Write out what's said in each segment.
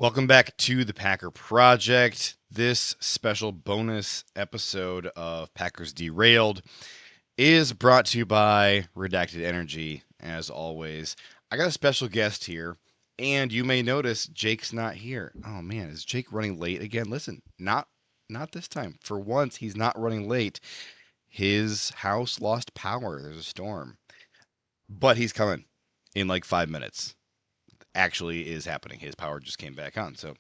Welcome back to the Packer Project. This special bonus episode of Packers Derailed is brought to you by Redacted Energy, as always. I got a special guest here, and you may notice Jake's not here. Oh man, is Jake running late again? Listen, not this time. For once, he's not running late. His house lost power. There's a storm. But he's coming in like 5 minutes. Actually is happening. His power just came back on. So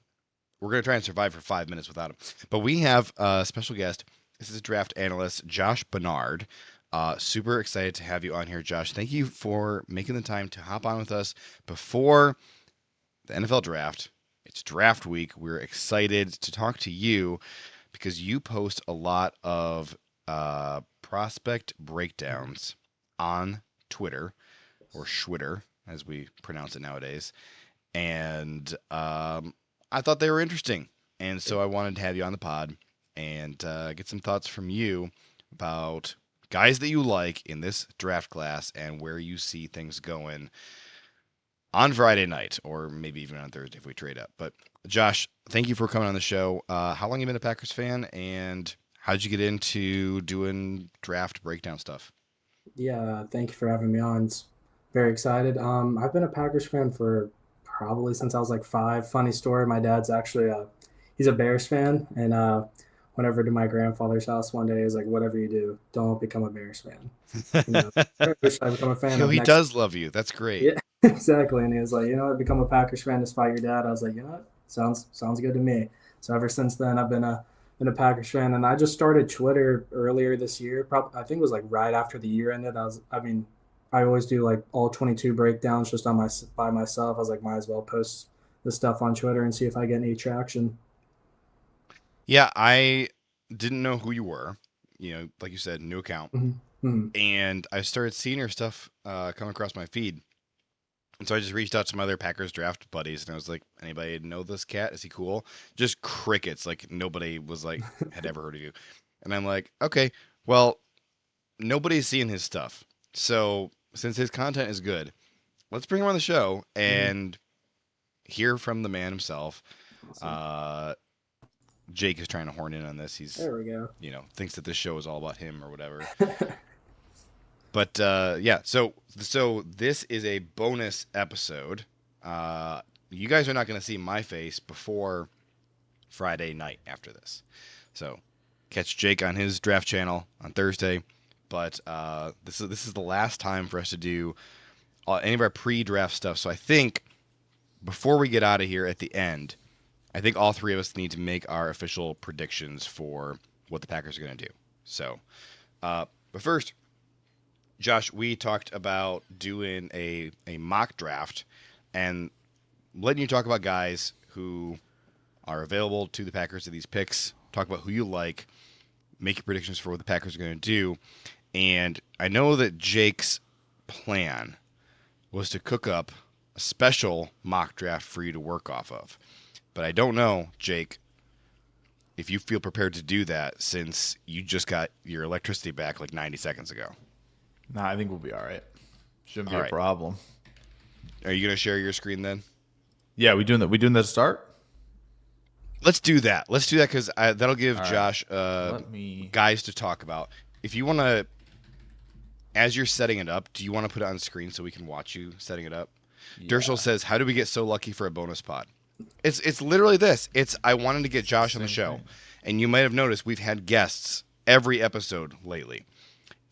we're going to try and survive for 5 minutes without him. But we have a special guest. This is draft analyst Josh Bernard. Super excited to have you on here, Josh. Thank you for making the time to hop on with us before the NFL draft. It's draft week. We're excited to talk to you because you post a lot of prospect breakdowns on Twitter, or Schwitter, as we pronounce it nowadays. And I thought they were interesting. And so I wanted to have you on the pod and get some thoughts from you about guys that you like in this draft class and where you see things going on Friday night, or maybe even on Thursday if we trade up. But Josh, thank you for coming on the show. How long have you been a Packers fan, and how did you get into doing draft breakdown stuff? Yeah, thank you for having me on. It's very excited. I've been a Packers fan for probably since I was like five. Funny story, my dad's actually he's a Bears fan, and whenever to my grandfather's house one day, he's like, "Whatever you do, don't become a Bears fan." You know, should I become a fan Yo, of he next? does love you. That's great. Yeah, exactly. And he was like, become a Packers fan despite your dad. I was like, sounds good to me. So ever since then, I've been a Packers fan, and I just started Twitter earlier this year. Probably, I think it was like right after the year ended. I always do like all 22 breakdowns just on my by myself. I was like, might as well post the stuff on Twitter and see if I get any traction. Yeah, I didn't know who you were. Like you said, new account. Mm-hmm. And I started seeing your stuff come across my feed. And so I just reached out to my other Packers draft buddies, and I was like, "Anybody know this cat? Is he cool?" Just crickets. Like nobody was like had ever heard of you. And I'm like, "Okay, well, nobody's seeing his stuff. So since his content is good, let's bring him on the show Mm-hmm. and hear from the man himself." Awesome. Uh, Jake is trying to horn in on this. He's, There we go. thinks that this show is all about him or whatever. But yeah, so this is a bonus episode. You guys are not going to see my face before Friday night after this. So catch Jake on his draft channel on Thursday. But this is the last time for us to do any of our pre-draft stuff. So I think before we get out of here at the end, I think all three of us need to make our official predictions for what the Packers are going to do. So, but first, Josh, we talked about doing a mock draft and letting you talk about guys who are available to the Packers of these picks. Talk about who you like, make your predictions for what the Packers are going to do. And I know that Jake's plan was to cook up a special mock draft for you to work off of. But I don't know, Jake, if you feel prepared to do that since you just got your electricity back like 90 seconds ago. Nah, I think we'll be all right. Shouldn't be All a right. problem. Are you going to share your screen then? Yeah, we doing that. We doing that to start? Let's do that. Let's do that because that'll give All right. Josh Let me. guys to talk about. If you want to, as you're setting it up, do you want to put it on screen so we can watch you setting it up? Dershel Yeah. says, "How do we get so lucky for a bonus pod?" It's literally this. It's I wanted to get It's the Josh on the same show, thing. and you might have noticed we've had guests every episode lately,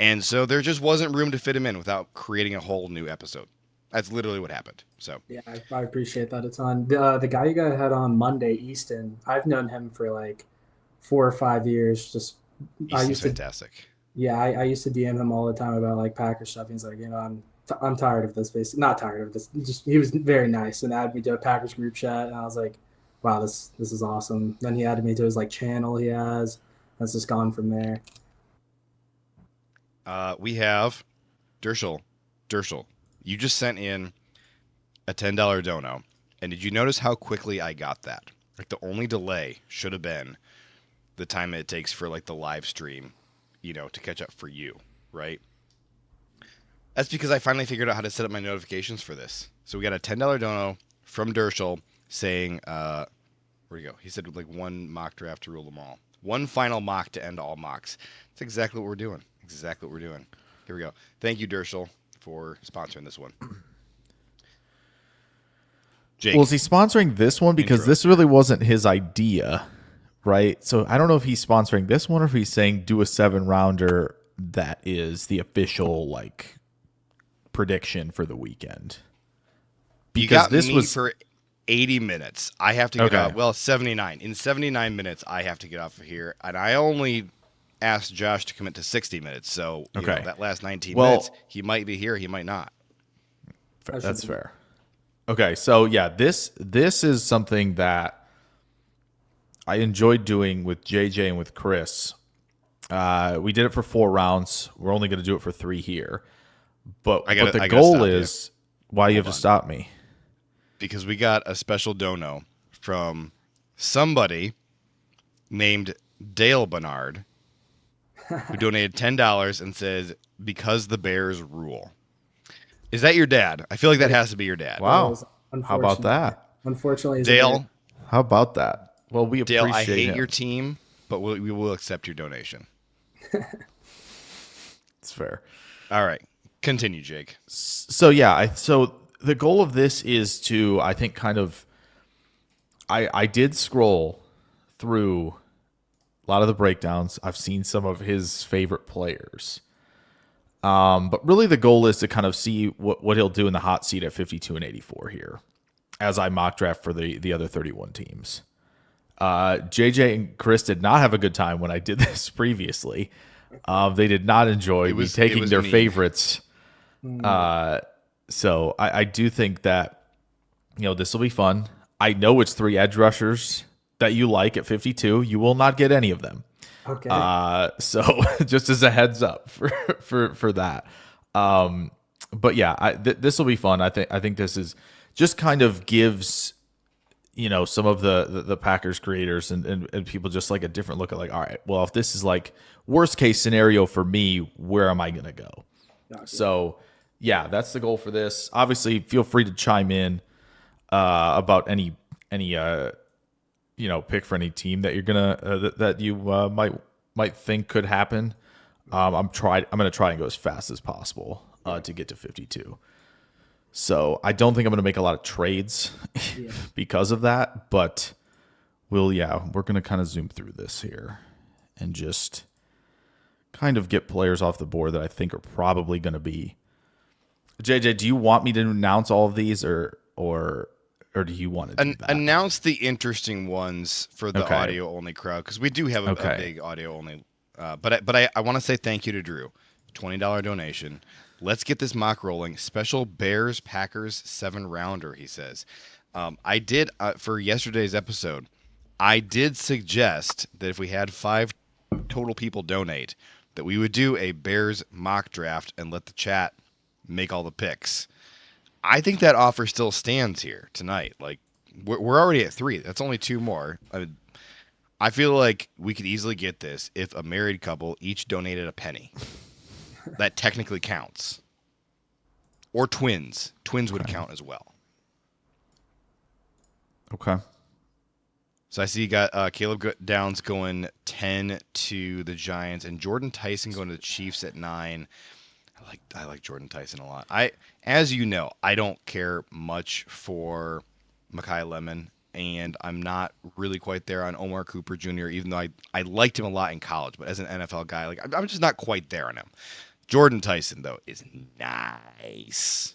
and so there just wasn't room to fit him in without creating a whole new episode. That's literally what happened. So Yeah, I appreciate that a ton. The guy you guys had on Monday, Easton, I've known him for like 4 or 5 years. Just I Easton's used to fantastic. Yeah, I used to DM him all the time about like Packer stuff. He's like, I'm tired of this. Basically, not tired of this. Just he was very nice and added me to a Packers group chat, and I was like, wow, this is awesome. Then he added me to his like channel he has. That's just gone from there. We have Dershel. Dershel, you just sent in a $10 dono, and did you notice how quickly I got that? Like the only delay should have been the time it takes for like the live stream, to catch up for you, right? That's because I finally figured out how to set up my notifications for this. So we got a $10 dono from Dershel, saying, where'd he go? He said like one mock draft to rule them all. One final mock to end all mocks. That's exactly what we're doing. Exactly what we're doing. Here we go. Thank you, Dershel, for sponsoring this one. Jake. Well, is he sponsoring this one? Because this really wasn't his idea, right? So I don't know if he's sponsoring this one or if he's saying do a 7-rounder that is the official like prediction for the weekend. Because you got this was for 80 minutes. I have to get off. Well, 79. In 79 minutes, I have to get off of here. And I only asked Josh to commit to 60 minutes. So you know, that last 19 minutes, he might be here. He might not. That's fair. Okay. So, yeah, this is something that I enjoyed doing with JJ and with Chris. We did it for 4 rounds. We're only going to do it for 3 here. But the goal is why you have to stop me. Because we got a special dono from somebody named Dale Bernard who donated $10 and says, because the Bears rule. Is that your dad? I feel like that has to be your dad. Wow. How about that? Unfortunately, Dale. How about that? Well, we appreciate Dale, I hate him. your team, but we will accept your donation. It's fair. All right. Continue, Jake. So, yeah, so the goal of this is to, I think, kind of, I did scroll through a lot of the breakdowns. I've seen some of his favorite players. But really the goal is to kind of see what he'll do in the hot seat at 52 and 84 here as I mock draft for the other 31 teams. JJ and Chris did not have a good time when I did this previously. They did not enjoy me taking their favorites. So I do think that, this will be fun. I know it's 3 edge rushers that you like at 52. You will not get any of them. Okay. So just as a heads up for that. But yeah, this will be fun. I think this is just kind of gives, some of the Packers creators and people just like a different look at like, all right, well, if this is like worst case scenario for me, where am I going to go? Gotcha. So yeah, that's the goal for this. Obviously feel free to chime in, about any pick for any team that you're gonna that you might think could happen. I'm gonna try and go as fast as possible to get to 52. So I don't think I'm gonna make a lot of trades because of that, but we're gonna kind of zoom through this here and just kind of get players off the board that I think are probably gonna be. JJ, do you want me to announce all of these or do you want to do that? Announce the interesting ones for the audio only crowd, because we do have a big audio only. But I want to say thank you to Drew, $20 donation. Let's get this mock rolling. Special Bears Packers 7-rounder. He says, I did for yesterday's episode. I did suggest that if we had 5 total people donate, that we would do a Bears mock draft and let the chat make all the picks. I think that offer still stands here tonight. Like we're already at 3. That's only 2 more. I feel like we could easily get this if a married couple each donated a penny. That technically counts. Or twins. Twins would count as well. Okay. So I see you got Caleb Downs going 10 to the Giants and Jordan Tyson going to the Chiefs at 9. I like Jordan Tyson a lot. As you know, I don't care much for Mekhi Lemon, and I'm not really quite there on Omar Cooper Jr., even though I liked him a lot in college, but as an NFL guy, like I'm just not quite there on him. Jordan Tyson, though, is nice.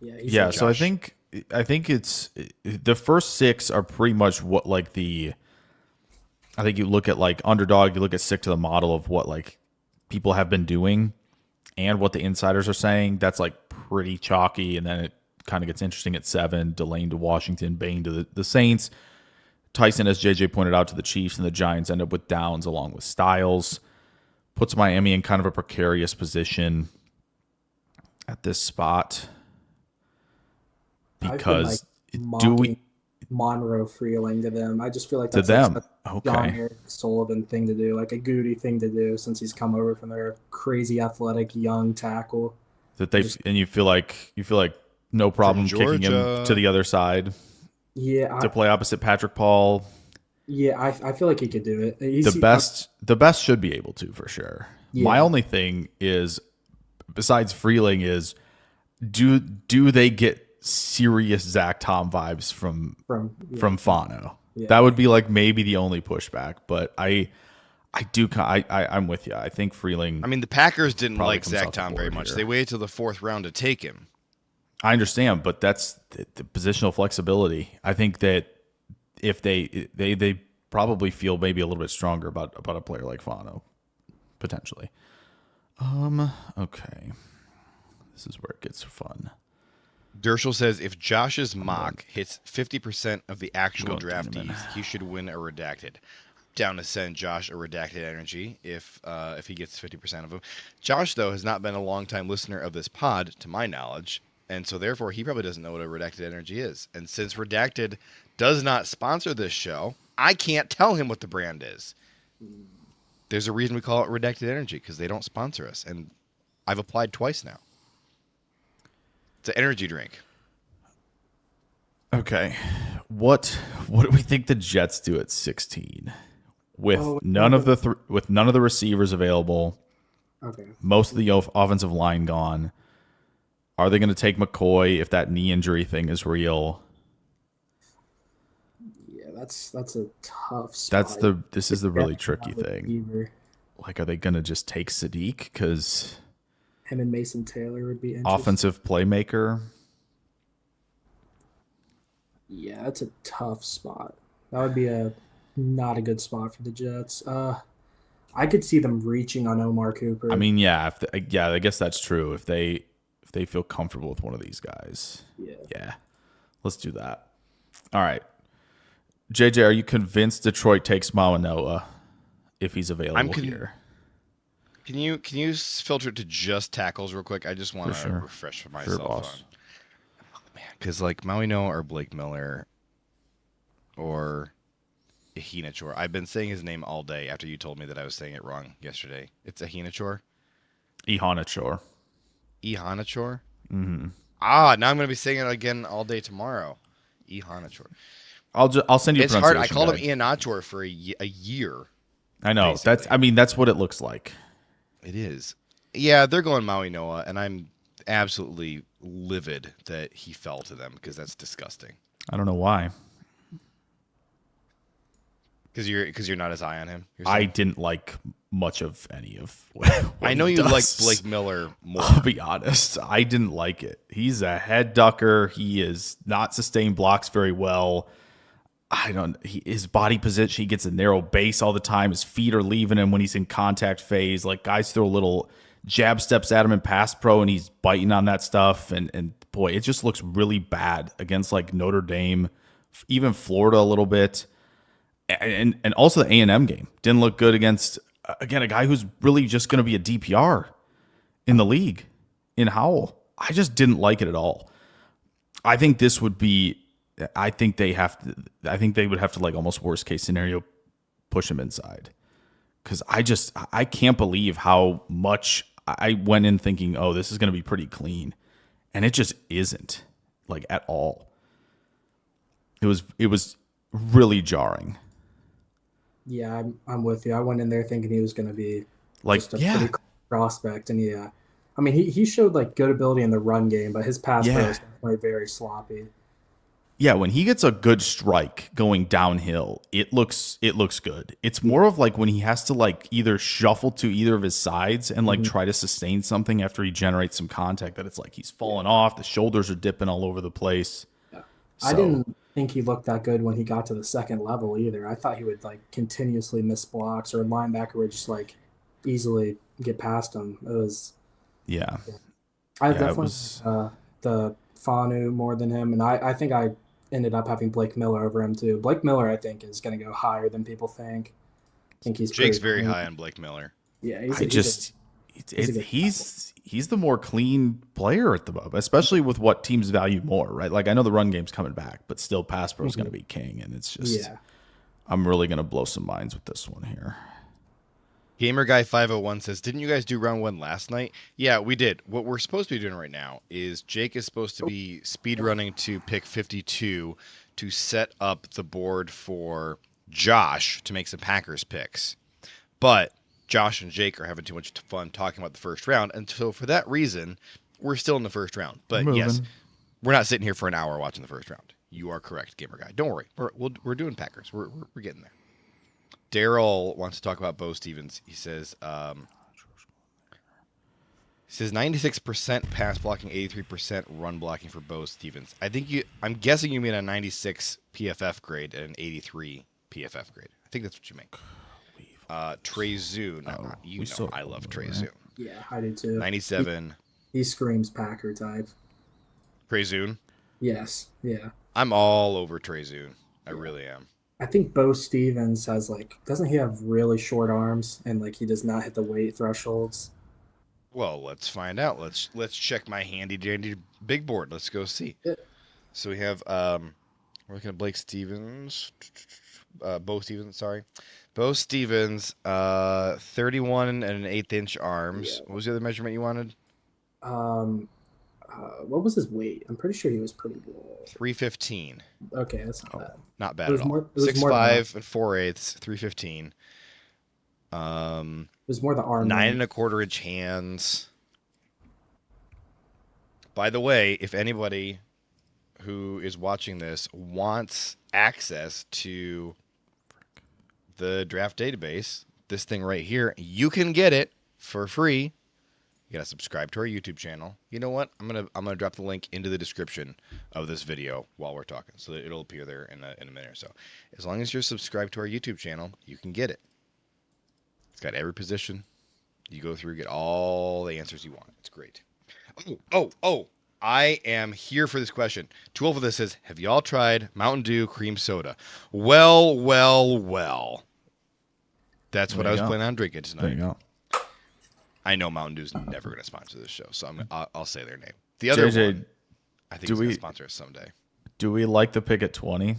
Yeah, so I think it's the first 6 are pretty much what like I think you look at like underdog, you look at stick to the model of what like people have been doing and what the insiders are saying. That's like pretty chalky, and then it kind of gets interesting at 7. Delane to Washington, Bain to the Saints. Tyson, as JJ pointed out, to the Chiefs, and the Giants end up with Downs along with Styles. Puts Miami in kind of a precarious position at this spot. Because do we Monroe Freeling to them? I just feel like that's a John Eric Sullivan thing to do, like a Goody thing to do, since he's come over from their crazy athletic young tackle. And you feel like no problem kicking him to the other side. Yeah, to play opposite Patrick Paul. I feel like he could do it. The best should be able to, for sure. Yeah. My only thing is, besides Freeling, is do they get serious Zach Tom vibes from Fano? Yeah. That would be like maybe the only pushback, but I'm with you. I think Freeling. I mean, the Packers didn't like Zach Tom very much. Here. They waited till the 4th round to take him. I understand, but that's the positional flexibility. I think that if they probably feel maybe a little bit stronger about a player like Fano, potentially. Okay. This is where it gets fun. Dershel says if Josh's mock hits 50% of the actual draftees, he should win a redacted. Down to send Josh a redacted energy if he gets 50% of them. Josh, though, has not been a long-time listener of this pod, to my knowledge, and so therefore he probably doesn't know what a redacted energy is. And since Redacted does not sponsor this show, I can't tell him what the brand is. There's a reason we call it Redacted Energy, because they don't sponsor us, and I've applied twice now. It's an energy drink. Okay. What do we think the Jets do at 16? With none of the receivers available. Okay. Most of the offensive line gone. Are they going to take McCoy if that knee injury thing is real? Yeah, that's a tough spot. This is the really tricky thing. Like, are they going to just take Sadiq because him and Mason Taylor would be interesting. Offensive playmaker? Yeah, that's a tough spot. That would be not a good spot for the Jets. I could see them reaching on Omar Cooper. I mean, yeah, I guess that's true. If they feel comfortable with one of these guys. Yeah. Let's do that. All right. JJ, are you convinced Detroit takes Mawanoa if he's available here? Can you filter it to just tackles real quick? I just want to refresh myself on. Man, because like Mawanoa or Blake Miller or Ahinachor. I've been saying his name all day after you told me that I was saying it wrong yesterday. It's Ahinachor? Ihanachor. Ihanachor? Mm-hmm. Now I'm going to be saying it again all day tomorrow. Ihanachor. I'll send you. It's hard. I called him Ihanachor for a year. I know. Basically. That's what it looks like. It is. Yeah, they're going Mawanoa, and I'm absolutely livid that he fell to them because that's disgusting. I don't know why. Because you're not as high on him. I didn't like much of any of what I know you like Blake Miller more. I'll be honest. I didn't like it. He's a head ducker. He is not sustained blocks very well. His body position, he gets a narrow base all the time. His feet are leaving him when he's in contact phase. Like, guys throw little jab steps at him in pass pro, and he's biting on that stuff. And boy, it just looks really bad against like Notre Dame, even Florida a little bit. And also the A&M game didn't look good against, again, a guy who's really just going to be a DPR in the league in Howell. I just didn't like it at all. I think they would have to, like, almost worst case scenario, push him inside. Because I can't believe how much I went in thinking, oh, this is going to be pretty clean. And it just isn't, like, at all. It was really jarring. Yeah, I'm with you. I went in there thinking he was going to be just a pretty cool prospect. And I mean, he showed like good ability in the run game, but his pass pro is definitely very sloppy. Yeah, when he gets a good strike going downhill, it looks good. It's more of like when he has to like either shuffle to either of his sides and like try to sustain something after he generates some contact that it's like he's falling off, the shoulders are dipping all over the place. Yeah. So, I didn't think he looked that good when he got to the second level either. I thought he would like continuously miss blocks, or a linebacker would just like easily get past him. It was I definitely the Fanu more than him, and I think I ended up having Blake Miller over him too. Blake Miller, I think, is going to go higher than people think. I think Jake's very high on Blake Miller. Yeah, he's the more clean player at the moment, especially with what teams value more, right? Like, I know the run game's coming back, but still pass pro is going to be king, and it's just I'm really going to blow some minds with this one here. Gamer Guy 501 says, didn't you guys do round one last night? Yeah, we did. What we're supposed to be doing right now is Jake is supposed to be speed running to pick 52. to set up the board for Josh to make some Packers picks. But Josh and Jake are having too much fun talking about the first round. And so for that reason, we're still in the first round. But yes, we're not sitting here for an hour watching the first round. You are correct, Gamer Guy. Don't worry. We're doing Packers. We're getting there. Daryl wants to talk about Bo Stevens. He says 96% pass blocking, 83% run blocking for Bo Stevens. I'm guessing you mean a 96 PFF grade and an 83 PFF grade. I think that's what you mean. Trey Zune. I love Trey Zune. Yeah, I do too. 97. He screams Packer type. Trey Zune? Yes. Yeah. I'm all over Trey Zune. I really am. I think Bo Stevens has doesn't he have really short arms and he does not hit the weight thresholds? Well, let's find out. Let's check my handy dandy big board. Let's go see. Yeah. So we have we're looking at Blake Stevens, Bo Stevens. Sorry, Bo Stevens, 31 and an 1/8 inch arms. Yeah. What was the other measurement you wanted? What was his weight? I'm pretty sure he was pretty low. 315. Okay, that's not bad. Not bad at all. 6'5" and 4/8, 315. It was more the arm. 9 1/4 inch hands. By the way, if anybody who is watching this wants access to the draft database, this thing right here, you can get it for free. You gotta subscribe to our YouTube channel. You know what? I'm gonna drop the link into the description of this video while we're talking, so that it'll appear there in a minute or so. As long as you're subscribed to our YouTube channel, you can get it. It's got every position. You go through, get all the answers you want. It's great. Oh! I am here for this question. 12 of this says, have y'all tried Mountain Dew cream soda? Well. That's what I was planning on drinking tonight. There you go. I know Mountain Dew's never going to sponsor this show, so I'll say their name. The other one, I think, is going to sponsor us someday. Do we like the pick at 20?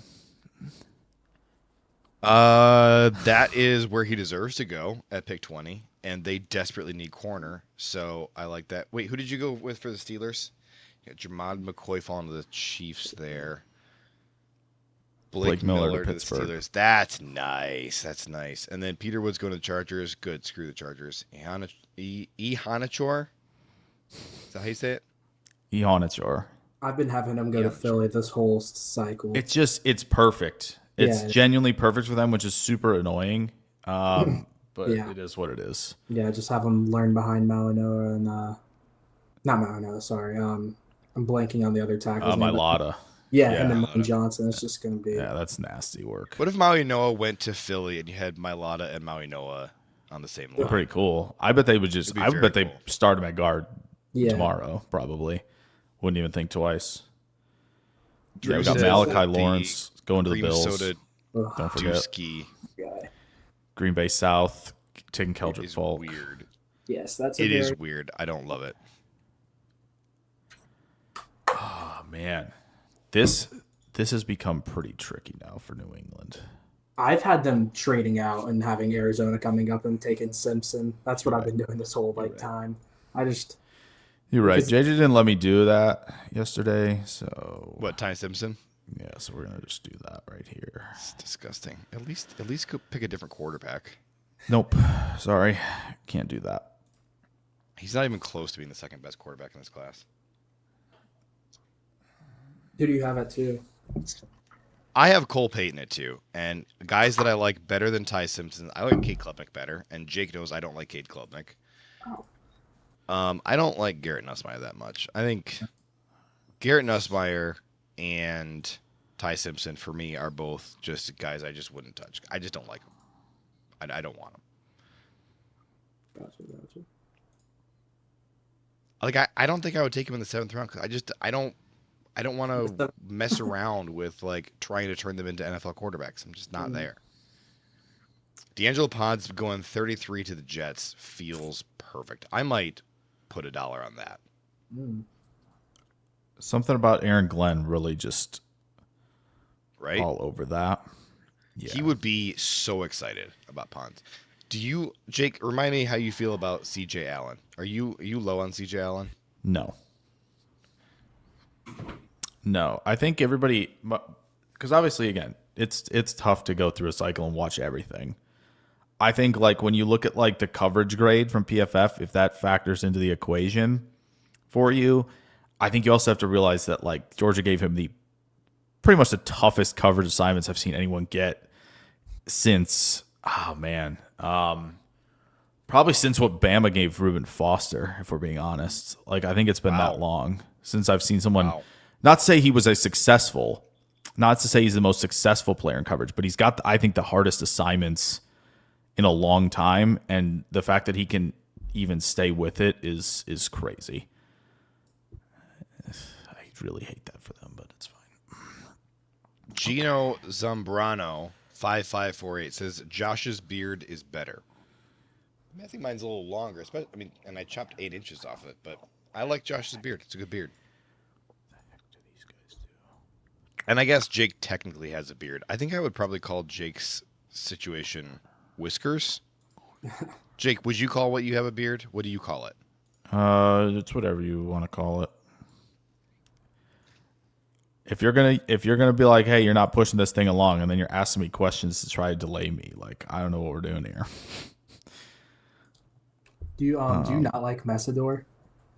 That is where he deserves to go at pick 20, and they desperately need corner, so I like that. Wait, who did you go with for the Steelers? You got Jamad McCoy falling to the Chiefs there. Blake Miller to the Steelers. That's nice. And then Peter Woods going to the Chargers. Good. Screw the Chargers. Ihanachor? Is that how you say it? Ihanachor. I've been having him go to Philly this whole cycle. It's perfect. It's genuinely perfect for them, which is super annoying. But it is what it is. Yeah, just have him learn behind Malinois and not Malinois, sorry. I'm blanking on the other tackles. Mailata. Yeah, and then Lane Johnson. It's just going to be... Yeah, that's nasty work. What if Maui Noah went to Philly and you had Mailata and Maui Noah on the same line? Pretty cool. I bet they would just... I bet they start him at guard tomorrow, probably. Wouldn't even think twice. Drew we got Malachi Lawrence going to the Bills. Don't forget. Dusky. Green Bay South taking Keldrick Falk. Weird. Yes, that's it is weird. I don't love it. Oh, man. This has become pretty tricky now for New England. I've had them trading out and having Arizona coming up and taking Simpson. That's what I've been doing this whole time. You're right. JJ didn't let me do that yesterday. So what, Ty Simpson? Yeah, so we're gonna just do that right here. It's disgusting. At least go pick a different quarterback. Nope. Sorry. Can't do that. He's not even close to being the second best quarterback in this class. Who do you have at 2? I have Cole Payton at 2, and guys that I like better than Ty Simpson, I like Cade Klubnik better, and Jake knows I don't like Cade Klubnik. Oh. I don't like Garrett Nussmeier that much. I think Garrett Nussmeier and Ty Simpson, for me, are both just guys I just wouldn't touch. I just don't like them. I don't want them. Gotcha. Like, I don't think I would take him in the 7th round because I don't want to mess around with trying to turn them into NFL quarterbacks. I'm just not there. D'Angelo Ponds going 33 to the Jets feels perfect. I might put $1 on that. Something about Aaron Glenn really just right all over that. Yeah. He would be so excited about Ponds. Jake, remind me how you feel about CJ Allen. Are you low on CJ Allen? No, I think everybody. because obviously, again, it's tough to go through a cycle and watch everything. I think like when you look at like the coverage grade from PFF, if that factors into the equation for you, I think you also have to realize that like Georgia gave him the pretty much the toughest coverage assignments I've seen anyone get since probably since what Bama gave Reuben Foster, if we're being honest. Like I think it's been that long since I've seen someone not to say he was not to say he's the most successful player in coverage, but he's got I think the hardest assignments in a long time, and the fact that he can even stay with it is crazy. I really hate that for them, but it's fine. Gino Zambrano 5548 says Josh's beard is better. I think mine's a little longer, especially, and I chopped 8 inches off of it, but I like Josh's beard. It's a good beard. What the heck do these guys do? And I guess Jake technically has a beard. I think I would probably call Jake's situation whiskers. Jake, would you call what you have a beard? What do you call it? It's whatever you want to call it. If you're gonna be like, hey, you're not pushing this thing along, and then you're asking me questions to try to delay me, like I don't know what we're doing here. Do you not like Messidor?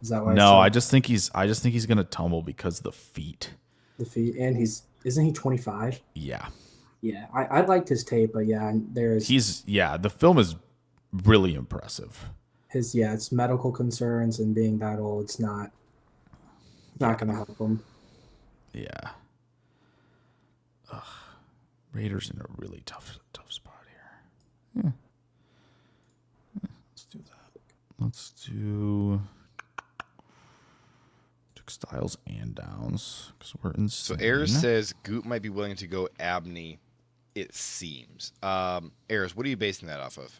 Is that why? No, I just think he's gonna tumble because of the feet. The feet, and isn't he 25? Yeah. Yeah, I liked his tape, but yeah, the film is really impressive. It's medical concerns and being that old, it's not gonna help him. Yeah. Ugh. Raiders in a really tough spot here. Yeah. Let's do that. Let's do Styles and Downs because we're insane. So Ayers says Goot might be willing to go Abney. It seems. Ayers, what are you basing that off of?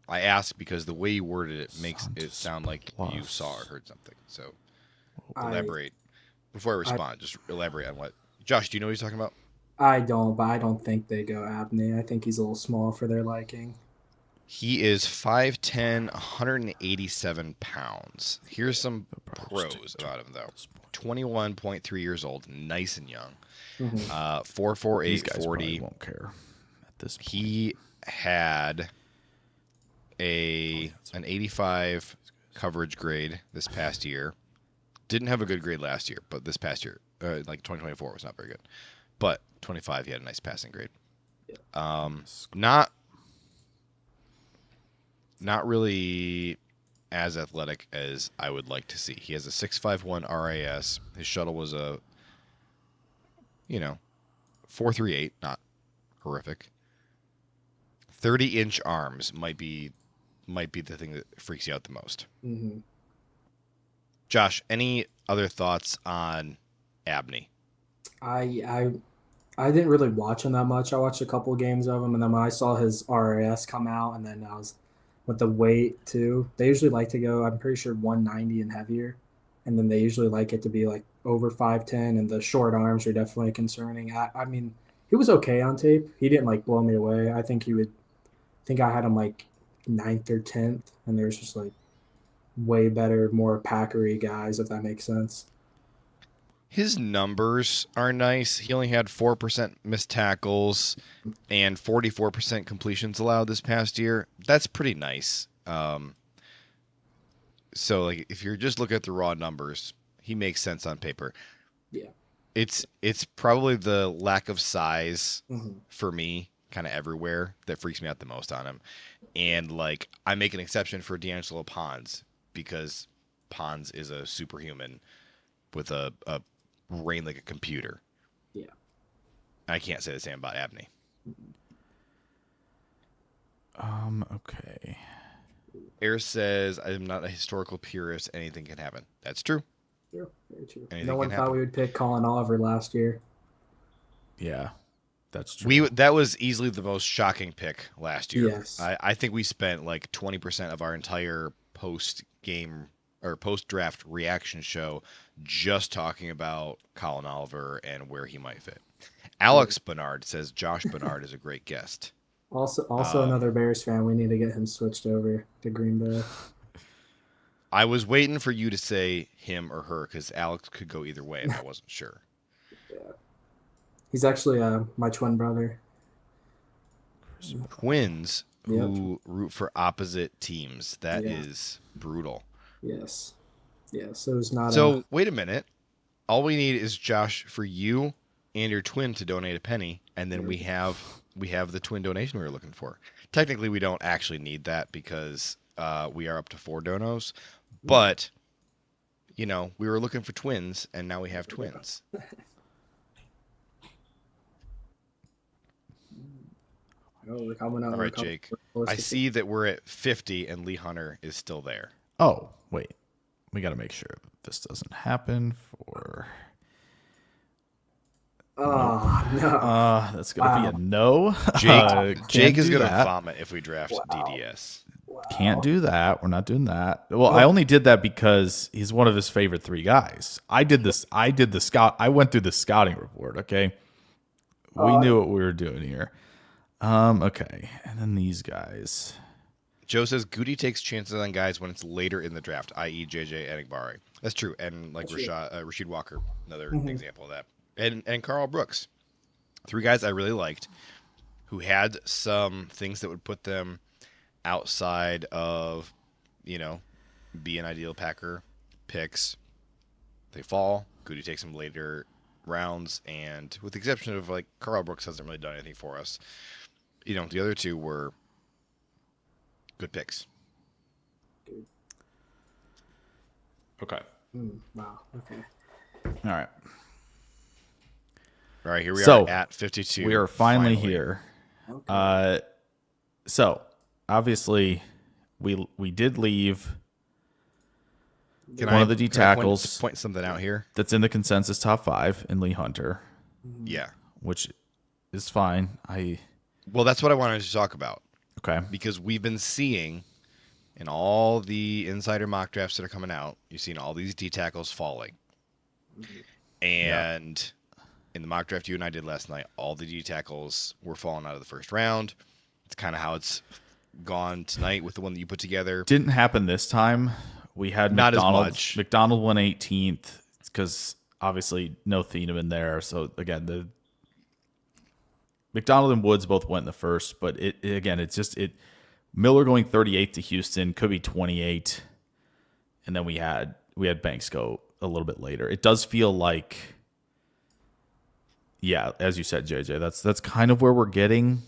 I ask because the way you worded it makes it sound like you saw or heard something. So elaborate. Before I respond, just elaborate on what. Josh, do you know what he's talking about? I don't, but I don't think they go Abney. I think he's a little small for their liking. He is 5'10", 187 pounds. Here's some pros about him, though. 21.3 years old, nice and young. 4.48 40. Won't care at this point. He had an 85 coverage grade this past year. Didn't have a good grade last year, but this past year, like 2024, was not very good. But 25, he had a nice passing grade. Not really as athletic as I would like to see. He has a 6.51 RAS. His shuttle was a 4.38, not horrific. 30-inch arms might be the thing that freaks you out the most. Mm-hmm. Josh, any other thoughts on Abney? I didn't really watch him that much. I watched a couple of games of him, and then when I saw his RAS come out, and then I was with the weight too. They usually like to go, I'm pretty sure 190 and heavier, and then they usually like it to be like over 5'10", and the short arms are definitely concerning. I mean, he was okay on tape. He didn't like blow me away. I think I had him like 9th or 10th, and there's just like way better, more Packery guys, if that makes sense. His numbers are nice. He only had 4% missed tackles and 44% completions allowed this past year. That's pretty nice. So like if you're just looking at the raw numbers, he makes sense on paper. Yeah. It's probably the lack of size for me kind of everywhere that freaks me out the most on him. And like I make an exception for D'Angelo Pons because Pons is a superhuman with a brain like a computer. Yeah. I can't say the same about Abney. Okay. Air says, I'm not a historical purist. Anything can happen. That's true. Yeah, very true. Anything no one thought we would pick Colin Oliver last year. Yeah, that's true. That was easily the most shocking pick last year. Yes. I think we spent like 20% of our entire post-game or post-draft reaction show just talking about Colin Oliver and where he might fit. Alex Bernard says Josh Bernard is a great guest. Also another Bears fan. We need to get him switched over to Green Bay. I was waiting for you to say him or her because Alex could go either way, and I wasn't sure. Yeah. He's actually my twin brother. Twins who root for opposite teams. That is brutal. Yes. Yes. It was not. So wait a minute. All we need is Josh for you and your twin to donate a penny, and then we have the twin donation we were looking for. Technically, we don't actually need that because we are up to 4 donos, but we were looking for twins, and now we have twins. We're coming out. All right, Jake. I see that we're at 50, and Lee Hunter is still there. Oh, wait. We got to make sure this doesn't happen for... Oh, no. That's going to be a no. Jake is going to vomit if we draft DDS. Wow. Can't do that. We're not doing that. Well, I only did that because he's one of his favorite 3 guys. I did the scout. I went through the scouting report, okay? We knew what we were doing here. Okay. And then these guys... Joe says Goody takes chances on guys when it's later in the draft, i.e. JJ Enigbari. That's true. And like Rasheed Walker, another example of that. And Carl Brooks. 3 guys I really liked who had some things that would put them outside of, being ideal Packer picks. They fall. Goody takes them later rounds. And with the exception of like Carl Brooks hasn't really done anything for us. The other 2 were good picks. Okay. Wow. Okay. All right. All right, here we are at 52. We are finally here. Okay. So obviously we did leave one of the D tackles. Point something out here. That's in the consensus top 5 in Lee Hunter. Yeah. Which is fine. Well, that's what I wanted to talk about. Okay. Because we've been seeing in all the insider mock drafts that are coming out, you've seen all these D tackles falling. And in the mock draft you and I did last night, all the D tackles were falling out of the first round. It's kind of how it's gone tonight with the one that you put together. Didn't happen this time. We had not McDonald. As much. McDonald went 18th because obviously no Thieneman there. So again, the McDonald and Woods both went in the first, but Miller going 38th to Houston, could be 28, and then we had Banks go a little bit later. It does feel like, as you said, JJ, that's kind of where we're getting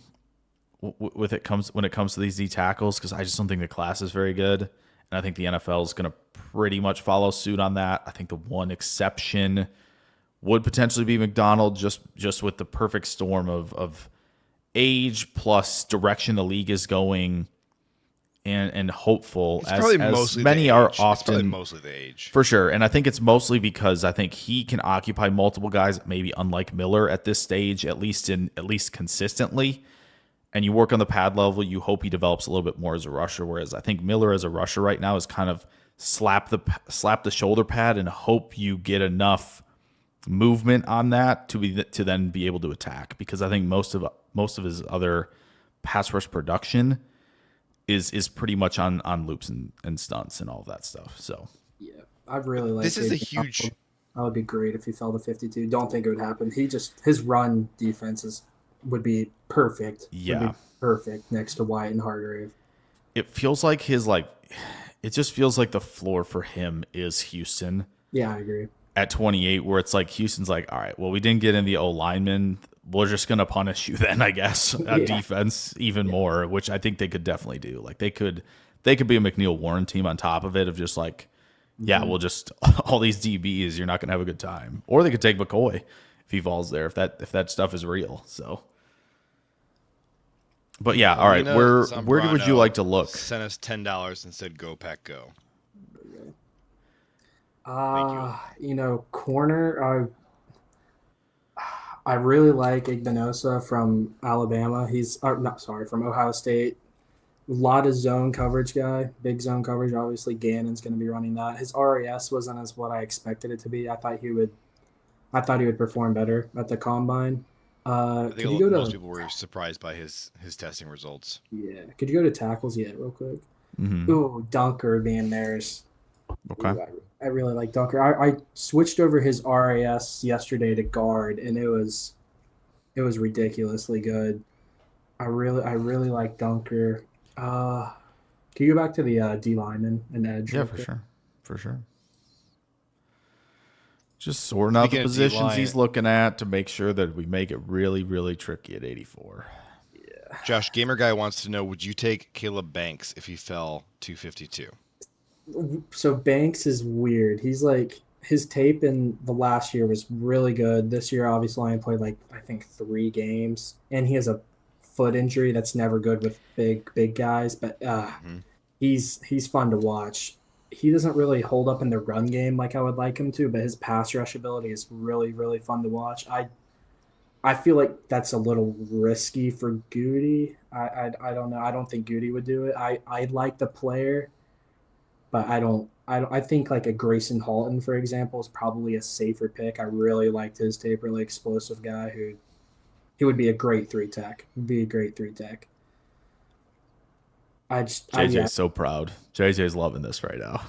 when it comes to these D tackles, because I just don't think the class is very good, and I think the NFL is going to pretty much follow suit on that. I think the one exception would potentially be McDonald, just with the perfect storm of age plus direction the league is going, and hopeful as many are often. It's probably mostly the age for sure, and I think it's mostly because I think he can occupy multiple guys, maybe unlike Miller at this stage, at least consistently. And you work on the pad level, you hope he develops a little bit more as a rusher. Whereas I think Miller as a rusher right now is kind of slap the shoulder pad and hope you get enough movement on that to then be able to attack, because I think most of his other pass rush production is pretty much on loops and stunts and all of that stuff. So I really like this. Is a huge. That would be great if he fell to 52. Don't think it would happen. His run defenses would be perfect. Yeah, would be perfect next to Wyatt and Hargrave. It feels like it just feels like the floor for him is Houston. Yeah, I agree. At 28, where it's like Houston's like, all right, well, we didn't get in the O-lineman. We're just going to punish you then, I guess, on defense even more, which I think they could definitely do. Like they could be a McNeil Warren team on top of it of just like, we'll just all these DBs, you're not going to have a good time. Or they could take McCoy if he falls there, if that stuff is real. So, but yeah, all right, where would you like to look? Sent us $10 and said, "Go Pack, go." Corner. I really like Igbinosa from Alabama. From Ohio State. A lot of zone coverage guy, big zone coverage. Obviously, Gannon's going to be running that. His RAS wasn't as what I expected it to be. I thought he would perform better at the combine. I think most people were surprised by his testing results. Yeah. Could you go to tackles yet, real quick? Mm-hmm. Ooh, Dunker being theirs. Okay. Ooh, I really like Dunker. I switched over his RAS yesterday to guard, and it was It was ridiculously good. I really like Dunker. Can you go back to the D lineman and edge? Yeah, real for quick? sure. For sure. Just sorting out the Speaking of positions D-line, he's looking at to make sure that we make it really, really tricky at 84. Josh Gamer Guy wants to know: would you take Caleb Banks if he fell 252? So Banks is weird. He's like his tape in the last year was really good. This year, obviously, only played like I think 3 games, and he has a foot injury that's never good with big guys. But Mhm. he's fun to watch. He doesn't really hold up in the run game like I would like him to, but his pass rush ability is really fun to watch. I feel like that's a little risky for Goody. I don't know. I don't think Goody would do it. I like the player, but I think like a Grayson Halton, for example, is probably a safer pick. I really liked his tape, really explosive guy who he would be a great 3 tech. Would be a great 3 tech. JJ's Yeah. so proud. JJ's loving this right now.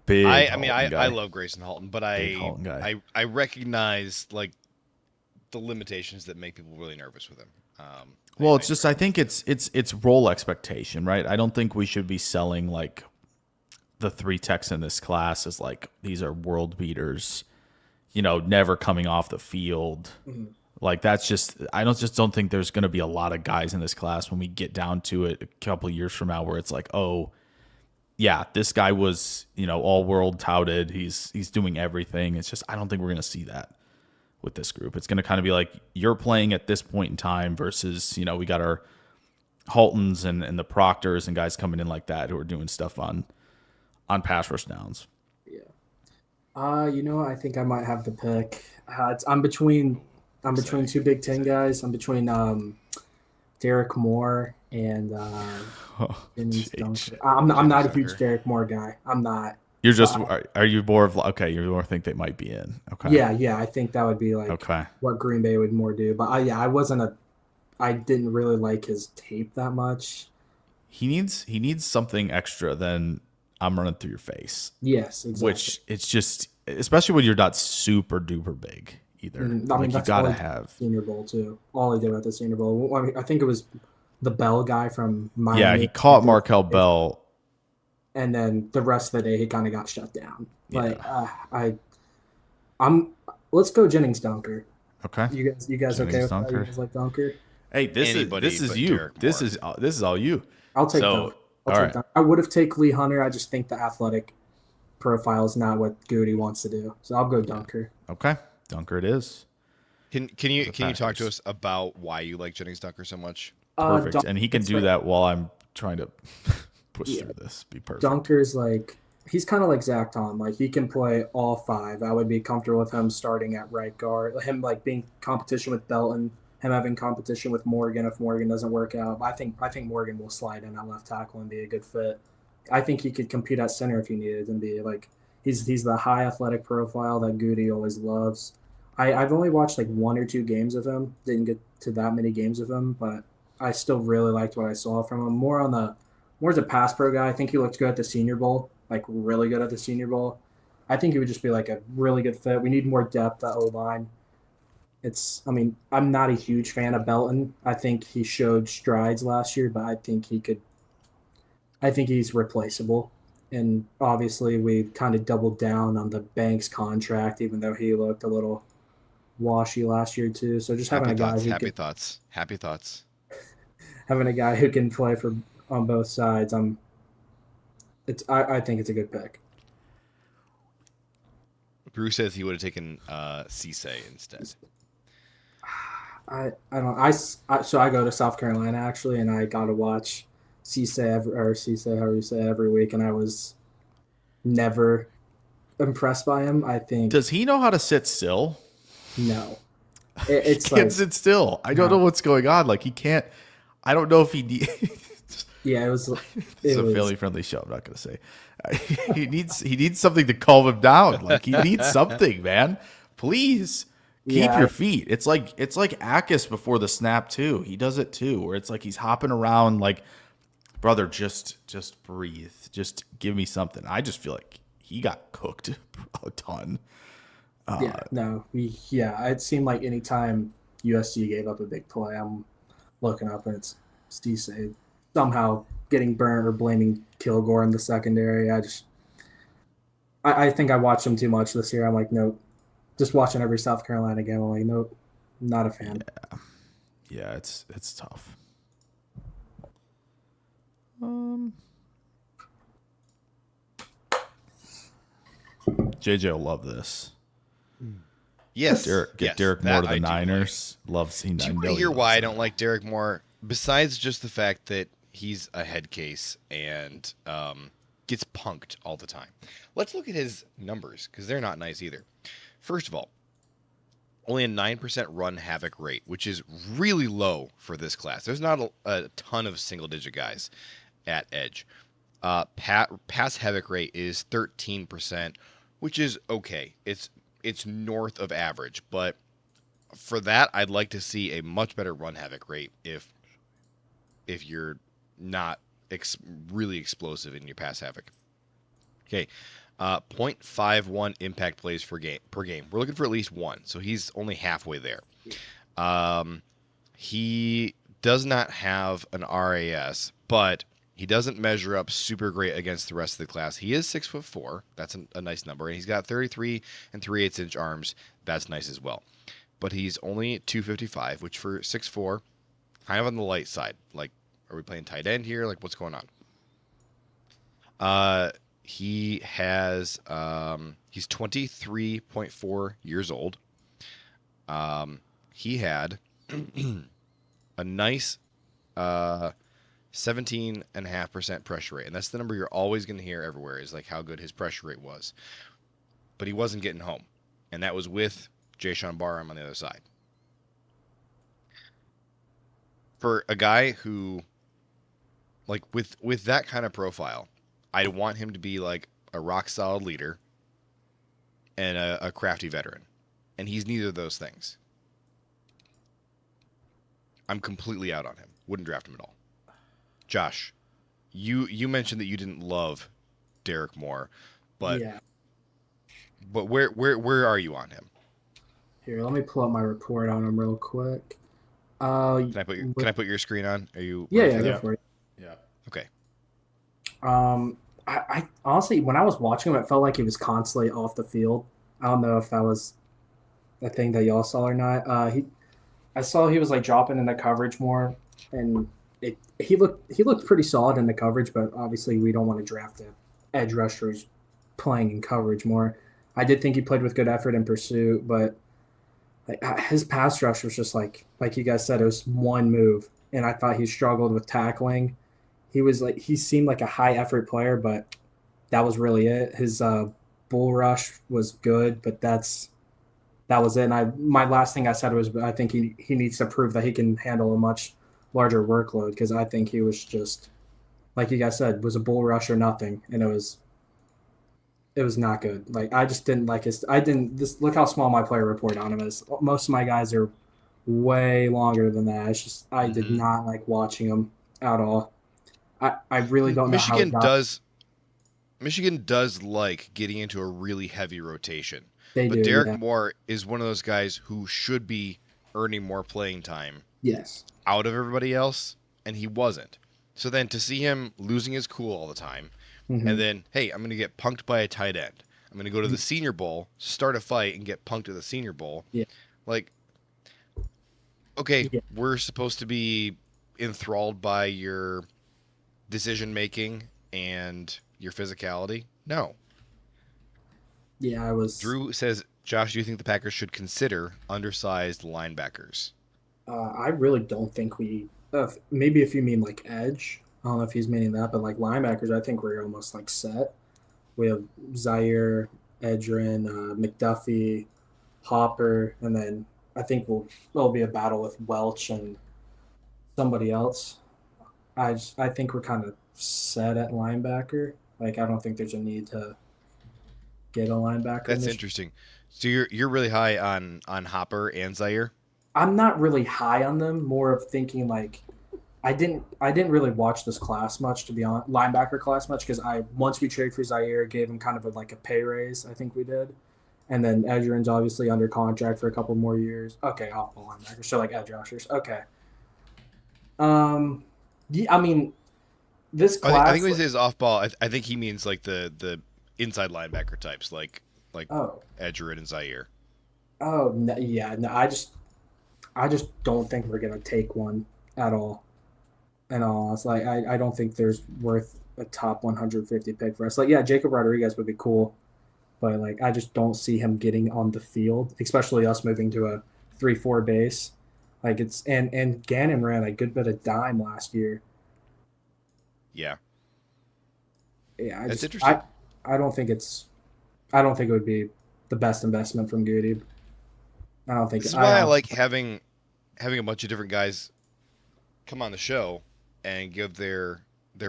I love Grayson Halton, but Halton guy. I recognize like the limitations that make people really nervous with him. Well, it's just I think it's role expectation, right? I don't think we should be selling like the 3 techs in this class as like these are world beaters, never coming off the field. Mhm. Like that's just I don't think there's going to be a lot of guys in this class when we get down to it a couple of years from now where it's like, oh, yeah, this guy was, all world touted. He's doing everything. It's just I don't think we're going to see that with this group. It's going to kind of be like you're playing at this point in time versus, we got our Haltons and the Proctors and guys coming in like that who are doing stuff on pass rush downs. Yeah. I think I might have the pick. I'm between 2 Big Ten guys. I'm between Derek Moore and Jennings Dunker. I'm not a huge Derek Moore guy. I'm not. You're just are you more of okay? You more think they might be in? Okay. Yeah. I think that would be like okay. what Green Bay would more do. But I didn't really like his tape that much. He needs something extra than I'm running through your face. Yes, exactly. Which it's just especially when you're not super duper big either. You gotta have Senior Bowl too. All he did at the Senior Bowl. I think it was the Bell guy from Miami. Yeah, he caught Markel Bell. And then the rest of the day, he kind of got shut down. Yeah. Let's go Jennings Dunker. Okay. You guys okay with that? You guys like Dunker? Hey, this is you. This is all you. I'll take Dunker. Dunker. I would have taken Lee Hunter. I just think the athletic profile is not what Goody wants to do. So I'll go Dunker. Okay. Dunker it is. Can you talk to us about why you like Jennings Dunker so much? Perfect. And he can do that while I'm trying to push through this. Be perfect. Dunker's he's kind of like Zach Tom. Like he can play all 5. I would be comfortable with him starting at right guard. Him being competition with Belton. Him having competition with Morgan if Morgan doesn't work out. I think Morgan will slide in at left tackle and be a good fit. I think he could compete at center if he needed and be like he's the high athletic profile that Goody always loves. I've only watched like 1 or 2 games of him. Didn't get to that many games of him, but I still really liked what I saw from him. More as a pass pro guy. I think he looked good at the Senior Bowl, like really good at the Senior Bowl. I think he would just be like a really good fit. We need more depth at O-line. I'm not a huge fan of Belton. I think he showed strides last year, but I think he's replaceable. And obviously we kind of doubled down on the Banks contract, even though he looked a little washy last year too. So just having happy thoughts. Having a guy who can play on both sides, I think it's a good pick. Bruce says he would have taken Cisse instead. I don't. So I go to South Carolina actually, and I got to watch Cisse, however you say it, every week, and I was never impressed by him. I think. Does he know how to sit still? No. It's he can't sit still. I don't know what's going on. Like he can't. I don't know if he. Yeah, it was. It's a family-friendly show. I'm not going to say. He needs something to calm him down. Like he needs something, man. Please keep your feet. It's like Akis before the snap too. He does it too, where it's like he's hopping around. Like, brother, just breathe. Just give me something. I just feel like he got cooked a ton. It seemed like anytime USC gave up a big play. I'm looking up, and it's Steve somehow getting burnt or blaming Kilgore in the secondary. I think I watched him too much this year. I'm like, nope. Just watching every South Carolina game, I'm like, nope, not a fan. Yeah, it's tough. JJ will love this. Yes, Derek Moore to the Niners. Loves he. Do you want to hear why I don't like Derek Moore? Besides just the fact that he's a head case and gets punked all the time. Let's look at his numbers because they're not nice either. First of all, only a 9% run havoc rate, which is really low for this class. There's not a ton of single-digit guys at edge. Pass havoc rate is 13%, which is okay. It's north of average, but for that, I'd like to see a much better run havoc rate if you're not really explosive in your pass havoc. Okay, 0.51 impact plays per game. We're looking for at least one, so he's only halfway there. He does not have an RAS, but he doesn't measure up super great against the rest of the class. He is 6'4". That's a nice number, and he's got 33 and 3/8 inch arms. That's nice as well. But he's only 255, which for 6'4", kind of on the light side. Like, are we playing tight end here? Like, what's going on? He has he's 23.4 years old. He had a nice 17.5% pressure rate, and that's the number you're always going to hear everywhere is like how good his pressure rate was. But he wasn't getting home, and that was with Jayshon Barham on the other side. For a guy who, like, with that kind of profile, I'd want him to be like a rock solid leader and a crafty veteran. And he's neither of those things. I'm completely out on him. Wouldn't draft him at all. Josh, you mentioned that you didn't love Derek Moore, but yeah. But where are you on him? Here, let me pull up my report on him real quick. Can I put your screen on? Are you? Yeah, go for it. Yeah. Okay. I honestly, when I was watching him, it felt like he was constantly off the field. I don't know if that was a thing that y'all saw or not. I saw he was like dropping in the coverage more, and he looked pretty solid in the coverage. But obviously, we don't want to draft an edge rusher who's playing in coverage more. I did think he played with good effort in pursuit, but his pass rush was just like you guys said, it was one move, and I thought he struggled with tackling. He seemed like a high effort player, but that was really it. His bull rush was good, but that was it. And my last thing I said was I think he needs to prove that he can handle a much larger workload, because I think he was just, like you guys said, was a bull rush or nothing, and it was not good. Like, I just didn't like look how small my player report on him is. Most of my guys are way longer than that. It's just I did not like watching him at all. I really don't know how Michigan does like getting into a really heavy rotation. But Derek Moore is one of those guys who should be earning more playing time. Yes. Out of everybody else, and he wasn't. So then to see him losing his cool all the time, and then, hey, I'm going to get punked by a tight end. I'm going to go to the Senior Bowl, start a fight, and get punked at the Senior Bowl. Yeah. Like, okay, we're supposed to be enthralled by your decision-making and your physicality. No. Yeah, I was... Drew says, Josh, do you think the Packers should consider undersized linebackers? I really don't think we... maybe if you mean, like, edge... I don't know if he's meaning that, but like linebackers, I think we're almost like set. We have Zaire, Edgerrin, McDuffie, Hopper, and then I think there'll be a battle with Welch and somebody else. I think we're kind of set at linebacker. Like, I don't think there's a need to get a linebacker. That's interesting. So you're really high on Hopper and Zaire? I'm not really high on them. More of thinking like. I didn't really watch this class much, to be honest, linebacker class much, because once we traded for Zaire, gave him kind of like a pay raise, I think we did, And then Edgerrin's obviously under contract for a couple more years. Okay, off-ball linebackers, so like edge rushers. Okay. Yeah, I mean, this I class. think when he says off ball, I think he means like the inside linebacker types, like Oh, Edgerrin and Zaire. oh, no, yeah. No, I just don't think we're gonna take one at all. And all, it's like I don't think there's worth a top 150 pick for us. Like, yeah, Jacob Rodriguez would be cool, but like I just don't see him getting on the field, especially us moving to a 3-4 base. Like it's and Gannon ran a good bit of dime last year. Yeah, Yeah, that's interesting. I don't think it's I don't think it would be the best investment from Goody. I don't think This is I why I honestly, like having a bunch of different guys come on the show and give their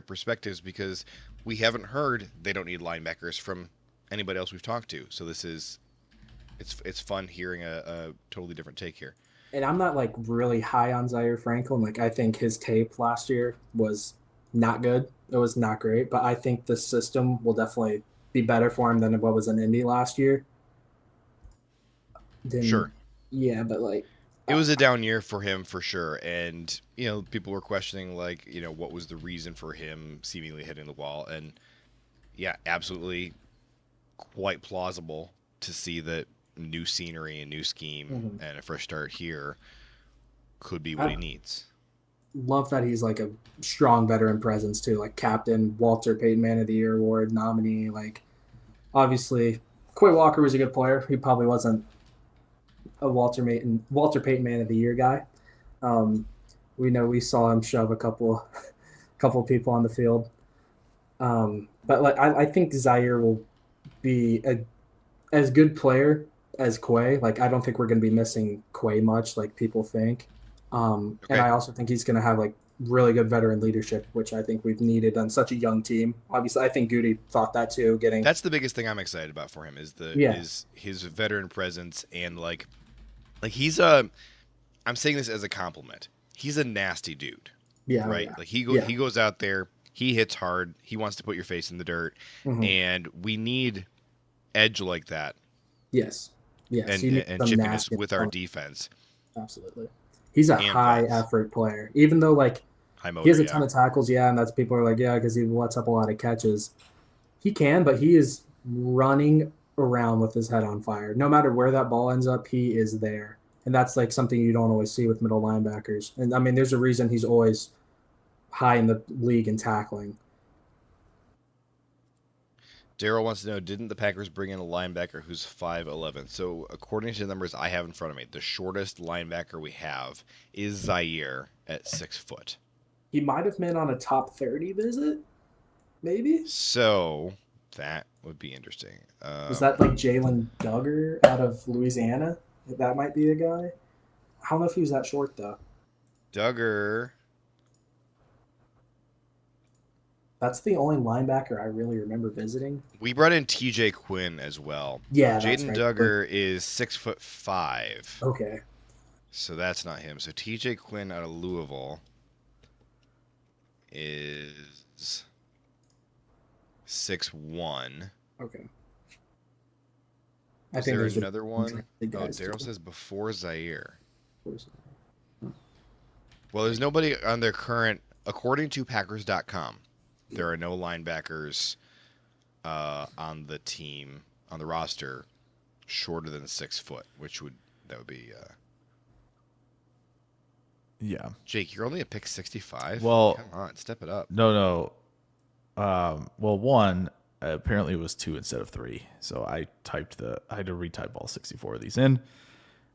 perspectives, because we haven't heard they don't need linebackers from anybody else we've talked to. So it's fun hearing a totally different take here. and I'm not like really high on Zaire Franklin. Like I think his tape last year was not good. It was not great, but I think the system will definitely be better for him than what was in Indy last year. Then Sure. yeah, but like It uh, was a down year for him for sure, and people were questioning, like, what was the reason for him seemingly hitting the wall. And yeah, absolutely quite plausible to see that new scenery and new scheme mhm. and a fresh start here could be what I he needs. love that he's like a strong veteran presence too, like captain, Walter Payton Man of the Year award nominee. Like obviously, Quay Walker was a good player. He probably wasn't a Walter Payton Man of the Year guy. Um, we know we saw him shove a couple people on the field. But like I think Zaire will be a as good player as Quay. Like I don't think we're going to be missing Quay much, like people think. And Okay. I also think he's going to have like really good veteran leadership, which I think we've needed on such a young team. Obviously, I think Goody thought that too. Getting That's the biggest thing I'm excited about for him, is the yeah, is his veteran presence. And like he's a I'm saying this as a compliment. He's a nasty dude, yeah, oh, right? yeah, Like yeah, he goes out there, he hits hard, he wants to put your face in the dirt, hmm and we need edge like that, yes, yes. and He needs and some chippiness nasty. with our defense Absolutely, he's a and high Vance. effort player. Even though like High he has motor, a yeah. ton of tackles, yeah, and that's people are like, yeah, because he lets up a lot of catches. He can, but he is running around with his head on fire. No matter where that ball ends up, he is there. And that's like something you don't always see with middle linebackers. And I mean, there's a reason he's always high in the league in tackling. Daryl wants to know, didn't the Packers bring in a linebacker who's 5'11"? So according to the numbers I have in front of me, the shortest linebacker we have is Zaire at 6 foot. He might have been on a top 30 visit, maybe. So that would be interesting. Was that like Jalen Duggar out of Louisiana? That might be a guy. I don't know if he was that short though. Duggar. That's the only linebacker I really remember visiting. We brought in T.J. Quinn as well. Yeah, that's Jaden right. Duggar is 6'5", Okay. so that's not him. So T.J. Quinn out of Louisville is 6'1". Okay. I Is think there those are another one? the Oh, guys Daryl too. says before Zaire. Well, there's nobody on their current, according to Packers.com, there are no linebackers on the team, on the roster, shorter than 6 foot, that would be Yeah. Jake, you're only a pick 65? Well, Come on, step it up. no. Well, one, apparently it was 2 instead of 3. So I had to retype all 64 of these in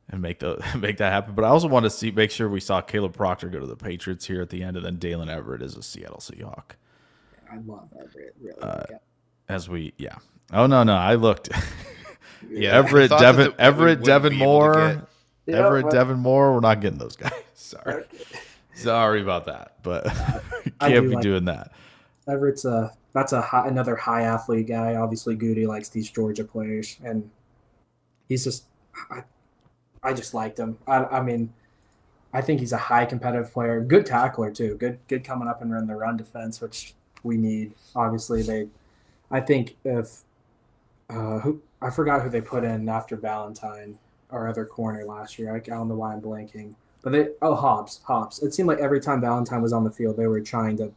and make that happen. But I also wanted to make sure we saw Caleb Proctor go to the Patriots here at the end, and then Dalen Everett is a Seattle Seahawk. I love Everett. Really. Oh no, I looked. Yeah, Everett, I thought Devin, that we Everett, wouldn't Devin be able to Moore, Yeah, Everett, but- Devin Moore. We're not getting those guys. Sorry, Okay. sorry about that, but I can't do be like doing that. Everett's that's another high athlete guy. Obviously, Goody likes these Georgia players, and he's just I just liked him. I mean, I think he's a high competitive player, good tackler too, good coming up and run the run defense, which we need. Obviously, I think if I forgot who they put in after Valentine, our other corner last year. I don't know why I'm blanking. But Hobbs. It seemed like every time Valentine was on the field, they were trying to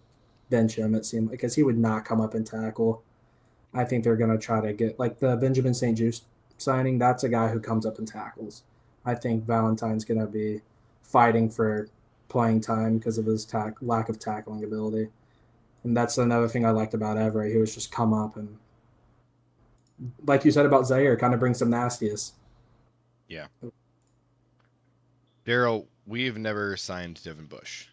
bench him. It seemed like because he would not come up and tackle. I think they're gonna try to get like the Benjamin St. Juste signing. That's a guy who comes up and tackles. I think Valentine's gonna be fighting for playing time because of his lack of tackling ability. And that's another thing I liked about Everett. He was just come up and, like you said about Zaire, kind of bring some nastiness. Yeah. Daryl, we've never signed Devin Bush.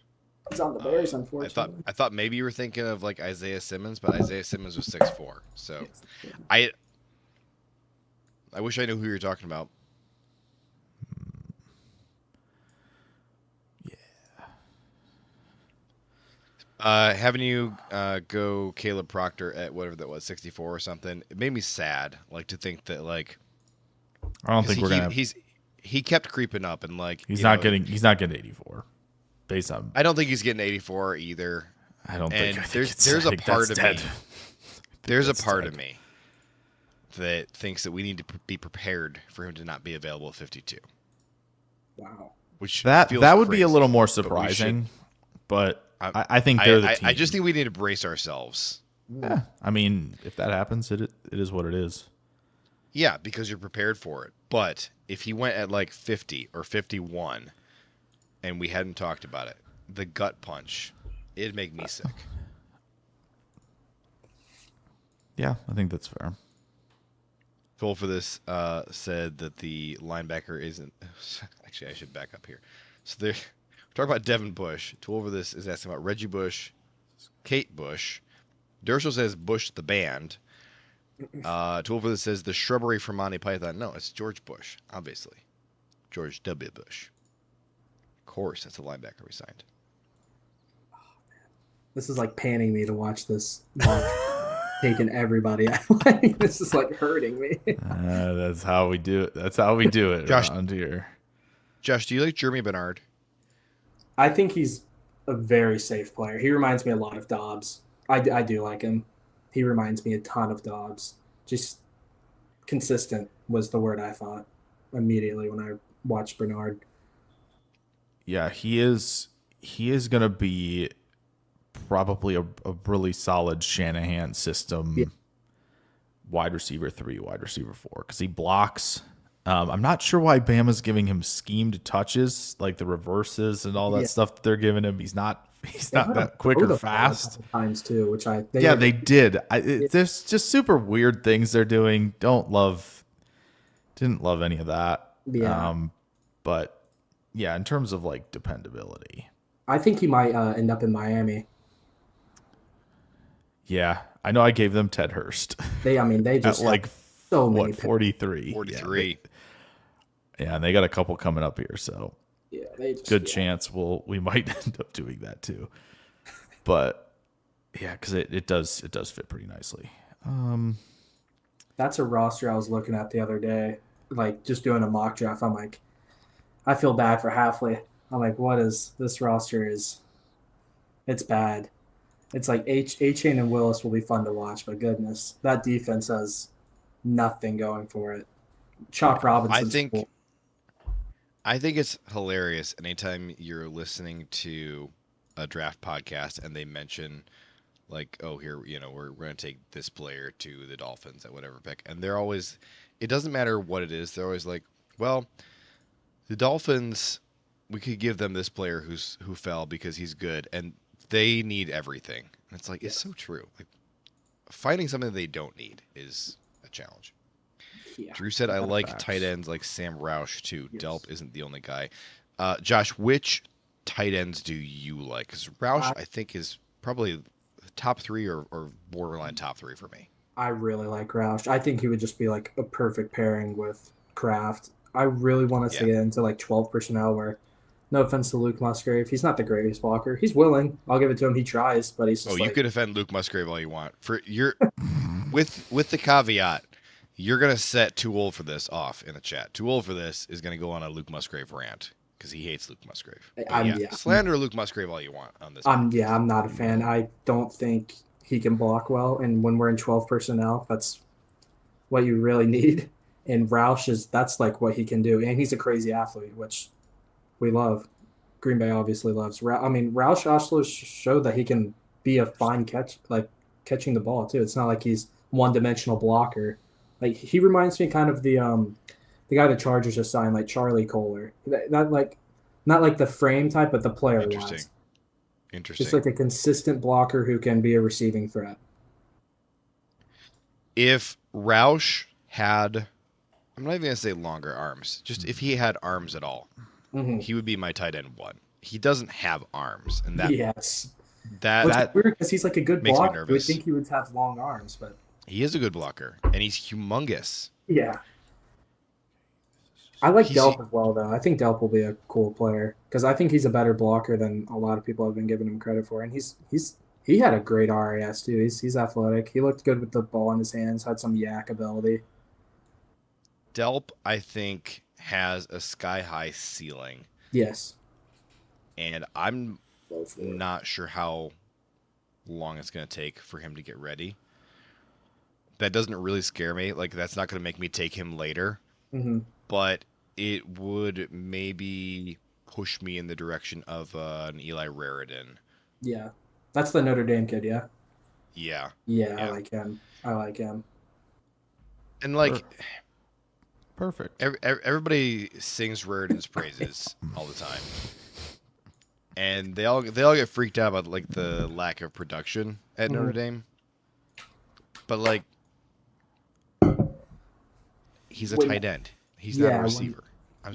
He's on the Bears, unfortunately. I thought maybe you were thinking of like Isaiah Simmons, but Isaiah Simmons was 6'4". So I wish I knew who you were talking about. Having you go Caleb Proctor at whatever that was, 64 or something, it made me sad. Like to think that like I don't think we're gonna. He kept creeping up and like he's not getting 84. Based on I don't think he's getting 84 either. I don't think. And there's a part of me. There's a part of me that thinks that we need to be prepared for him to not be available at 52. Wow. Which that would crazy, be a little more surprising, but I think they're the team. I just think we need to brace ourselves. Yeah, I mean, if that happens, it is what it is. Yeah, because you're prepared for it. But if he went at like 50 or 51, and we hadn't talked about it, the gut punch, it'd make me sick. Yeah, I think that's fair. Toll for this said that the linebacker isn't. Actually, I should back up here. So we're talking about Devin Bush. Tool over this is asking about Reggie Bush, Kate Bush. Dershel says Bush the band. Tool over this says the shrubbery from Monty Python. No, it's George Bush, obviously. George W. Bush. Of course, that's the linebacker we signed. This is like panning me to watch this. Taking everybody out. This is like hurting me. That's how we do it. That's how we do it around here. Josh, do you like Jeremy Bernard? I think he's a very safe player. He reminds me a lot of Dobbs. I do like him. He reminds me a ton of Dobbs. Just consistent was the word I thought immediately when I watched Bernard. Yeah, he is going to be probably a really solid Shanahan system, wide receiver 3, wide receiver 4, because he blocks. I'm not sure why Bama's giving him schemed touches, like the reverses and all that stuff that they're giving him. He's not that quick or fast. Times too, which they did. There's just super weird things they're doing. Didn't love any of that. Yeah. But yeah, in terms of like dependability, I think he might end up in Miami. Yeah, I know I gave them Ted Hurst. They just at like so many 43. 43. Yeah, and they got a couple coming up here, so they just, chance we might end up doing that too. But yeah, because it does fit pretty nicely. That's a roster I was looking at the other day, like just doing a mock draft. I'm like, I feel bad for Halfley. I'm like, what is this roster? It's bad. It's like A-Chain and Willis will be fun to watch, but goodness, that defense has nothing going for it. Chalk Robinson. I think it's hilarious anytime you're listening to a draft podcast and they mention like, oh, here, we're going to take this player to the Dolphins at whatever pick. And they're always, it doesn't matter what it is. They're always like, well, the Dolphins, we could give them this player who fell because he's good. And they need everything. And it's like, it's so true. Like finding something they don't need is a challenge. Yeah, Drew said, I like tight ends like Sam Roush too. Yes. Delp isn't the only guy. Josh, which tight ends do you like? Because Roush, I think, is probably top 3 or borderline top 3 for me. I really like Roush. I think he would just be like a perfect pairing with Kraft. I really want us to get into like 12 personnel where, no offense to Luke Musgrave, he's not the greatest blocker. He's willing. I'll give it to him. He tries, but he's just you could defend Luke Musgrave all you want. For your with the caveat, you're gonna set too old for this off in the chat. Too old for this is gonna go on a Luke Musgrave rant because he hates Luke Musgrave. Slander Luke Musgrave all you want on this. I'm not a fan. I don't think he can block well, and when we're in 12 personnel, what you really need. And Roush that's like what he can do. And he's a crazy athlete, which we love. Green Bay obviously loves. I mean, Roush also showed that he can be a fine catch, like catching the ball too. It's not like he's one-dimensional blocker. Like he reminds me kind of the guy the Chargers just signed, like Charlie Kohler. Not like the frame type, but the player. Interesting. Just like a consistent blocker who can be a receiving threat. If Roush had, I'm not even going to say longer arms, just if he had arms at all, he would be my tight end 1. He doesn't have arms. And that, yes. That weird because he's like a good blocker. You would think he would have long arms, but he is a good blocker, and he's humongous. Yeah. I like Delp as well, though. I think Delp will be a cool player because I think he's a better blocker than a lot of people have been giving him credit for. And he had a great RAS too. He's athletic. He looked good with the ball in his hands. Had some yak ability. Delp, I think, has a sky high ceiling. Yes. And I'm not sure how long it's going to take for him to get ready. That doesn't really scare me. Like that's not going to make me take him later. But it would maybe push me in the direction of an Eli Raridan. Yeah. That's the Notre Dame kid, yeah? Yeah. Yeah, I like him. And like... Perfect. Everybody sings Raridan's praises all the time. And they all get freaked out about like the lack of production at Notre Dame. But like... He's a tight end. He's not a receiver.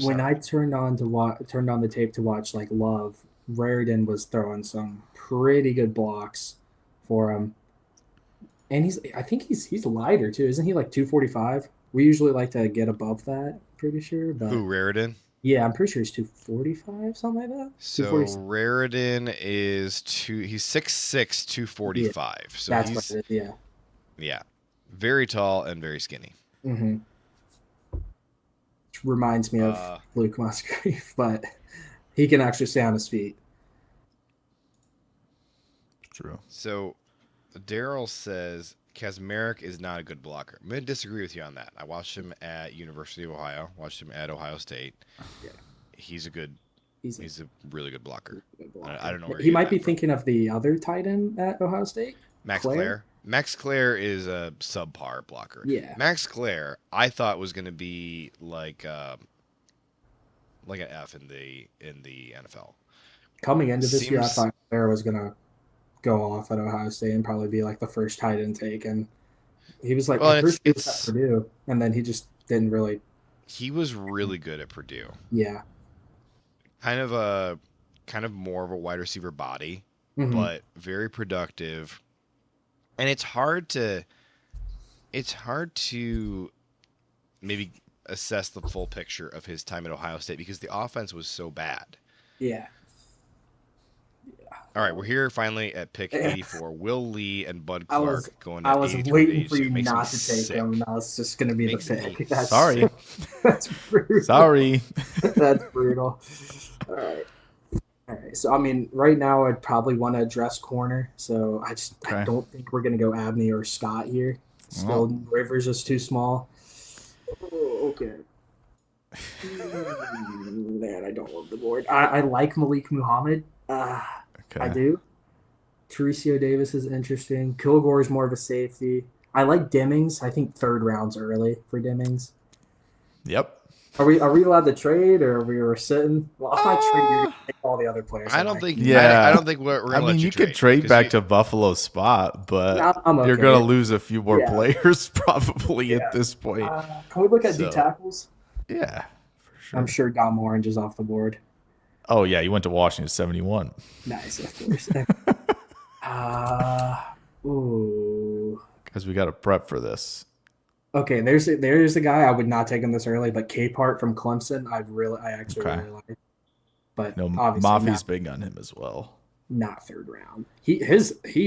When I turned on the tape to watch like Love, Raridan was throwing some pretty good blocks for him, and I think he's lighter too, isn't he? Like 245. We usually like to get above that. Pretty sure. But who, Raridan? Yeah, I'm pretty sure he's 245, something like that. So Raridan is he's 6'6", 245. Yeah, so that's what it is. Yeah. Yeah, very tall and very skinny. Reminds me of Luke Musgrave, but he can actually stay on his feet. True. So Daryl says Kazmarek is not a good blocker. I'm going to disagree with you on that. I watched him at University of Ohio, watched him at Ohio State. Yeah. He's a really good blocker. I don't know where he might be thinking of the other tight end at Ohio State. Max Clare. Max Clare is a subpar blocker. Yeah. Max Clare, I thought was going to be like an F in the NFL. Coming into this year, I thought Clare was going to go off at Ohio State and probably be like the first tight end take, and he was like first at Purdue, and then he just didn't really. He was really good at Purdue. Yeah. Kind of more of a wide receiver body, but very productive. And it's hard to maybe assess the full picture of his time at Ohio State because the offense was so bad. Yeah. All right, we're here finally at pick 84. Will Lee and Bud Clark going to 83. I was waiting for you not to take him, and I was just going to be the pick. Sorry. That's brutal. Sorry. That's brutal. All right. So, I mean, right now I'd probably want to address corner. So, I don't think we're going to go Abney or Scott here. Still, Rivers is too small. Oh, okay. Man, I don't love the board. I like Malik Muhammad. I do. Teresio Davis is interesting. Kilgore is more of a safety. I like Demings. I think third round's early for Demings. Yep. Are we allowed to trade, or we were sitting? Well, if I trade, you're gonna take all the other players. I don't think. Yeah, I don't think we're gonna let you could trade back to Buffalo's spot, but okay. You're gonna lose a few more players probably at this point. Can we look at D tackles? Yeah, for sure. I'm sure Dom Orange is off the board. Oh yeah, you went to Washington 71. Nice, of course. Ooh. Because we got to prep for this. Okay, there's a guy I would not take him this early, but Capehart from Clemson, I actually really like. But Mafi's big on him as well. Not third round. He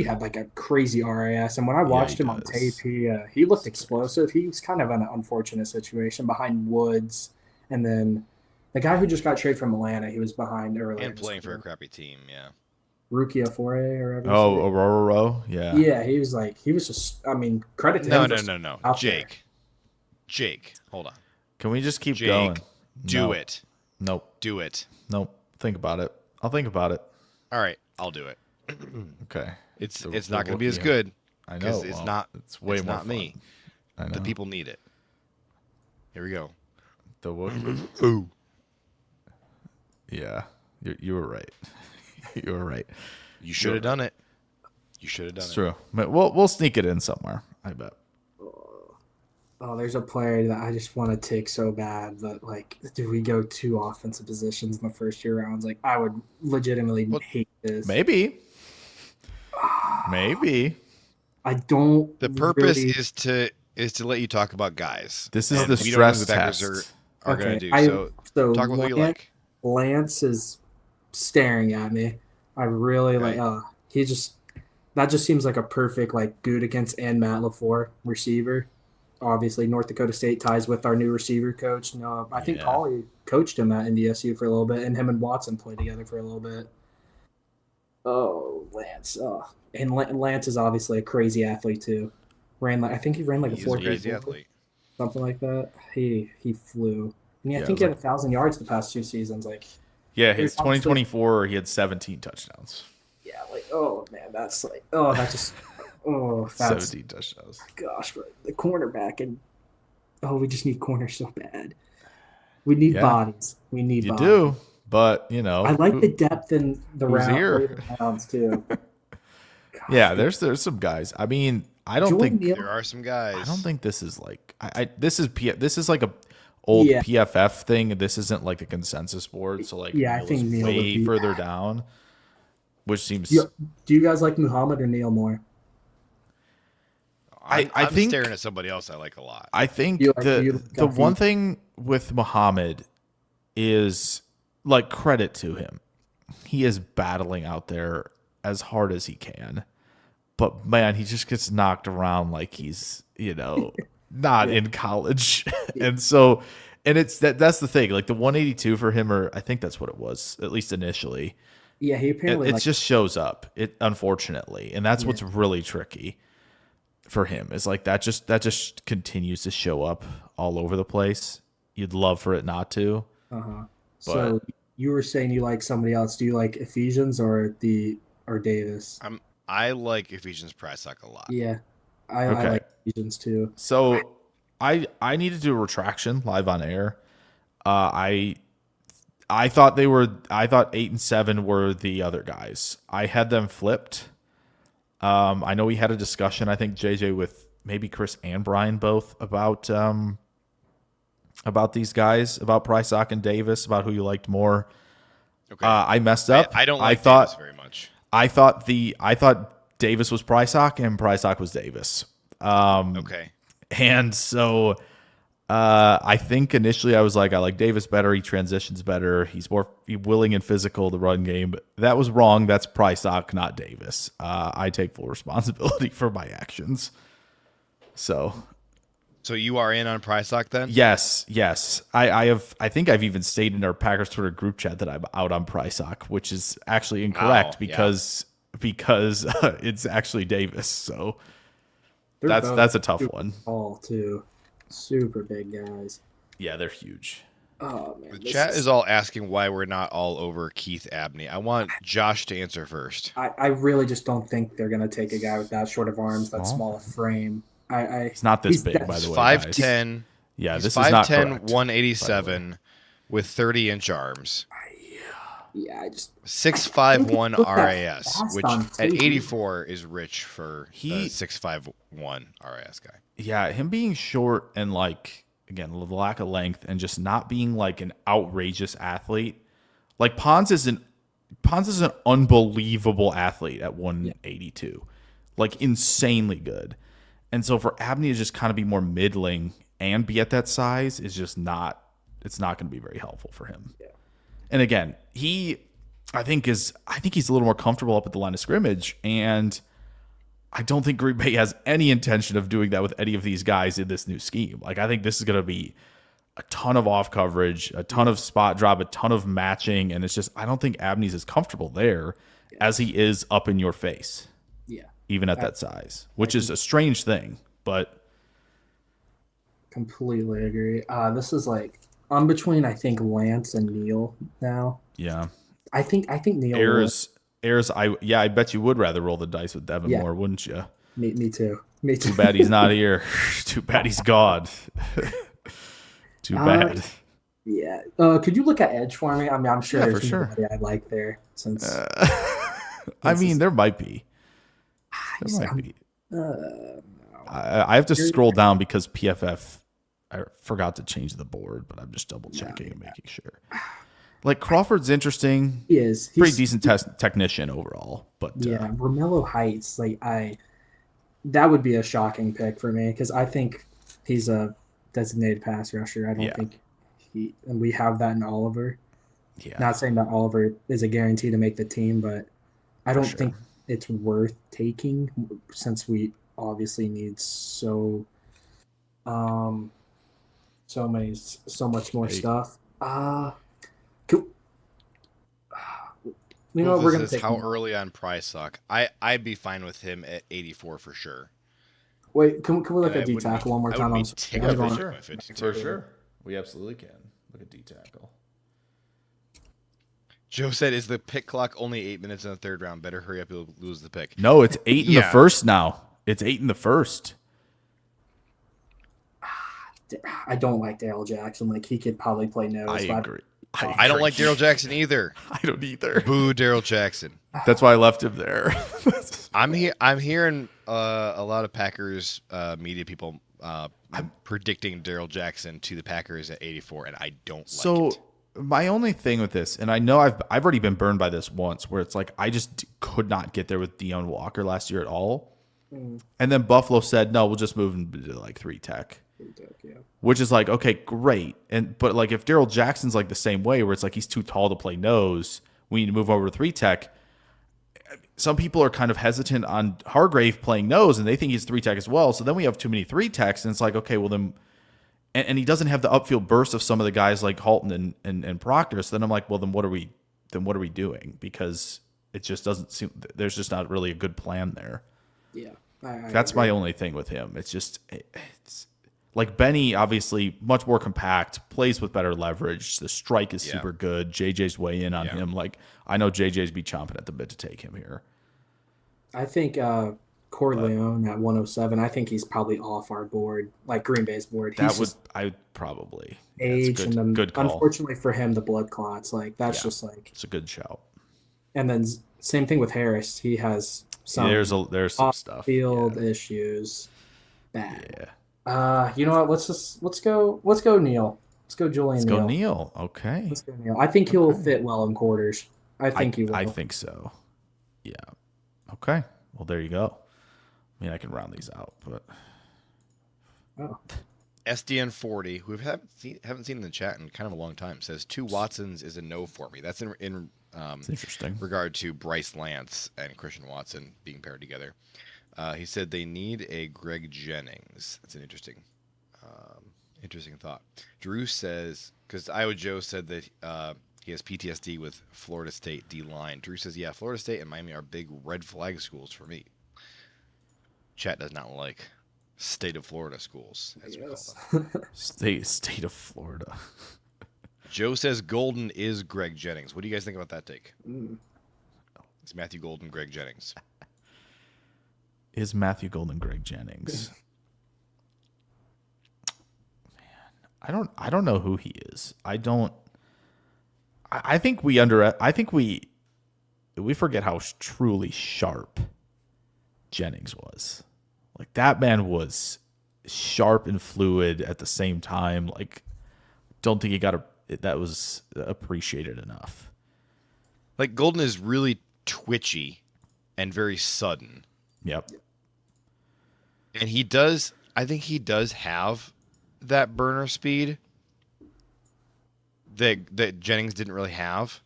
had like a crazy RAS, and when I watched him on tape, he looked explosive. He was kind of in an unfortunate situation behind Woods, and then the guy who just got traded from Atlanta, he was behind earlier. And playing for a crappy team, yeah. Rookie Afore or whatever. Oh, Aurora Rowe, yeah. Yeah, he was just. I mean, credit to him. No. Jake. Jake, hold on. Can we just keep Jake, going? Do it. Nope. Do it. Nope. Think about it. I'll think about it. All right, I'll do it. Okay. It's not going to be as good. I know. It's not. It's way it's more not fun. me. I know. The people need it. Here we go. The Wookiee. Ooh. Yeah. You were right. You were right. You should have done it. You should have done It's it. true. But we'll sneak it in somewhere. I bet. Oh, there's a player that I just want to take so bad, but like, do we go 2 offensive positions in the first 2 rounds? Like, I would legitimately hate this. Maybe. Maybe. I don't. The purpose really... is to let you talk about guys. This is And the we don't know who stress the Packers test. are going to do. So Talk about who you like. Lance is staring at me. I really Okay. that just seems like a perfect like Gutekunst and Matt LaFleur receiver. Obviously, North Dakota State ties with our new receiver coach. No, I think Yeah. Paulie coached him at NDSU for a little bit, and him and Watson played together for a little bit. Oh, Lance. Oh. And Lance is obviously a crazy athlete too. I think he ran like He's a a 4.4, crazy athlete. something like that. He flew. I Yeah, think it he had was 1,000 yards the past 2 seasons. Like, Yeah, his There's obviously- 2024, he had 17 touchdowns. yeah, like, oh man, that's like, oh, that just, oh, that's 17 touchdowns. gosh, but the cornerback and we just need corners so bad. We need Yeah. bodies. We need You bodies. do, but you know. I like the depth in the who's here? later rounds too. Gosh, Yeah, there's some guys. I mean, I don't Jordan think Neal- There are some guys. I don't think this is like this is like a old Yeah. PFF thing. This isn't like a consensus board. So like Yeah, I Neal think is Neal would way be- further down, which seems Do you guys like Muhammad or Neal more? I'm think- staring at somebody else I like a lot. I think You like the one Guffey? thing with Muhammad is like credit to him. He is battling out there as hard as he can. But man, he just gets knocked around like he's, not in college. And so it's that's the thing. Like the 182 for him, or I think that's what it was, at least initially. Yeah, he apparently It just shows up. Unfortunately. And that's what's really tricky for him. Is like that just continues to show up all over the place. You'd love for it not to. So you were saying you like somebody else. Do you like Ephesians or Davis? I like Ephesians Prysock a lot. Yeah, I Okay. like Ephesians too. So I need to do a retraction live on air. I thought 8 and 7 were the other guys. I had them flipped. I know we had a discussion, I think JJ with maybe Chris and Brian both about these guys, about Prysock and Davis, about who you liked more. Okay. I messed up. I don't like Davis very much. I thought Davis was Prysock and Prysock was Davis. Okay. And so I think initially I was like, I like Davis better. He transitions better. He's more willing and physical to run game. But that was wrong. That's Prysock, not Davis. I take full responsibility for my actions. So you are in on Prysock then? yes. I think I've even stated in our Packers Twitter group chat that I'm out on Prysock, which is actually incorrect because it's actually Davis. So They're both that's a tough super one. Tall too, super big guys. Yeah, they're huge. Oh man, The this chat is all asking why we're not all over Keith Abney. I want Josh to answer first. I really just don't think they're gonna take a guy with that short of arms, that Small? small of frame. He's not this he's big, that- by He's the way. guys. 5'10". Yeah, He's this is not 5'10", correct. 187 with 30-inch arms. Yeah, I just 6'5", looked that RAS, fast which on at tape. 84 is rich for He- a 6'5", RAS guy. Yeah, him being short and like again, the lack of length and just not being like an outrageous athlete. Like Pons is an unbelievable athlete at 182. Like insanely good. And so for Abney to just kind of be more middling and be at that size is just not going to be very helpful for him. Yeah. And again, I think he's a little more comfortable up at the line of scrimmage, and I don't think Green Bay has any intention of doing that with any of these guys in this new scheme. Like I think this is going to be a ton of off coverage, a ton of spot drop, a ton of matching, and it's just I don't think Abney's as comfortable there as he is up in your face. yeah, Even at that size, which is a strange thing, but completely agree. This is like I'm between I think Lance and Neil now. Yeah. I think Neil Ayers, I bet you would rather roll the dice with Devin Yeah. Moore, wouldn't you? Me too. Me too. Too bad he's not here. Too bad he's gone. Too bad. Yeah. Could you look at Edge for me? I mean, I'm sure there's nobody I like there since. I mean, there might be. There might be. I have to scroll down because PFF, I forgot to change the board, but I'm just double checking and making sure. Like Crawford's interesting. He is. He's pretty decent technician overall, but yeah, Romello Heights, that would be a shocking pick for me because I think he's a designated pass rusher. I don't think and we have that in Oliver. Yeah. Not saying that Oliver is a guarantee to make the team, but I don't think it's worth taking since we obviously need so much more stuff. You know what, we're gonna take how early on Price suck. I'd be fine with him at 84 for sure. Wait, can we look at D tackle one more time? For sure. We absolutely can. Look at D tackle. Joe said, "Is the pick clock only 8 minutes in the third round? Better hurry up, you'll lose the pick." No, it's 8 in the first now. It's 8 in the first. I don't like Darrell Jackson. Like, he could probably play nose. I agree. I don't like Darrell Jackson either. I don't either. Boo, Darrell Jackson. That's why I left him there. I'm hearing a lot of Packers media people predicting Darrell Jackson to the Packers at 84, and I don't like it. So my only thing with this, and I know I've already been burned by this once, where it's like I just could not get there with Deion Walker last year at all. And then Buffalo said, no, we'll just move him to like 3 tech. Which is like, okay, great. But like if Darrell Jackson's like the same way, where it's like he's too tall to play nose, we need to move over to 3 tech. Some people are kind of hesitant on Hargrave playing nose, and they think he's 3 tech as well. So then we have too many 3 techs, and it's like, okay, well then, and he doesn't have the upfield burst of some of the guys like Halton and Proctor. So then I'm like, well, then what are we doing? Because it just doesn't seem there's just not really a good plan there. Yeah, that's my only thing with him. It's just it's like Benny, obviously much more compact, plays with better leverage. The strike is super good. JJ's way in on him. Like, I know JJ's be chomping at the bit to take him here. I think Corleone at 107. I think he's probably off our board, like Green Bay's board. I probably age good, and good call. Unfortunately for him, the blood clots. Like that's just like it's a good shout. And then same thing with Harris. He has some there's some stuff field issues. Bad. Yeah. You know what? Let's go Neil. Let's go Julian Neal. Let's go Neil. Okay. Let's go Neil. I think he'll fit well in quarters. I think he will. I think so. Yeah. Okay. Well, there you go. I mean, I can round these out, but SDN 40, who haven't seen in the chat in kind of a long time, says 2 Watsons is a no for me. That's in interesting regard to Bryce Lance and Christian Watson being paired together. He said they need a Greg Jennings. That's an interesting thought. Drew says, because Iowa Joe said that he has PTSD with Florida State D-line. Drew says, yeah, Florida State and Miami are big red flag schools for me. Chat does not like state of Florida schools, as we call them. State of Florida. Joe says Golden is Greg Jennings. What do you guys think about that take? It's Matthew Golden, Greg Jennings. Is Matthew Golden Greg Jennings? Man, I don't know who he is. I think we forget how truly sharp Jennings was. Like, that man was sharp and fluid at the same time. Like, don't think that was appreciated enough. Like, Golden is really twitchy and very sudden. Yep. And I think he does have that burner speed that Jennings didn't really have.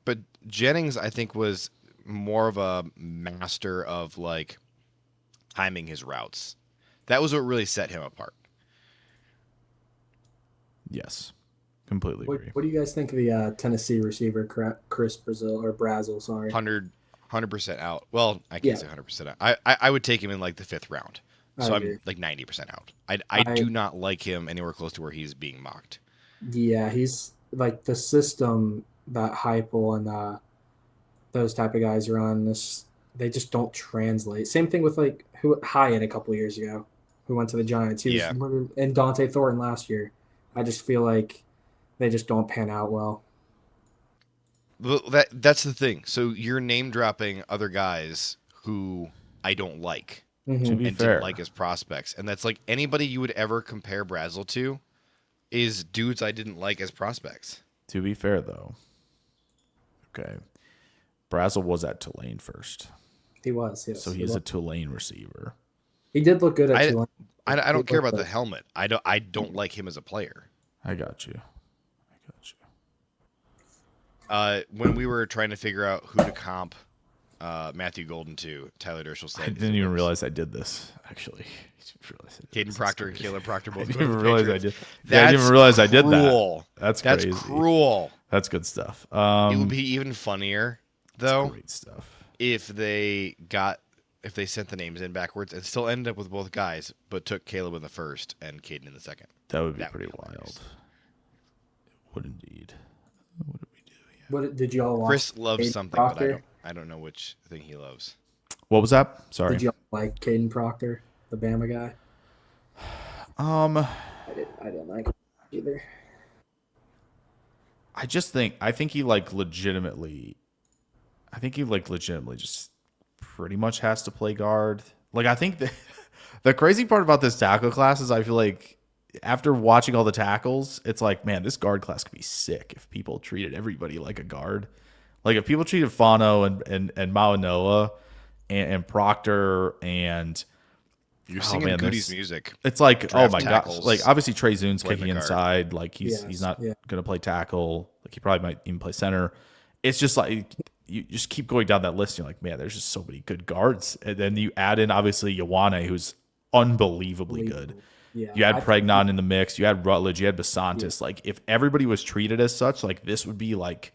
But Jennings, I think, was more of a master of, like, timing his routes. That was what really set him apart. Yes. Completely agree. What do you guys think of the Tennessee receiver, Chris Brazzell? Sorry. 100% out. Well, I can't say 100% out. I would take him in like the 5th round. So I'm like 90% out. I do not like him anywhere close to where he's being mocked. Yeah, he's like the system that Heupel and those type of guys run. They just don't translate. Same thing with like who Hyatt a couple years ago, who went to the Giants. He was and Dante Thornton last year. I just feel like they just don't pan out well. Well, that's the thing. So you're name dropping other guys who I don't like. To be fair, didn't like as prospects, and that's like anybody you would ever compare Brazel to is dudes I didn't like as prospects. To be fair, though, okay, Brazel was at Tulane first. He was, yes. So he's a Tulane receiver. He did look good at Tulane. I don't care about the helmet. I don't like him as a player. I got you. When we were trying to figure out who to comp Matthew Golden to, Tyler Dershel said, I didn't even realize I did this, actually. Caden Proctor and Caleb Proctor both. I didn't even realize I did. I didn't even realize I did that. That's crazy. That's cruel. That's good stuff. It would be even funnier, though, great stuff. if they sent the names in backwards and still ended up with both guys, but took Caleb in the first and Caden in the second. That would be pretty wild. It would indeed. What did we do? Yeah. What did y'all watch? Chris loves something, Proctor? But I don't know which thing he loves. What was that? Sorry. Did y'all like Caden Proctor, the Bama guy? I didn't like him either. I think he legitimately just pretty much has to play guard. Like, I think the crazy part about this tackle class is I feel like after watching all the tackles, it's like, man, this guard class could be sick if people treated everybody like a guard. Like, if people treated Fano and Mauanoa and Proctor and you're singing Goody's music. It's like, oh my gosh. Like, obviously Trey Zune's kicking inside. Like, he's not going to play tackle. Like, he probably might even play center. It's just like you just keep going down that list. And you're like, man, there's just so many good guards. And then you add in obviously Ioane, who's unbelievably good. Yeah, you had Pregnon in the mix. You had Rutledge. You had Basantis. Yeah. Like, if everybody was treated as such, like, this would be like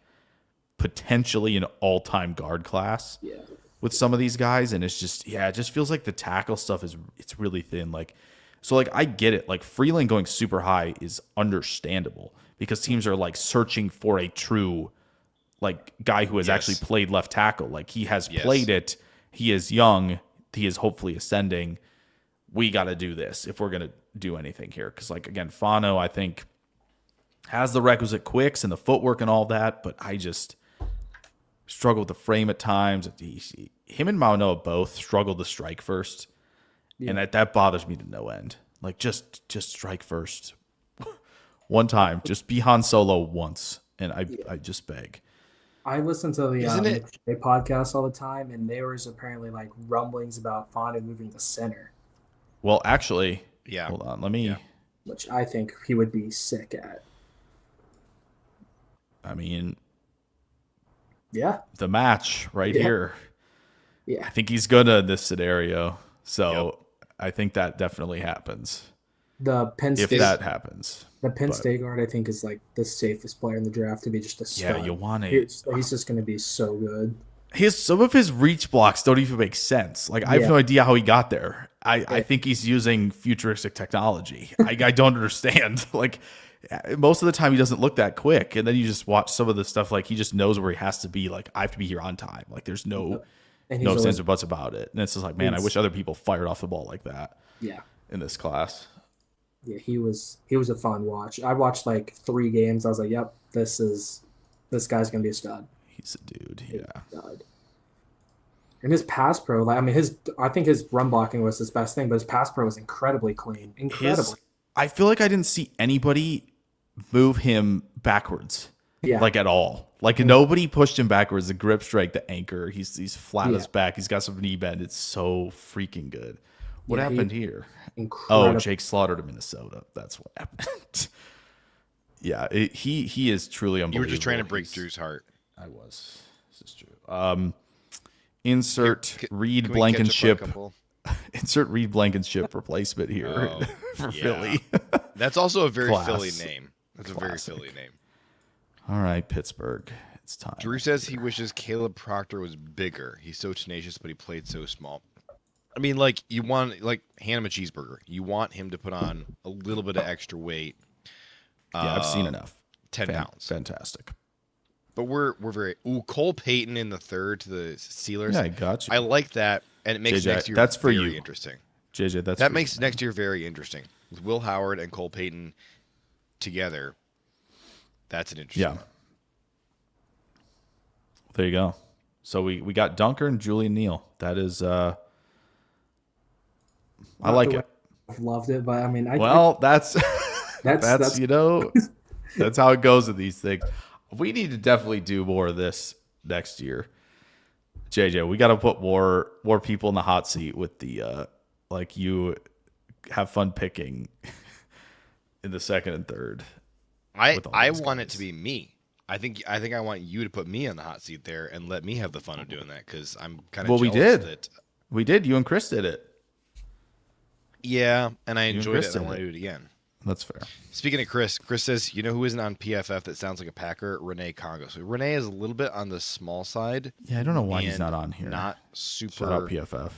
potentially an all-time guard class. Yeah. With some of these guys, and it's just, it just feels like the tackle stuff it's really thin. Like, so like I get it. Like, Freeland going super high is understandable because teams are like searching for a true like guy who has actually played left tackle. Like, he has played it. He is young. He is hopefully ascending. We got to do this if we're gonna do anything here. Because like again, Fano I think has the requisite quicks and the footwork and all that, but I just struggle with the frame at times. Him and Mauanoa both struggle to strike first, and that bothers me to no end. Like, just strike first, one time. Just be Han Solo once, and I just beg. I listen to the podcast all the time, and there was apparently like rumblings about Fano moving to center. Well, actually, hold on, let me. Yeah. Which I think he would be sick at. I mean. Yeah. The match right here. Yeah. I think he's gonna in this scenario. So I think that definitely happens. The Penn State, if that happens. The Penn State guard, I think, is like the safest player in the draft to be just a stud. Yeah, Ioane. He's just gonna be so good. Some of his reach blocks don't even make sense. Like, I have no idea how he got there. I think he's using futuristic technology. I don't understand. Like, most of the time he doesn't look that quick, and then you just watch some of the stuff, like he just knows where he has to be. Like, I have to be here on time. Like, there's no sense or buts about it. And it's just like, man, I wish other people fired off the ball like that. Yeah, in this class. Yeah, he was a fun watch. I watched like 3 games. I was like, yep, this guy's gonna be a stud. He's a dude. Yeah. And his pass pro, like, I mean, I think his run blocking was his best thing, but his pass pro was incredibly clean. I feel like I didn't see anybody move him backwards, like at all. Like, nobody pushed him backwards. The grip strike, the anchor, he's flat as back. He's got some knee bend. It's so freaking good. What happened here? Incredible. Oh, Jake slaughtered to Minnesota. That's what happened. He is truly unbelievable. You were just trying to break Drew's heart. I was. This is true. Insert Reed Blankenship. Insert Reed Blankenship replacement here for Philly. That's also a very Philly name. That's a very Philly name. All right, Pittsburgh. It's time. Drew says he wishes Caleb Proctor was bigger. He's so tenacious, but he played so small. I mean, like you want like hand him a cheeseburger. You want him to put on a little bit of extra weight. Yeah, I've seen enough. 10 pounds. Fantastic. But we're very Cole Payton in the third to the Steelers. Yeah, I got you. I like that, and it makes JJ, next year that's for very you. interesting. JJ, that makes next year very interesting with Will Howard and Cole Payton together. That's an interesting. Yeah. There you go. So we got Dunker and Julian Neal. That is I like it. I've loved it, but I mean, that's you know, that's how it goes with these things. We need to definitely do more of this next year. JJ, we got to put more people in the hot seat with the like you have fun picking in the second and third. I want it to be me. I think I want you to put me on the hot seat there and let me have the fun of doing that because I'm kind of well. jealous We did. You and Chris did it. Yeah, and I enjoyed it. And I want to do it again. That's fair. Speaking of Chris says, you know who isn't on PFF that sounds like a Packer? Renee Congo. So Renee is a little bit on the small side. Yeah, I don't know why he's not on here. Not super. Shout out PFF.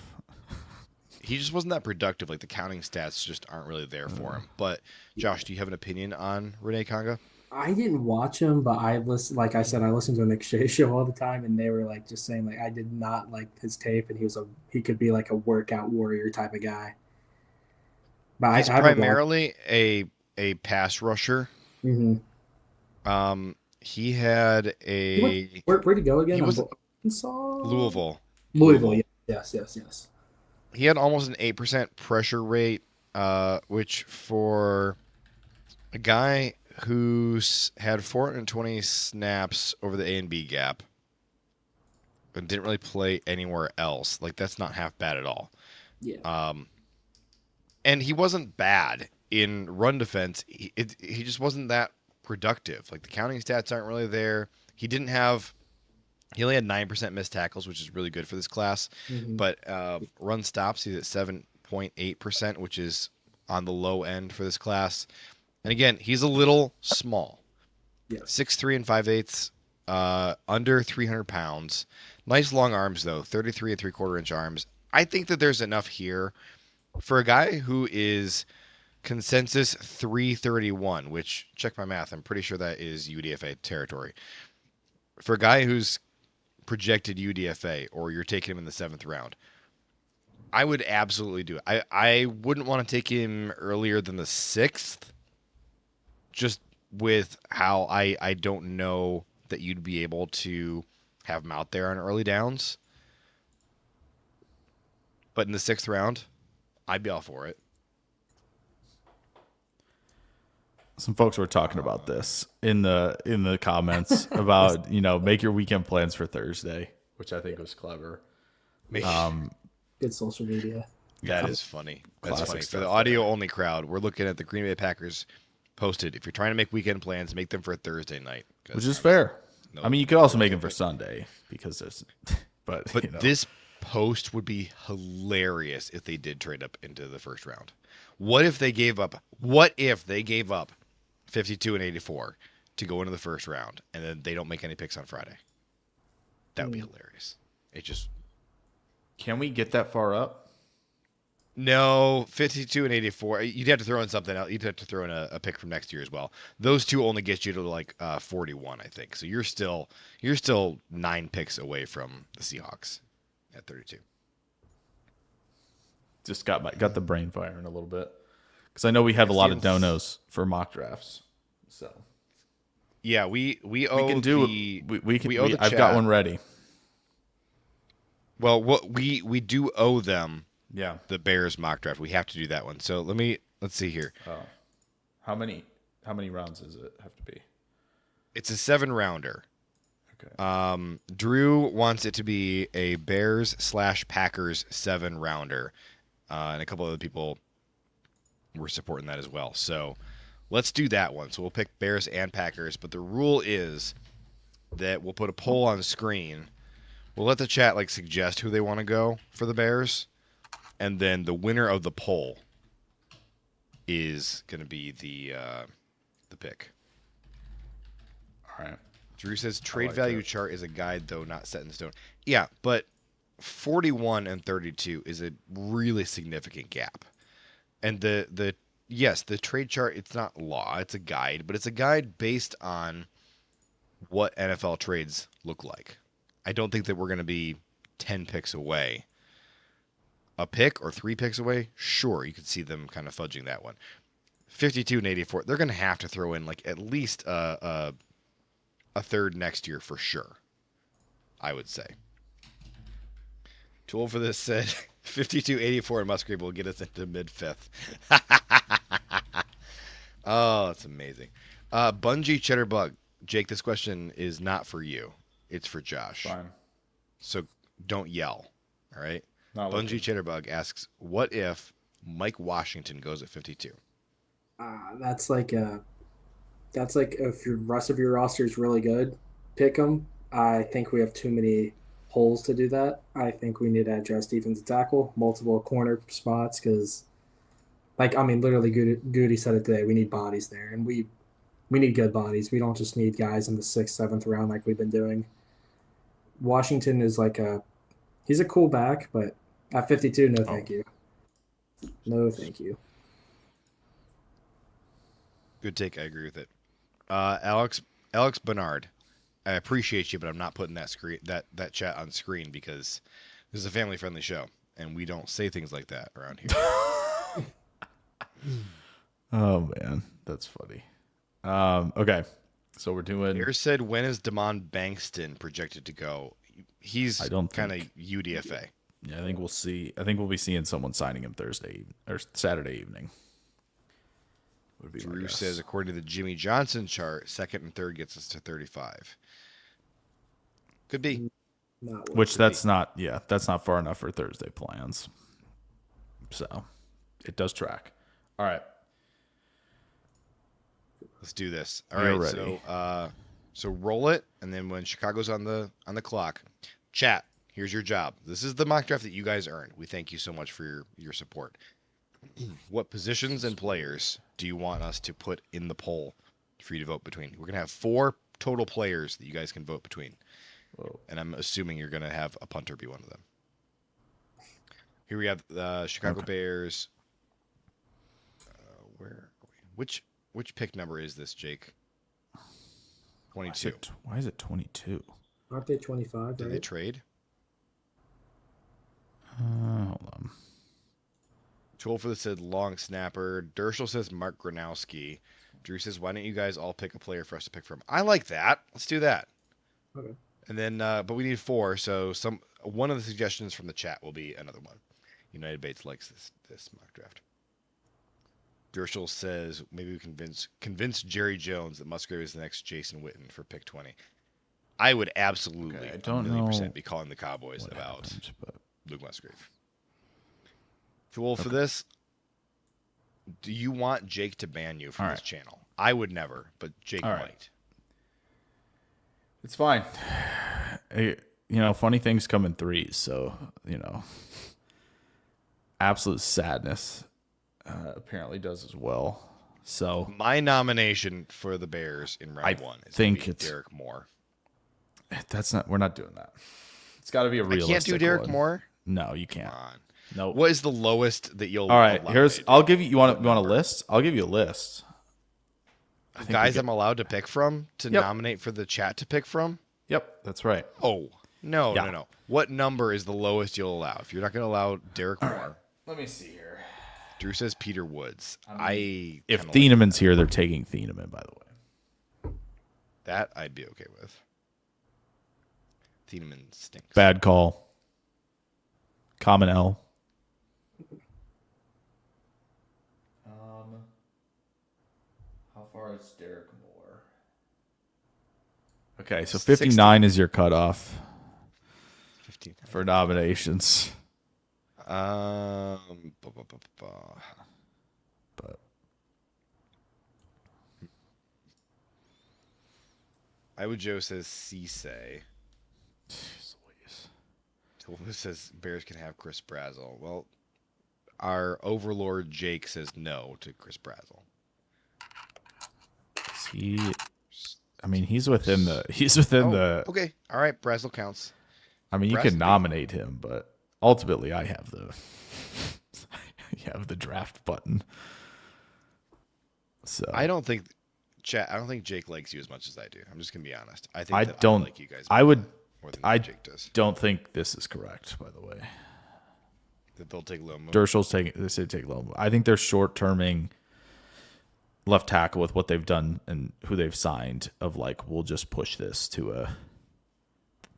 He just wasn't that productive. Like the counting stats just aren't really there for him. But Josh, do you have an opinion on Renee Congo? I didn't watch him, but I listen. Like I said, I listen to a McShay show all the time, and they were like just saying like I did not like his tape, and he could be like a workout warrior type of guy. But he's primarily a pass rusher. Mm-hmm. He had a where'd he go again? He was Louisville. Yes. He had almost an 8% pressure rate, which for a guy who's had 420 snaps over the A and B gap and didn't really play anywhere else, like that's not half bad at all. Yeah. And he wasn't bad in run defense. He just wasn't that productive. Like the counting stats aren't really there. He only had 9% missed tackles, which is really good for this class. Mm-hmm. But run stops, he's at 7.8%, which is on the low end for this class. And again, he's a little small. Yes. 6'3" and 5/8, under 300 pounds. Nice long arms, though, 33 3/4 inch arms. I think that there's enough here for a guy who is consensus 331, which, check my math, I'm pretty sure that is UDFA territory. For a guy who's projected UDFA, or you're taking him in the 7th round, I would absolutely do it. I wouldn't want to take him earlier than the 6th, just with how I don't know that you'd be able to have him out there on early downs. But in the 6th round, I'd be all for it. Some folks were talking about this in the comments about, make your weekend plans for Thursday, which I think was clever. Good social media. That is funny. That's funny. For the audio only crowd, we're looking at the Green Bay Packers posted. If you're trying to make weekend plans, make them for a Thursday night. Which is fair. I mean, you could also make them for Sunday because there's, but this post would be hilarious if they did trade up into the first round. What if they gave up 52 and 84 to go into the first round and then they don't make any picks on Friday? That would be hilarious. Can we get that far up? No, 52 and 84. You'd have to throw in something else. You'd have to throw in a pick from next year as well. Those two only get you to like 41, I think. So you're still 9 picks away from the Seahawks at 32. Just got the brain firing a little bit because I know we have a lot of donos for mock drafts. So yeah, we owe we can do the I've got one ready. Well, what we do owe them. Yeah, the Bears mock draft. We have to do that one. So let's see here. Oh, how many rounds does it have to be? It's a 7-rounder. Okay. Drew wants it to be a Bears/Packers 7-rounder, and a couple other people were supporting that as well. So let's do that one. So we'll pick Bears and Packers, but the rule is that we'll put a poll on the screen. We'll let the chat suggest who they want to go for the Bears. And then the winner of the poll is going to be the pick. All right. Drew says trade value chart is a guide, though, not set in stone. Yeah, but 41 and 32 is a really significant gap. And the yes, the trade chart, it's not law, it's a guide, but it's a guide based on what NFL trades look like. I don't think that we're going to be 10 picks away. A pick or 3 picks away, sure, you could see them kind of fudging that one. 52 and 84, they're going to have to throw in like at least a third next year for sure, I would say. Tool for this said 52, 84 and Musgrave will get us into mid-fifth. Oh, that's amazing. Bungie Cheddarbug. Jake, this question is not for you. It's for Josh. Fine. So don't yell, all right? Not Bungie Cheddarbug asks, what if Mike Washington goes at 52? That's like if your rest of your roster is really good, pick him. I think we have too many holes to do that. I think we need to address defensive tackle, multiple corner spots, because, literally, Goody said it today. We need bodies there, and we need good bodies. We don't just need guys in the 6th, 7th round like we've been doing. Washington is he's a cool back, but at 52, no thank you. No thank you. Good take. I agree with it. Alex Bernard, I appreciate you, but I'm not putting that chat on screen because this is a family-friendly show, and we don't say things like that around here. Oh, man. That's funny. Okay. So we're doing... Bears said, when is Damon Bankston projected to go? He's kind of UDFA. Yeah, I think we'll see. I think we'll be seeing someone signing him Thursday or Saturday evening. Drew says, according to the Jimmy Johnson chart, 2nd and 3rd gets us to 35. Could be. That's not far enough for Thursday plans. So it does track. All right. Let's do this. All right. Ready. So roll it, and then when Chicago's on the clock, chat. Here's your job. This is the mock draft that you guys earned. We thank you so much for your support. What positions and players do you want us to put in the poll for you to vote between? We're going to have 4 total players that you guys can vote between. Whoa. And I'm assuming you're going to have a punter be one of them. Here we have the Chicago Bears. Where are we? Which pick number is this, Jake? 22. Why is it 22? Aren't they 25? Did they trade? Hold on. Tool for this said long snapper. Dershel says Mark Gronowski. Drew says, why don't you guys all pick a player for us to pick from? I like that. Let's do that. Okay. And then, but we need 4, so one of the suggestions from the chat will be another one. United Bates likes this mock draft. Dershel says maybe we convince Jerry Jones that Musgrave is the next Jason Witten for pick 20. I would absolutely, I don't know be calling the Cowboys about but... Luke Musgrave. Tool for this. Do you want Jake to ban you from this channel? I would never, but Jake might. It's fine. Funny things come in threes, so, absolute sadness apparently does as well. So my nomination for the Bears in round 1 is Derek Moore. We're not doing that. It's got to be a realistic I can't do Derek Moore? No, you can't. Come on. No. What is the lowest that you'll? All right, I'll give you. You want a list? I'll give you a list. Guys, I'm allowed to pick from to nominate for the chat to pick from. Yep, that's right. Oh no. What number is the lowest you'll allow? If you're not going to allow Derek Moore, let me see here. Drew says Peter Woods. If Thieneman's here, they're taking Thieneman. By the way, that I'd be okay with. Thieneman stinks. Bad call. Common L. How far is Derek Moore? Okay, so 59 is your cutoff 15 for nominations. But Iowa Joe says Cisse. Toolu says Bears can have Chris Brazzell. Well, our overlord Jake says no to Chris Brazzell. He's within the. Okay, all right. Brazzell counts. I mean, you can nominate him, but ultimately, I have the draft button. So I don't think Jake likes you as much as I do. I'm just gonna be honest. I think I that don't I like you guys. more than Jake does. Don't think this is correct, by the way. That they'll take Lomu. Dershow's they say take Lomu. I think they're short-terming left tackle with what they've done and who they've signed. Of like, we'll just push this to a.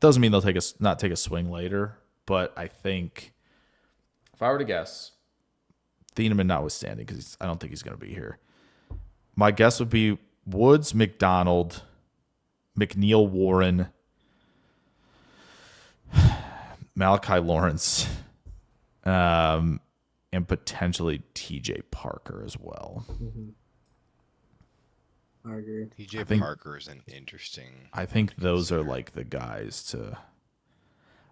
Doesn't mean they'll not take a swing later, but I think if I were to guess, Thieneman notwithstanding, because I don't think he's going to be here. My guess would be Woods, McDonald, McNeil, Warren, Malachi Lawrence, and potentially TJ Parker as well. Mm-hmm. I agree. TJ Parker is an interesting. I think those are like the guys to.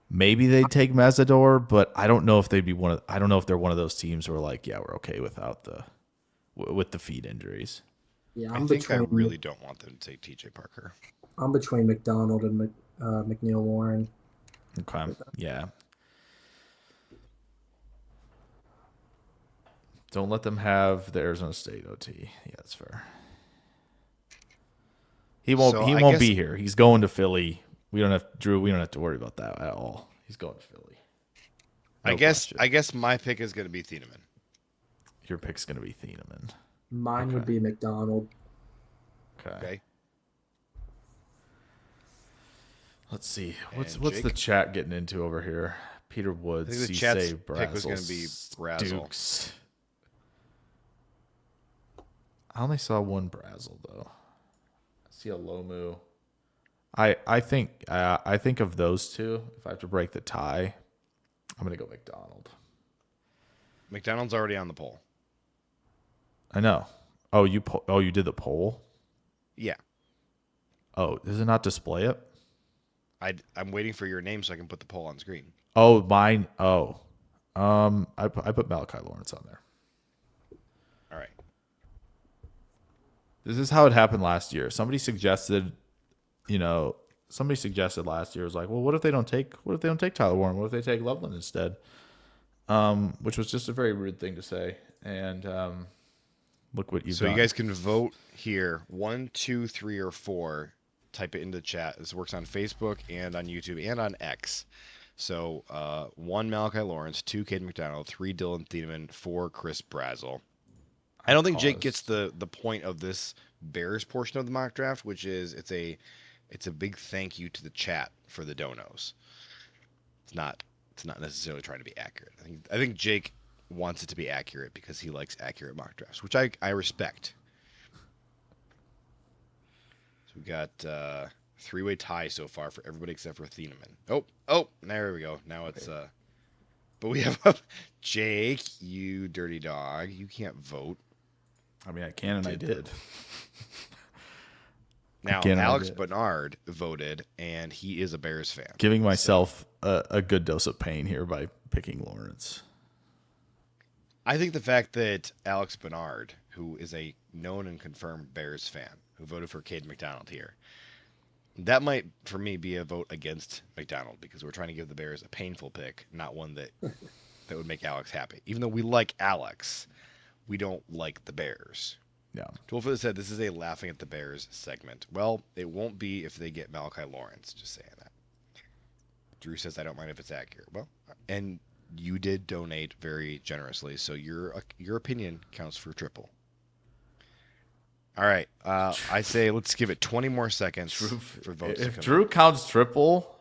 Maybe they'd take Mesidor, but I don't know if they'd be I don't know if they're one of those teams who are like, yeah, we're okay with the feet injuries. Yeah, I really don't want them to take TJ Parker. I'm between McDonald and McNeil Warren. Okay. Yeah. Don't let them have the Arizona State OT. Yeah, that's fair. He won't be here. He's going to Philly. We don't have to worry about that at all. He's going to Philly. I guess my pick is going to be Thieneman. Your pick's going to be Thieneman. Mine would be McDonald. Okay. Let's see. What's the chat getting into over here? Peter Woods. I think the chat's pick was going to be Brazel. Dukes. I only saw one Brazel though. I see a Lomu. I think of those two. If I have to break the tie, I'm gonna go McDonald. McDonald's already on the poll. I know. Oh, you did the poll? Yeah. Oh, does it not display it? I'm waiting for your name so I can put the poll on screen. Oh, mine. Oh, I put Malachi Lawrence on there. All right. This is how it happened last year. Somebody suggested last year was like, well, what if they don't take Tyler Warren? What if they take Loveland instead? Which was just a very rude thing to say. And look what you've done. So you guys can vote here. 1, 2, 3, or 4. Type it into the chat. This works on Facebook and on YouTube and on X. So 1 Malachi Lawrence, 2 Caden McDonald, 3 Dylan Thieneman, 4 Chris Brazel. I don't think Jake gets the point of this Bears portion of the mock draft, which is it's a big thank you to the chat for the donos. It's not necessarily trying to be accurate. I think Jake wants it to be accurate because he likes accurate mock drafts, which I respect. So we got 3-way tie so far for everybody except for Thieneman. Oh, there we go. Now it's but we have Jake, you dirty dog. You can't vote. I mean, I can and I did. Now, Alex Bernard voted, and he is a Bears fan. Giving myself a good dose of pain here by picking Lawrence. I think the fact that Alex Bernard, who is a known and confirmed Bears fan, who voted for Caden McDonald here, that might, for me, be a vote against McDonald because we're trying to give the Bears a painful pick, not one that would make Alex happy. Even though we like Alex, we don't like the Bears. Yeah. Twilford said this is a laughing at the Bears segment. Well, it won't be if they get Malachi Lawrence. Just saying that. Drew says I don't mind if it's accurate. Well, and you did donate very generously, so your opinion counts for triple. All right, I say let's give it 20 more seconds for votes. If Drew counts triple,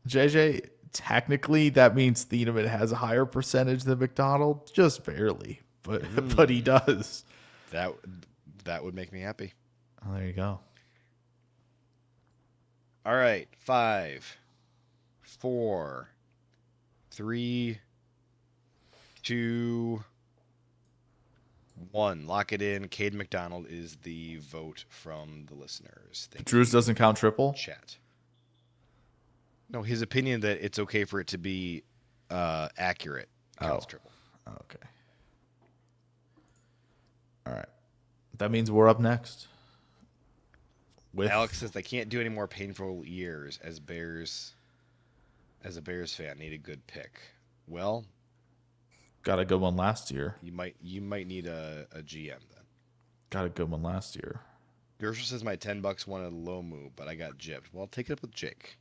JJ, technically that means Thieneman has a higher percentage than McDonald, just barely, but he does. That would make me happy. Oh, there you go. All right, 5, 4, 3, 2, 1. Lock it in. Caden McDonald is the vote from the listeners. Drew's doesn't count triple? Chat. No, his opinion that it's okay for it to be accurate counts triple. Okay. All right. That means we're up next. Alex says they can't do any more painful years as Bears as a Bears fan, need a good pick. Well, got a good one last year. You might need a GM then. Got a good one last year. Gershel says my $10 wanted Lomu, but I got gypped. Well, take it up with Jake.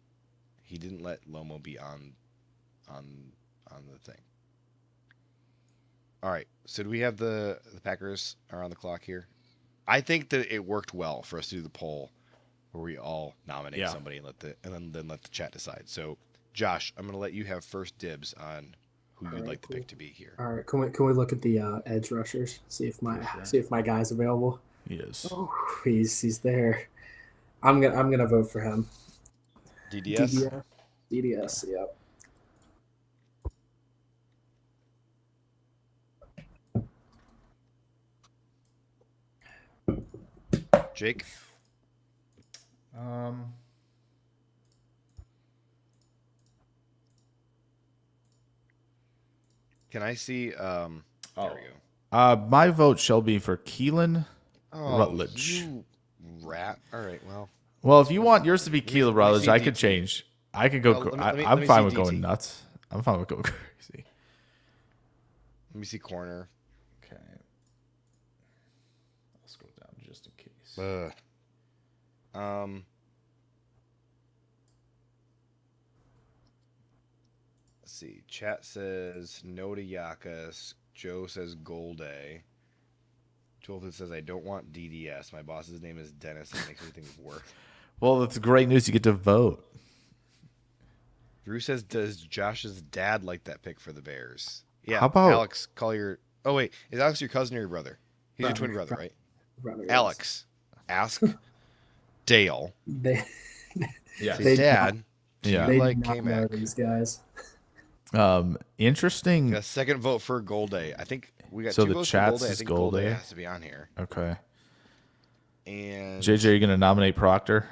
He didn't let Lomo be on the thing. All right. So do we have the Packers are on the clock here? I think that it worked well for us to do the poll where we all nominate somebody and then let the chat decide. So Josh, I'm gonna let you have first dibs on who you'd like the pick to be here. All right. Can we look at the edge rushers? See if my guy's available. He is. Oh, he's there. I'm gonna vote for him. DDS. DDS. Yep. Jake. Can I see? There we go. My vote shall be for Keelan Rutledge. You rat. All right. Well, if you want yours to be Keelan Rutledge, I could change. I could go. I'm fine with going nuts. I'm fine with going crazy. Let me see corner. Okay. I'll scroll down just in case. Let's see. Chat says no to Yakas. Joe says Golday. Jolton says I don't want DDS. My boss's name is Dennis. It makes everything work. Well, that's great news. You get to vote. Drew says, does Josh's dad like that pick for the Bears? Yeah. How about Alex Collier? Oh wait, is Alex your cousin or your brother? He's your twin brother, right? Brother, Alex, ask Dale. Yeah. His dad. Yeah. They Like do not know K-Mac. these guys. Interesting. Got a second vote for Golday. I think we got So two the votes chat's for Golday. I is think Golday. Golday has to be on here. Okay. And JJ, are you going to nominate Proctor?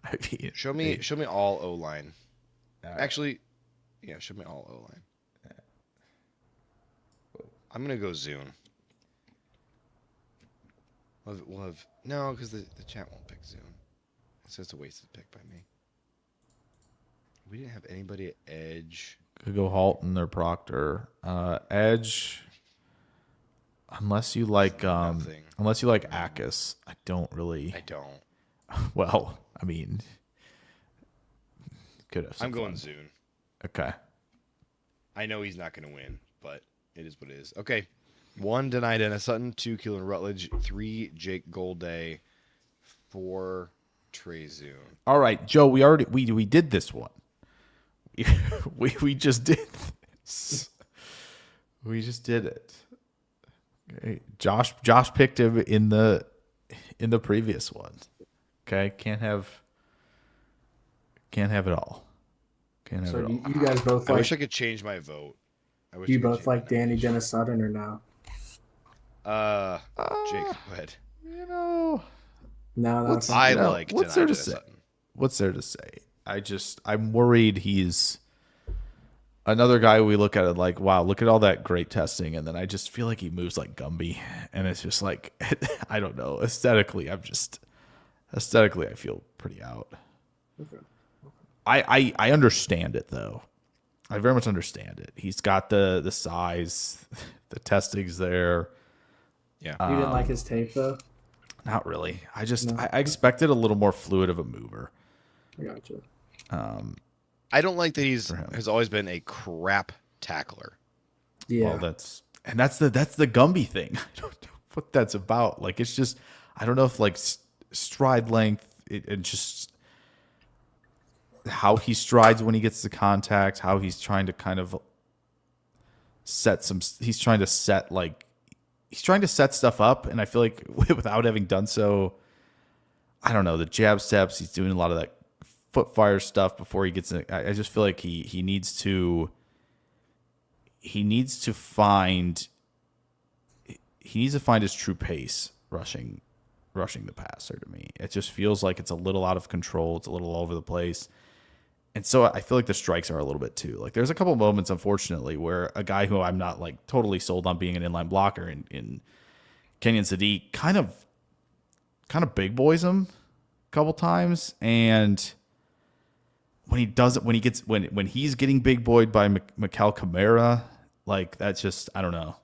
I mean, show me all O line. Actually, yeah, show me all O line. I'm gonna go Zune. We'll have no, because the chat won't pick Zune. So it's a wasted pick by me. We didn't have anybody at edge. Could go Halton or Proctor. Edge, unless you like Akis. I don't. Well, I mean, could have. I'm going Zune. Okay. I know he's not going to win, but it is what it is. Okay. 1, Denied Dennis Sutton. 2, Keelan Rutledge. 3, Jake Golday. 4, Trey Zune. All right, Joe. We did this one. we just did this. We just did it. Okay. Josh picked him in the previous one. Okay, can't have it all. Can't have it all. You guys both I like? wish I could change my vote. Do you both like Danny Dennis Sutton or no? Jake, go ahead. You know, No, that's I you know, like what's Denied there to Dennis say? Sutton. What's there to say? I'm worried he's another guy we look at it like, wow, look at all that great testing, and then I just feel like he moves like Gumby, and it's just like I don't know. Aesthetically, I feel pretty out. Okay. I understand it though. I very much understand it. He's got the size, the testing's there. Yeah. You didn't like his tape though? Not really. I just No. I expected a little more fluid of a mover. I got you. I don't like that For him. has always been a crap tackler. Yeah. Well, that's the Gumby thing. I don't know what that's about. Like, it's just, I don't know if like stride length and just how he strides when he gets to contact, how he's trying to kind of he's trying to set stuff up. And I feel like without having done so, I don't know, the jab steps, he's doing a lot of that foot fire stuff before he gets in. I just feel like he needs to find his true pace rushing the passer. To me, it just feels like it's a little out of control. It's a little all over the place. And so I feel like the strikes are a little bit too. Like, there's a couple moments, unfortunately, where a guy who I'm not like totally sold on being an inline blocker in Kenyon Sadiq kind of big boys him, couple times, and when he's getting big boyed by Mikel Kamara, like that's just I don't know.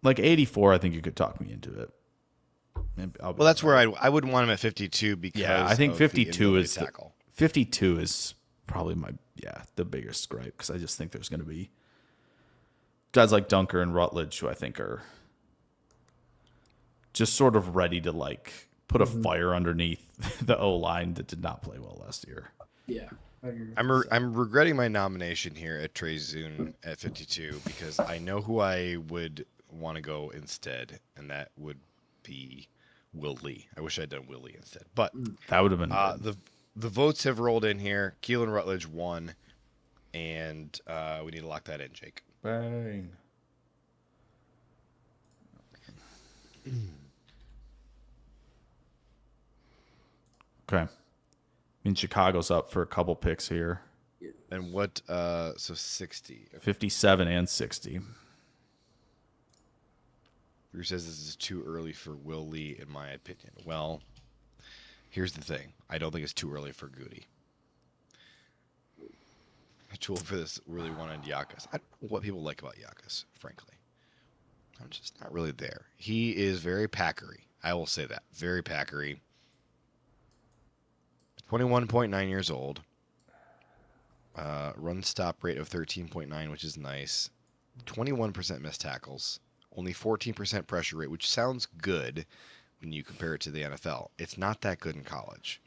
Like 84, I think you could talk me into it. Well, that's where I would want him at 52 because I think of 52 is tackle. 52 is probably the biggest gripe because I just think there's going to be guys like Dunker and Rutledge who I think are just sort of ready to like put a fire underneath the O-line that did not play well last year. Yeah. I'm regretting my nomination here at Trey Zune at 52 because I know who I would want to go instead, and that would be Will Lee. I wish I'd done Will Lee instead, but that would have been the votes have rolled in here. Keelan Rutledge won, and we need to lock that in, Jake. Bang. Okay. I mean, Chicago's up for a couple picks here. And what? So 60. 57 and 60. Bruce says this is too early for Will Lee, in my opinion. Well, here's the thing. I don't think it's too early for Goody. A tool for this really wanted Yakas. I don't know what people like about Yakas, frankly. I'm just not really there. He is very Packery. I will say that. Very Packery. 21.9 years old. Run stop rate of 13.9, which is nice. 21% missed tackles. Only 14% pressure rate, which sounds good when you compare it to the NFL. It's not that good in college.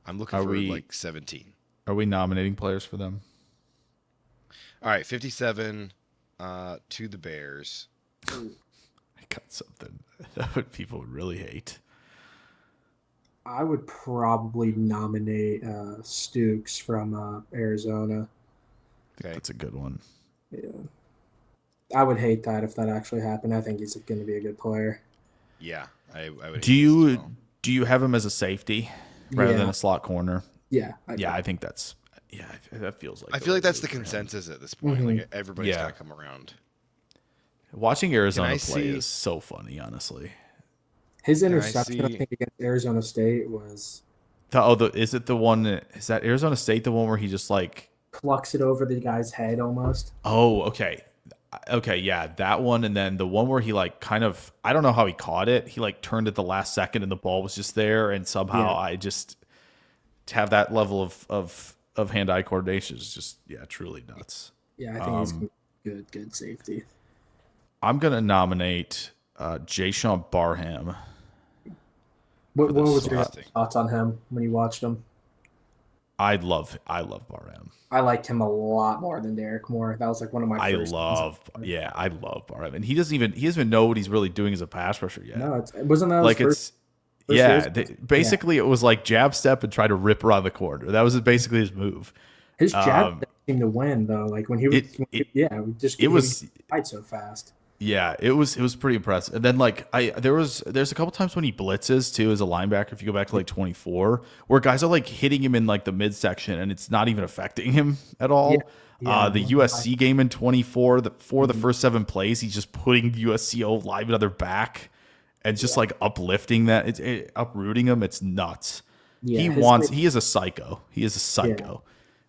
I'm looking for like 17. Are we nominating players for them? All right, 57 to the Bears. I got something that people would really hate. I would probably nominate Stukes from Arizona. Okay. That's a good one. Yeah. I would hate that if that actually happened. I think he's going to be a good player. Yeah, I would. Do you have him as a safety rather than a slot corner? Yeah. I think that's that feels like. I feel like that's the consensus at this point. Like everybody's got to come around. Watching Arizona play is so funny, honestly. His interception, I think, against Arizona State was. Is it the one? Is that Arizona State the one where he just like plucks it over the guy's head almost? Oh, okay. Okay, yeah, that one, and then the one where he like kind of, I don't know how he caught it. He like turned at the last second, and the ball was just there, and somehow I just to have that level of hand-eye coordination is just truly nuts. Yeah, I think he's good safety. I'm gonna nominate Jayshawn Barham. What was your thoughts on him when you watched him? I love Barham. I liked him a lot more than Derek Moore. That was like one of my first. I love Barham, and he doesn't even know what he's really doing as a pass rusher yet. No, it wasn't that like first basically it was like jab step and try to rip around the corner. That was basically his move. His jab seemed to win though. Like when he was fight so fast. Yeah, it was pretty impressive. And then like there's a couple times when he blitzes too as a linebacker, if you go back to like 24, where guys are like hitting him in like the midsection and it's not even affecting him at all. The USC game in 24, the first 7 plays, he's just putting USC O live on their back and just like uplifting that, uprooting them. It's nuts. Yeah, he is a psycho. He is a psycho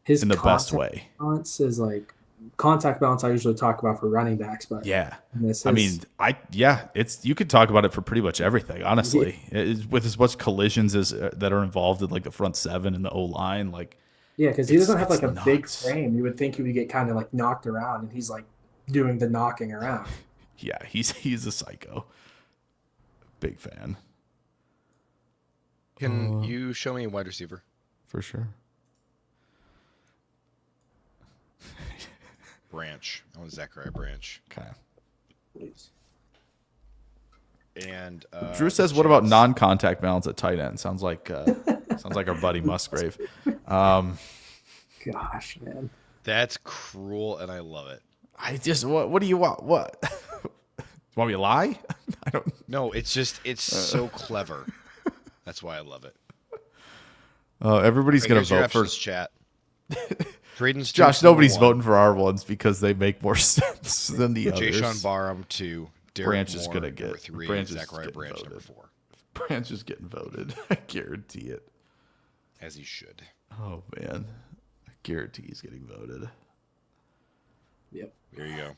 in the best way. Balance is like contact balance I usually talk about for running backs, but you could talk about it for pretty much everything, honestly. With as much collisions as that are involved in like the front 7 and the O line, like because he doesn't have like a big frame. You would think he would get kind of like knocked around, and he's like doing the knocking around. Yeah, he's a psycho. Big fan. Can you show me a wide receiver? For sure. Branch. I want Zachariah Branch. Okay. Please. And Drew says, "What about non-contact balance at tight end?" Sounds like our buddy Musgrave. Gosh, man, that's cruel, and I love it. I just what do you want? What? Want me to lie? I don't. No, it's so clever. That's why I love it. Everybody's gonna vote for chat. Josh, nobody's voting for our ones because they make more sense than the others. Jayshawn Barham 2, Derek Branch is Moore, gonna number get 3, Branch is Zachariah getting Branch, voted. number 4. Branch is getting voted. I guarantee it. As he should. Oh man, I guarantee he's getting voted. Yep. There you go.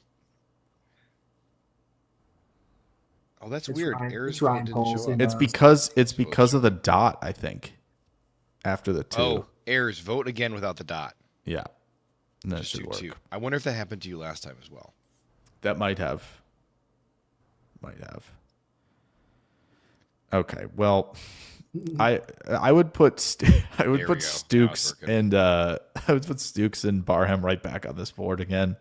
Oh, that's It's weird. Ryan- Errors it's Ryan didn't show Poles up. in, It's because of the dot, I think. After the 2. Oh, errors. Vote again without the dot. Yeah. And that Just should do work. 2. I wonder if that happened to you last time as well. That might have. Might have. Okay. Well, I would put There we go. Now Stukes it's working. and I would put Stukes and Barham right back on this board again.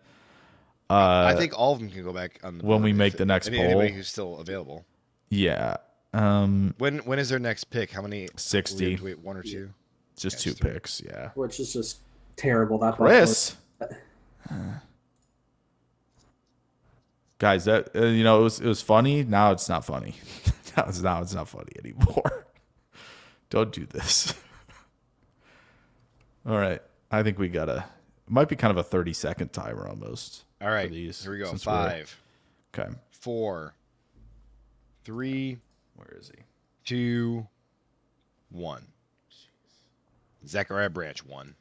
I think all of them can go back on the when board we if make the next anybody poll. who's still available. Yeah. When is their next pick? How many? 60. We have to wait 1 or 2. Just Yeah, 2 3. picks. Yeah. Which is just terrible. That Chris. Guys, that it was funny. Now it's not funny. now it's not funny anymore. Don't do this. All right, I think we gotta. It might be kind of a 30-second timer almost. All right, for these, here we go. since 5, Okay. 4, 3, Where is he? 2, 1. Zachariah Branch 1.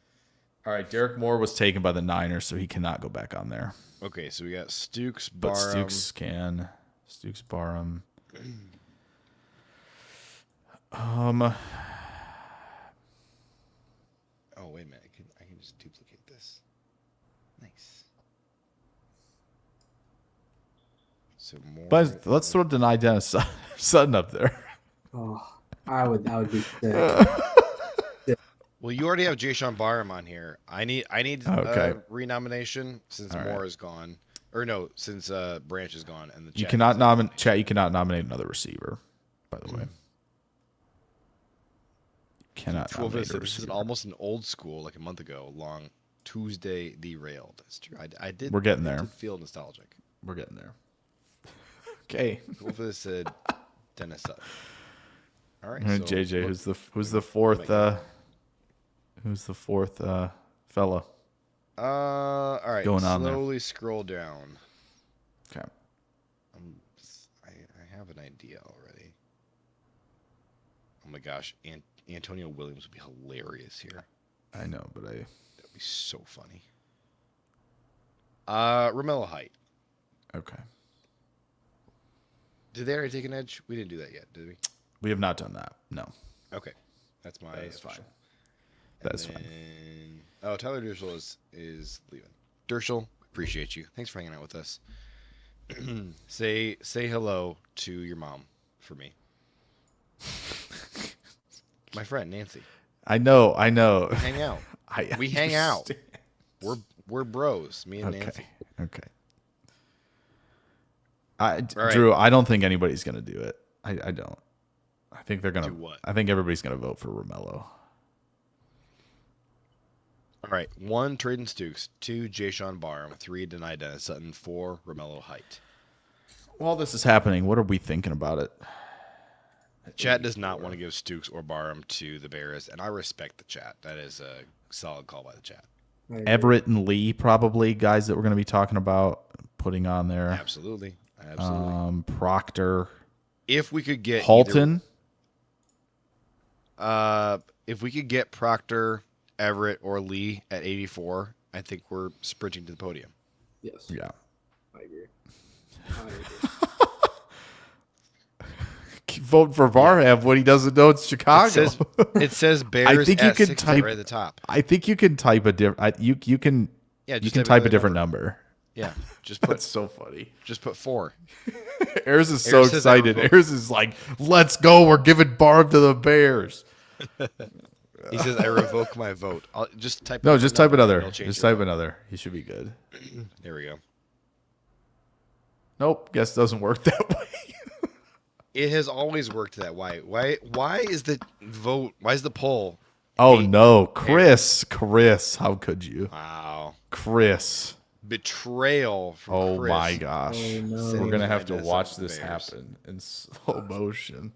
All right, Derek Moore was taken by the Niners, so he cannot go back on there. Okay, so we got Stukes, But Barham. Stukes can. Stukes, Barham. Oh wait a minute, I can just duplicate this. Nice. So more. But let's throw deny Dennis Sutton up there. Oh, I would be sick. Well, you already have Jayshon Barham on here. I need Okay. renomination since All Moore right. is gone, or no, since Branch is gone, and the You chat cannot is nominate chat. You cannot nominate another receiver. By the way, you cannot. Well, Nominate a this is receiver. almost an old school, like a month ago, long Tuesday derailed. That's true. I did. We're getting I there. did feel nostalgic. We're getting there. Okay. Cool for this said Dennis Sutton. All right, All right, so JJ, look- who's the fourth? my Who's the fourth fella? all right. going on there? Slowly scroll down. Okay. I have an idea already. Oh my gosh, Antonio Williams would be hilarious here. I know, but That'd be so funny. Romello Height. okay. Did they already take an edge? We didn't do that yet, did we? We have not done that. No, Okay, that's my. that is fine. official. That's And fine. then- Oh, Tyler Dershel is leaving. Dershel, appreciate you. Thanks for hanging out with us. say hello to your mom for me. My friend Nancy. I know. Hang out. We hang out. understand. We're bros. Me and Okay. Nancy. Okay. right. Drew, I don't think anybody's gonna do it. I don't. I think they're gonna. Do what? I think everybody's gonna vote for Romello. All right. 1, Traden Stukes. 2, Jayshon Barham. 3, Deny Dennis Sutton. 4, Romello Height. While this is happening, what are we thinking about it? Chat does not want to give Stukes or Barham to the Bears, and I respect the chat. That is a solid call by the chat. I agree. Everett and Lee, probably guys that we're going to be talking about putting on there. Absolutely. Proctor, If we could get Halton. if we could get Proctor, Everett, or Lee at 84, I think we're sprinting to the podium. Yes. Yeah. I agree. I agree. Vote for Barham when he doesn't know it's Chicago. It says Bears think you at can 60 type- right at the top. I think you can type a different. You can Yeah, you just can type a another different number. Yeah, just put so funny. 4. Ayers is so Ayers says I excited. revoke- Ayers is like, "Let's go! We're giving Barham to the Bears." He says I revoke my vote. I'll just type. No, just type number, another. it'll change Just your type vote. another. He should be good. There we go. Nope. Guess doesn't work that way. It has always worked that way. Why is the vote? Why is the poll? Oh Hey, no, Chris! How could you, Wow. Chris? Betrayal from Oh Chris. my gosh. Oh, no. We're Sending gonna have to Dennis watch to the this Bears. happen in slow motion.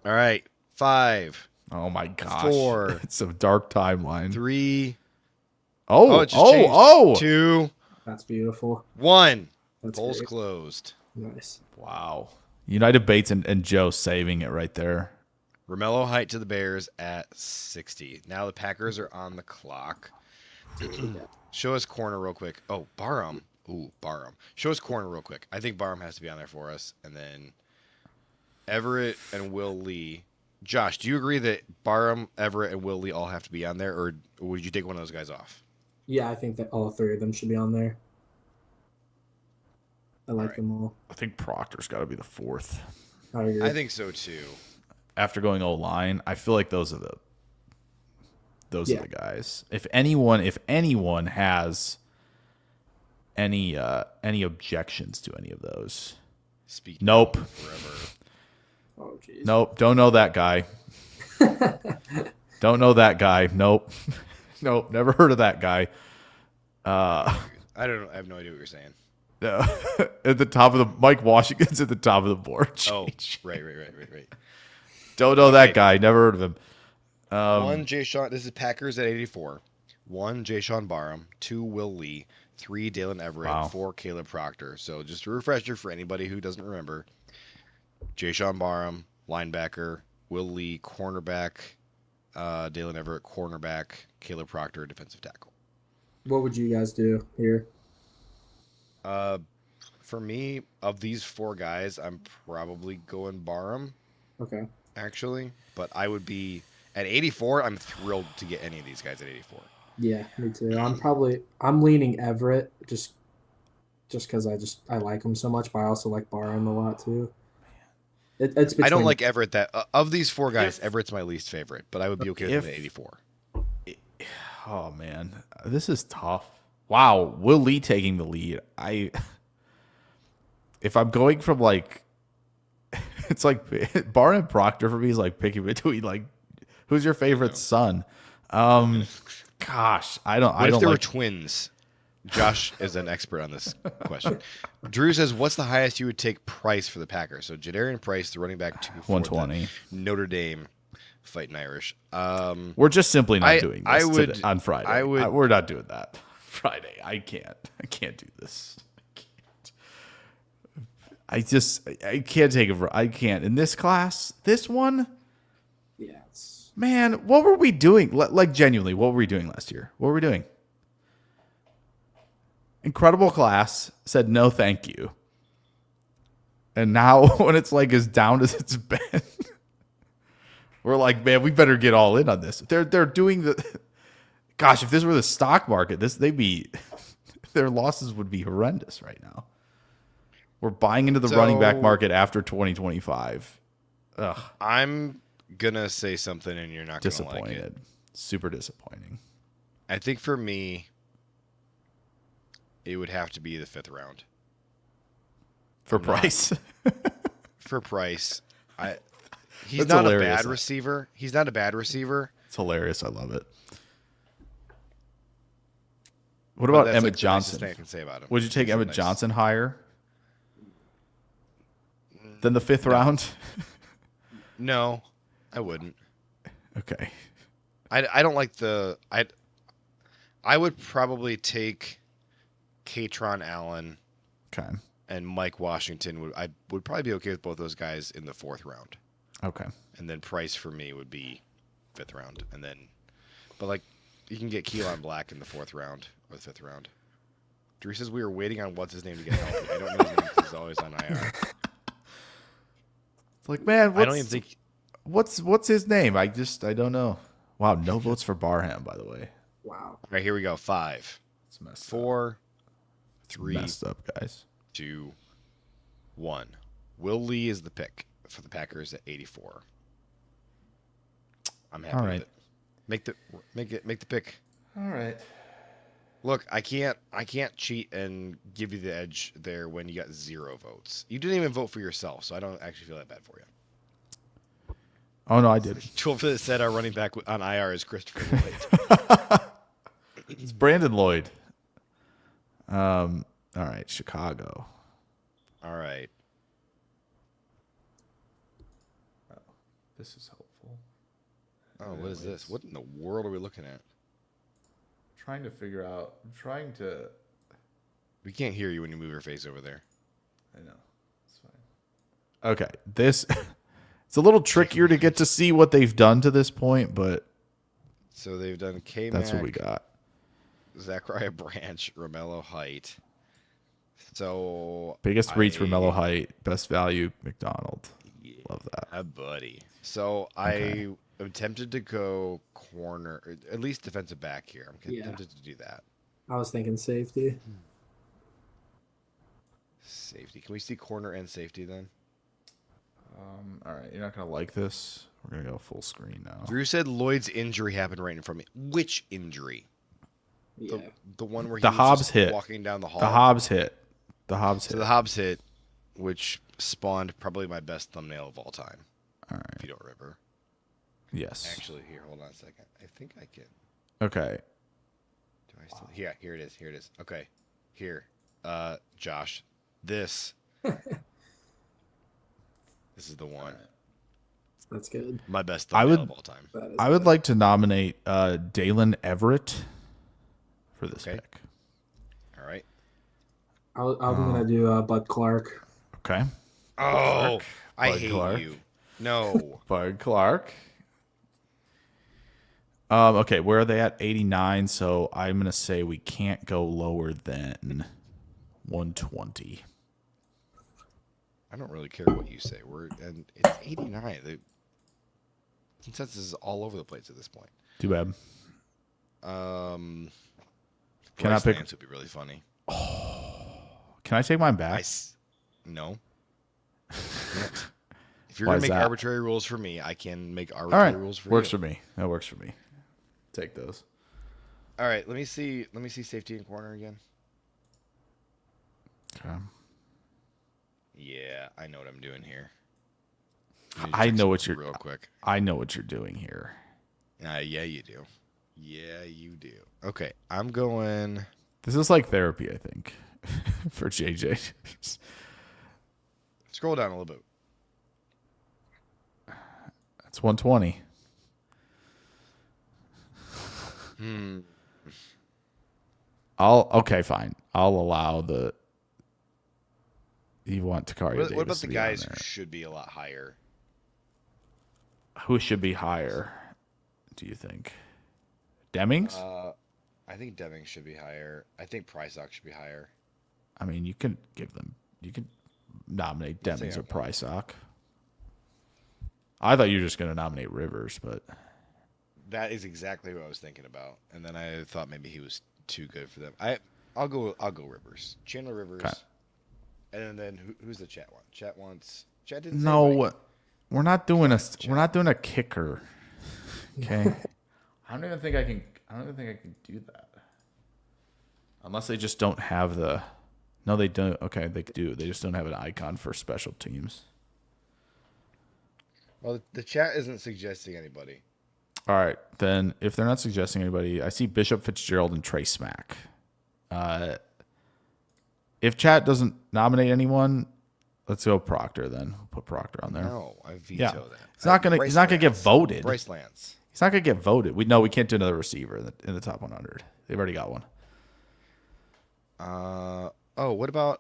All right. 5, Oh my gosh. 4, It's a dark timeline. 3. Oh, it just changed. 2, That's beautiful. 1. That's Polls great. closed. Nice. Wow. United Bates and Joe saving it right there. Romello Height to the Bears at 60. Now the Packers are on the clock. Show us corner real quick. Oh, Barham. Ooh, Barham. Show us corner real quick. I think Barham has to be on there for us. And then Everett and Will Lee. Josh, do you agree that Barham, Everett, and Will Lee all have to be on there, or would you take one of those guys off? Yeah, I think that all three of them should be on there. I like right. them all. I think Proctor's got to be the fourth. I agree. I think so too. After going O-line, I feel like those are the guys. If anyone has any objections to any of those. Speak nope. Forever. Oh jeez. Nope. Don't know that guy. Don't know that guy. Nope. Nope. Never heard of that guy. I don't know. I have no idea what you're saying. At the top of the Mike Washington's at the top of the board. Oh, right. Don't know that guy. Never heard of him. One, Jay Sean. This is Packers at 84. 1, Jay Sean Barham. 2, Will Lee. 3, Dalen Everett. Wow. 4, Caleb Proctor. So just a refresher for anybody who doesn't remember. Jay Sean Barham, linebacker. Will Lee, cornerback. Dalen Everett, cornerback. Caleb Proctor, defensive tackle. What would you guys do here? For me, of these 4 guys, I'm probably going Barham. Okay. Actually, but I would be at 84. I'm thrilled to get any of these guys at 84. Yeah, me too. I'm leaning Everett just because I like him so much, but I also like Barham a lot too. It's I don't like Everett. That of these 4 guys, Everett's my least favorite, but I would be okay with him at 84. Oh man, this is tough. Wow, Will Lee taking the lead. If I'm going from like, it's like Barham Proctor for me is like picking between like, who's your favorite son? Gosh, I don't. What if there were twins? Josh is an expert on this question. Drew says, "What's the highest you would take price for the Packers?" So Jadarian Price, the running back, 120. Notre Dame, fighting Irish. We're just simply not doing this would on Friday. We're not doing that Friday. I can't do this. I can't take it. I can't in this class. This one. Yeah. Man, what were we doing? Like genuinely, what were we doing last year? What were we doing? Incredible class, said no thank you. And now when it's like as down as it's been, we're like, man, we better get all in on this. They're doing the gosh, if this were the stock market, their losses would be horrendous right now. We're buying into the running back market after 2025. Ugh. I'm gonna say something and you're not gonna like it. Super disappointing. I think for me, it would have to be the 5th round. For Price. For Price. He's not a bad receiver. He's not a bad receiver. It's hilarious. I love it. What about Emmett Johnson? I can say about him. Would you take Emmett Johnson higher than the 5th round? No, I wouldn't. Okay. I don't like the I would probably take Katron Allen. Okay. And Mike Washington I would probably be okay with both those guys in the 4th round. Okay. And then Price for me would be 5th round, and then, but like you can get Keelan Black in the 4th round or the 5th round. Drew says we were waiting on what's his name to get healthy. I don't know his name because he's always on IR. It's like, man, I don't even think. What's his name? I don't know. Wow, no votes for Barham, by the way. Wow. All right, here we go. 5, It's messed 4, 3, messed up, guys. 2, 1. Will Lee is the pick for the Packers at 84. I'm happy with it. Make the pick. All right. Look, I can't cheat and give you the edge there when you got 0 votes. You didn't even vote for yourself, so I don't actually feel that bad for you. Oh no, I did. 12 said our running back on IR is Christopher Lloyd. It's Brandon Lloyd. All right, Chicago. All right. Oh, this is helpful. Oh, what is this? What in the world are we looking at? Trying to figure out. I'm trying to. We can't hear you when you move your face over there. I know. Okay, this it's a little trickier to get to see what they've done to this point, but So they've done K-Mac, that's what we got. Zachariah Branch, Romello Height. So Biggest reach, Romello Height, best value, McDonald. Yeah, Love that. buddy. So I am tempted to go corner, or at least defensive back here. I'm tempted to do that. I was thinking safety. Safety. Can we see corner and safety then? All right, you're not gonna like this. We're gonna go full screen now. Drew said Lloyd's injury happened right in front of me. Which injury? Yeah. The one where he The was Hobbs just hit. walking down the hall. The Hobbs hit. The Hobbs So hit. the Hobbs hit, which spawned probably my best thumbnail of all time. All right. If you don't remember. Yes. Actually, here, hold on a second. I think I can. Okay. Do I still? Yeah, here it is. Here it is. Okay, here, Josh, this. This is the one. That's good. My best thumbnail of all time. I would like to nominate Dalen Everett for this pick. All right. I'm gonna do Bud Clark. Okay. Oh, I Bud hate Clark. you. No. Bud Clark. Okay, where are they at? 89. So I'm gonna say we can't go lower than 120. I don't really care what you say. And it's 89. The consensus is all over the place at this point. Too bad. Can Can I pick? Lance would be really funny. Can I take mine back? No. If you're Why gonna is make that? arbitrary rules for me, I can make All arbitrary right, rules for works you. for me. That works for me. Take those. All right, let me see safety and corner again. Okay. Yeah, I know what I'm doing here. I know what you're real quick. I know what you're doing here. Yeah, you do. Yeah, you do. Okay, I'm going. This is like therapy, I think, for JJ. Scroll down a little bit. That's 120. Okay, fine. I'll allow the. You want Takaria Davis What about to the be guys on who there. should be a lot higher? Who should be higher? Do you think? Demings? I think Deming should be higher. I think Prysock should be higher. I mean, you can give them. You can nominate Demings or Prysock. I thought you were just going to nominate Rivers, but That is exactly what I was thinking about, and then I thought maybe he was too good for them. I'll go Rivers, Chandler Rivers, Okay. and then who's the chat one? Chat didn't say no, anybody. we're not doing a kicker. Okay. I don't even think I can do that. Unless they just don't have the. No, they don't. Okay, they do. They just don't have an icon for special teams. Well, the chat isn't suggesting anybody. All right, then if they're not suggesting anybody, I see Bishop Fitzgerald and Trey Smack. If chat doesn't nominate anyone, let's go Proctor then. We'll put Proctor on there. No, I veto that. He's not gonna get voted. Bryce Lance. He's not gonna get voted. We can't do another receiver in the top 100. They've already got one. What about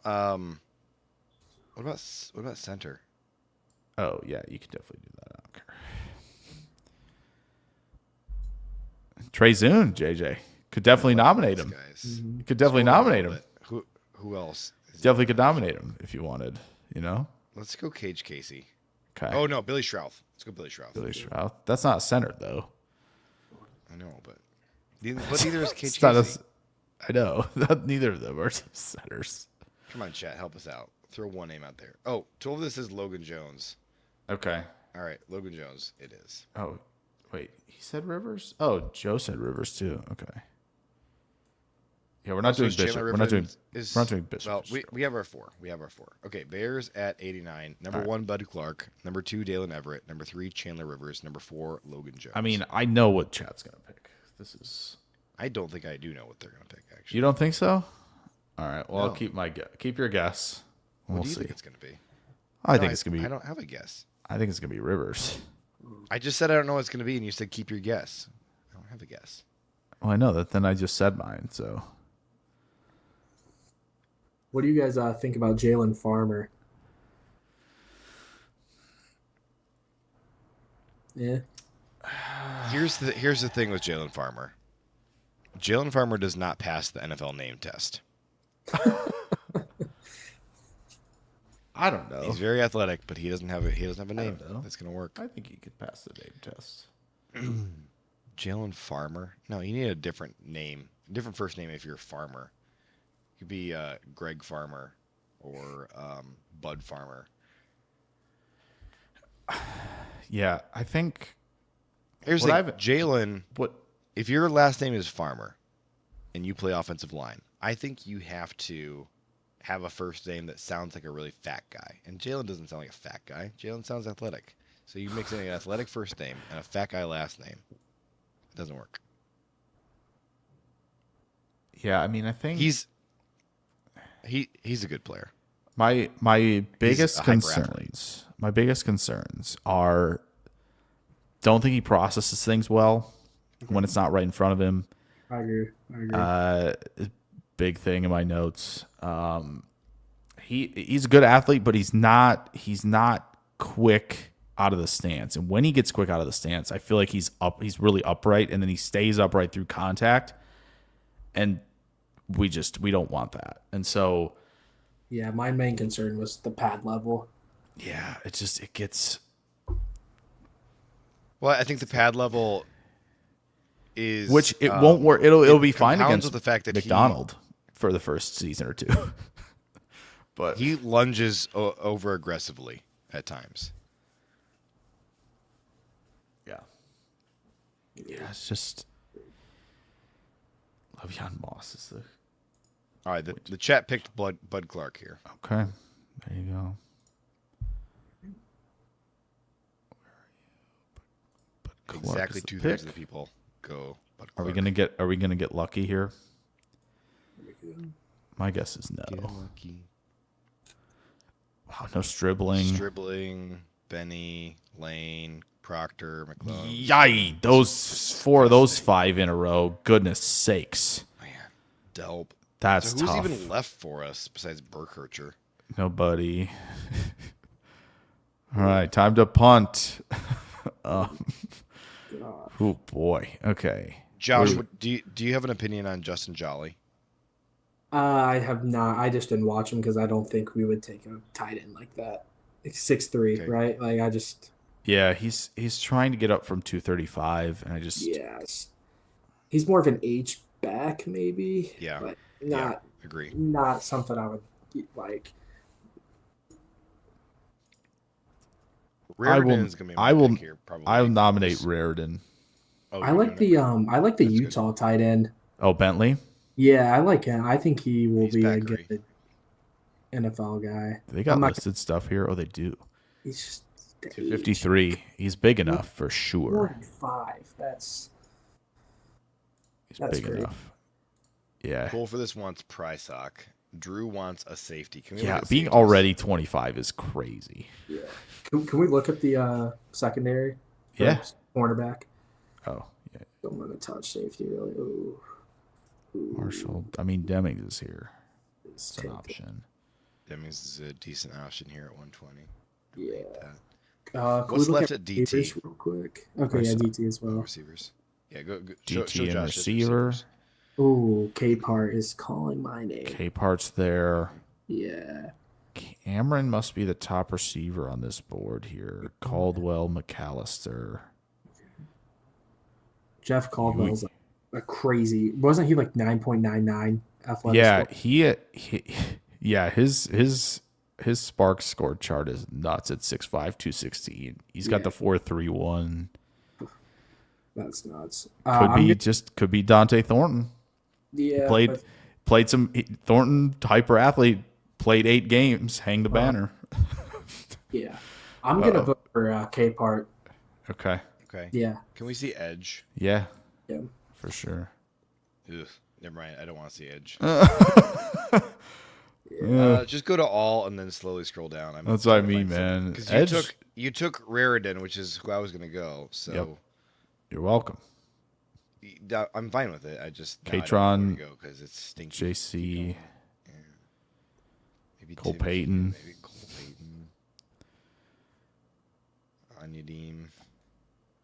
center? Oh yeah, you can definitely do that. I don't care. Trey Zune, JJ could definitely nominate him. Guys. You could definitely nominate him. Who else? Definitely could nominate him if you wanted. You know. Let's go Cage Casey. Okay. Oh no, Billy Schrouth. Let's go Billy Schrouth. Billy Schrouth. That's not centered though. I know, but neither is Cage It's not Casey. I know. Neither of them are centers. Come on, chat, help us out. Throw one name out there. Oh, 12 of this is Logan Jones. Okay. All right, Logan Jones. It is. Oh, wait. He said Rivers? Oh, Joe said Rivers too. Okay. Yeah, we're not doing Bishop. We're not doing Bishop. Well, we have our four. Okay, Bears at 89. Number 1, Bud Clark. Number 2, Dalen Everett. Number 3, Chandler Rivers. Number 4, Logan Jones. I mean, I know what chat's gonna pick. This is. I don't think I do know what they're gonna pick. Actually, You don't think so? All right. Well, No. I'll keep your guess. what We'll do you see. think it's gonna be? I think it's gonna be. I don't have a guess. I think it's gonna be Rivers. I just said I don't know what it's gonna be, and you said keep your guess. I don't have a guess. Well, I know that. Then I just said mine. So What do you guys think about Jalen Farmer? Yeah. Here's the thing with Jalen Farmer. Jalen Farmer does not pass the NFL name test. I don't know. He's very athletic, but he doesn't have a name that's gonna work. I think he could pass the name test. Jalen Farmer? No, you need a different name, different first name if you're a farmer. It could be Greg Farmer or Bud Farmer. Yeah, I think. Here's the thing, Jalen. What? If your last name is Farmer, and you play offensive line, I think you have to have a first name that sounds like a really fat guy. And Jalen doesn't sound like a fat guy. Jalen sounds athletic. So you mix in an athletic first name and a fat guy last name. It doesn't work. Yeah, I mean, I think he's a good player. My biggest concerns are don't think he processes things well when it's not right in front of him. I agree. Big thing in my notes. He's a good athlete, but he's not quick out of the stance. And when he gets quick out of the stance, I feel like he's really upright, and then he stays upright through contact. And we don't want that. And so, yeah, my main concern was the pad level. Yeah, it gets. Well, I think the pad level is which it won't work. It'll be fine against the fact that McDonald for the first season or two. But he lunges over aggressively at times. Yeah, it's just Le'Veon Moss is the. All right, the chat picked Bud Clark here. Okay, there you go. Exactly 2/3 of the people go Bud Clark. Are we gonna get lucky here? My guess is no. Get lucky. Wow, no Stribling, Benny, Lane, Proctor, McClellan. Yay! Those 5 in a row. Goodness sakes. Man, Delp. That's so who's tough. even left for us besides Burkharcher? Nobody. All right, time to punt. Oh boy. Okay. Josh, do you have an opinion on Justin Jolly? I have not. I just didn't watch him because I don't think we would take a tight end like that. Like 6'3", okay. Right? Like I just. Yeah, he's trying to get up from 235, and I just. Yes. He's more of an H back, maybe. Yeah. But not. Yeah, agree. Not something I would like. Raritan is gonna be my pick here, probably. I will nominate Raritan. Oh, I like the Utah tight end. Oh, Bentley? Yeah, I like him. I think he will be a good NFL guy. They got listed stuff here. Oh, they do. He's just 253. He's big enough for sure. 45. That's big great. enough. Yeah. Cool for this wants Prysock. Drew wants a safety. Can we being already 25 is crazy. Yeah. Can we look at the secondary? Yeah. Cornerback. Oh, yeah. Don't want to touch safety really. Ooh. Marshall. I mean, Demings is here. It's an option. Demings is a decent option here at 120. Yeah. What's left at DT? Real quick. Okay, yeah, DT as well. Receivers. Yeah, go DT show and Josh receiver. Ooh, K-Part is calling my name. K-Part's there. Yeah. Cameron must be the top receiver on this board here. Caldwell, McAllister. Jeff Caldwell's a crazy. Wasn't he like 9.99 athletic? Yeah, his Sparks score chart is nuts at 6'5", 216. He's got the 4.31. That's nuts. Could be Dante Thornton. Yeah, played some Thornton hyper athlete. Played 8 games. Hang the banner. Yeah, I'm gonna vote for K-Part. Okay. Yeah. Can we see Edge? Yeah. Yeah. For sure. Ugh, never mind. I don't want to see Edge. Yeah. Just go to all and then slowly scroll down. That's what I mean, man. Because you took Raritan, which is who I was gonna go. So yep. You're welcome. I'm fine with it. I just Katron, go because it's stinky. JC, yeah. Maybe Cole Timothy, Payton. Maybe Cole Payton. Anyadim.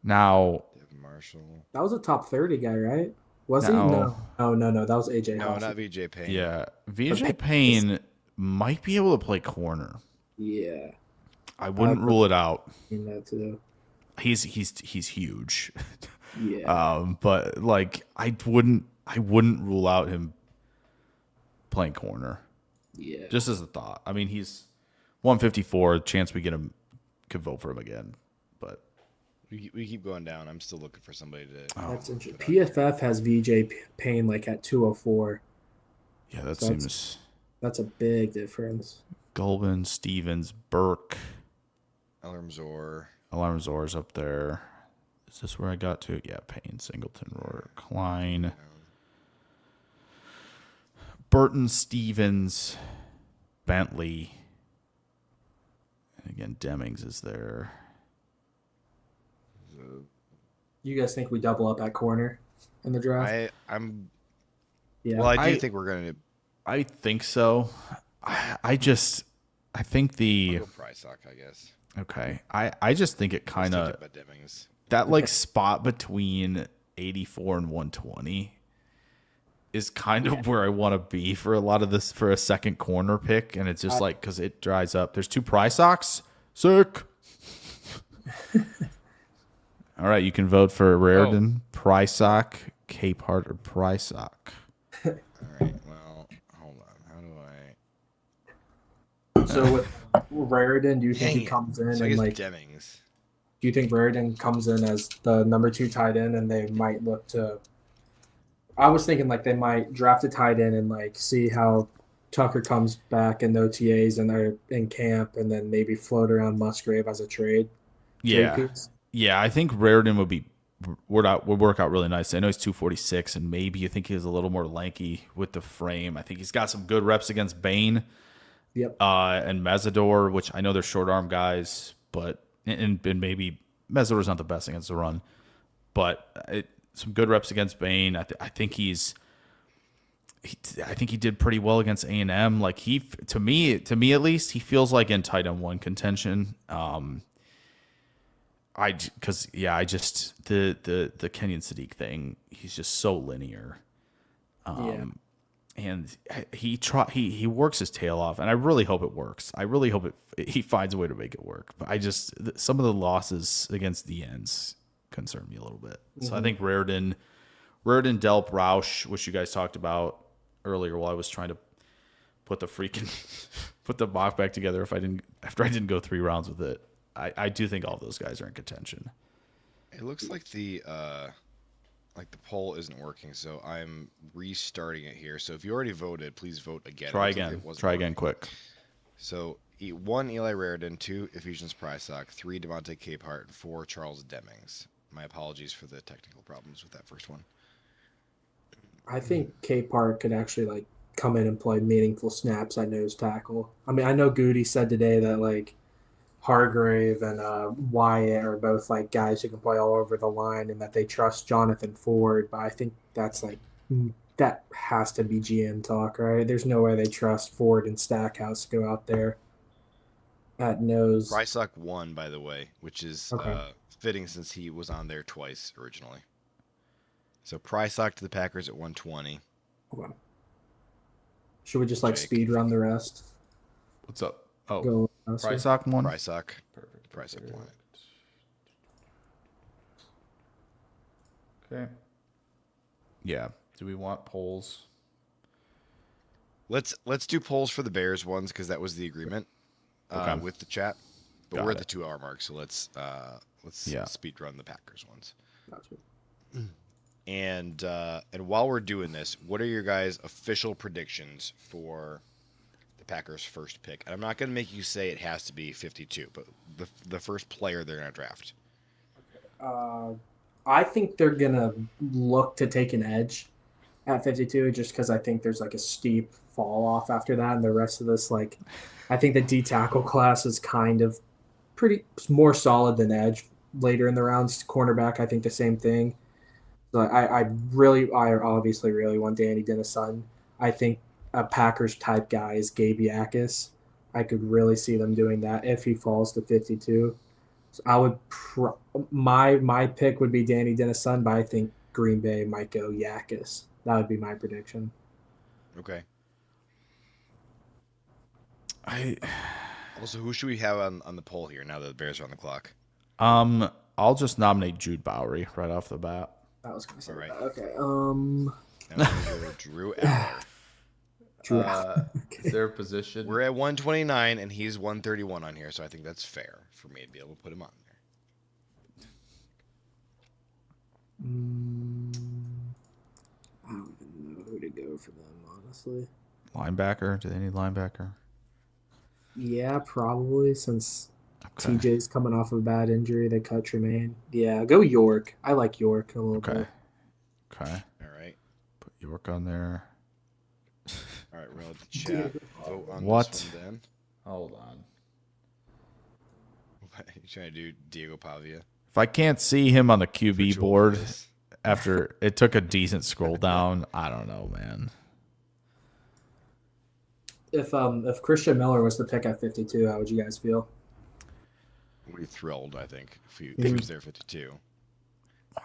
Now, Devin Marshall. That was a top 30 guy, right? Was he? no, No. That was AJ No, House. not VJ Payne. yeah, But VJ Payne might be able to play corner. Yeah. I wouldn't rule it out. In that too. He's huge. Yeah. But like I wouldn't rule out him playing corner. Yeah. Just as a thought. I mean, he's 154. Chance we get him, could vote for him again. But we keep going down. I'm still looking for somebody to. That's interesting. PFF has VJ Payne like at 204. Yeah, that So seems. That's a big difference. Gulbin, Stevens, Burke, Alarmzor. is up there. Is this where I got to? Yeah, Payne, Singleton, Rohr, Klein, Burton, Stevens, Bentley. And again, Demings is there. You guys think we double up at corner in the draft? I'm. Yeah. Well, I do think we're gonna. I think so. I think the. I'll go Prysock, I guess. Okay. I just think it kind of. That like spot between 84 and 120 is kind of where I want to be for a lot of this for a second corner pick. And it's just like, because it dries up. There's 2 Prysocks. Sick. All right. You can vote for Raritan, Prysock, Capehart, or Prysock. All right. Well, hold on. How do I? So with Raritan, do you think Dang he it. comes in So I and guess like? Demings. Do you think Raritan comes in as the number 2 tight end, and they might look to? I was thinking like they might draft a tight end and like see how Tucker comes back in OTAs and they're in camp, and then maybe float around Musgrave as a trade. Yeah. Yeah. I think Raritan would work out really nice. I know he's 246, and maybe you think he's a little more lanky with the frame. I think he's got some good reps against Bain. Yep. And Mesidor, which I know they're short arm guys, but and maybe Mesidor's not the best against the run, but some good reps against Bain. I think he did pretty well against A&M. Like to me at least, he feels like in tight end 1 contention. The Kenyon Sadiq thing, he's just so linear. And he works his tail off, and I really hope it works. I really hope he finds a way to make it work. But some of the losses against the ends concern me a little bit. So I think Raritan, Delp, Roush, which you guys talked about earlier while I was trying to put the mock back together after I didn't go 3 rounds with it. I do think all of those guys are in contention. It looks like the poll isn't working, so I'm restarting it here. So if you already voted, please vote again. Try again quick. So 1, Eli Raritan, 2, Ephesians Prysock, 3, Devontae Capehart, and 4, Charles Demings. My apologies for the technical problems with that first one. I think Capehart could actually like come in and play meaningful snaps at nose tackle. I mean, I know Goody said today that like Hargrave and Wyatt are both like guys who can play all over the line, and that they trust Jonathan Ford. But I think that's like that has to be GM talk, right? There's no way they trust Ford and Stackhouse to go out there at nose. Prysock won, by the way, which is Okay. fitting since he was on there twice originally. So Prysock to the Packers at 120. Okay. Should we just like Jake. speed run the rest? What's up? Oh, Go Prysock won. Prysock. Perfect. Prysock won. Okay. Yeah. Do we want polls? Let's do polls for the Bears ones because that was the agreement with the chat. But we're at the 2-hour mark, so let's speed run the Packers ones. Gotcha. And while we're doing this, what are your guys' official predictions for the Packers' first pick? And I'm not going to make you say it has to be 52, but the first player they're going to draft. I think they're gonna look to take an edge at 52, just because I think there's like a steep fall off after that, and the rest of this, like, I think the D tackle class is kind of pretty more solid than edge later in the rounds. Cornerback, I think the same thing. So I obviously really want Danny Dennis-Sutton. I think a Packers type guy is Gabe Yakis. I could really see them doing that if he falls to 52. I would my pick would be Danny Dennis' son, but I think Green Bay might go Yakis. That would be my prediction. Okay. I Also, who should we have on the poll here now that the Bears are on the clock? I'll just nominate Jude Bowery right off the bat. I was gonna say All right. that. Okay. Now we'll go Drew Aller. Drew. Is there a position? We're at 129, and he's 131 on here, so I think that's fair for me to be able to put him on there. I don't even know who to go for them, honestly. Linebacker? Do they need linebacker? Yeah, probably, since Okay. TJ's coming off of a bad injury. They cut Tremaine. Yeah, go York. I like York a little Okay. bit. Okay. All right. Put York on there. All right, we're going to chat. Vote on What? this one then. Hold on. What are you trying to do, Diego Pavia? If I can't see him on the QB Virtual board voice. after it took a decent scroll down, I don't know, man. If Christian Miller was the pick at 52, how would you guys feel? We'd be thrilled, I think, if he was there 52.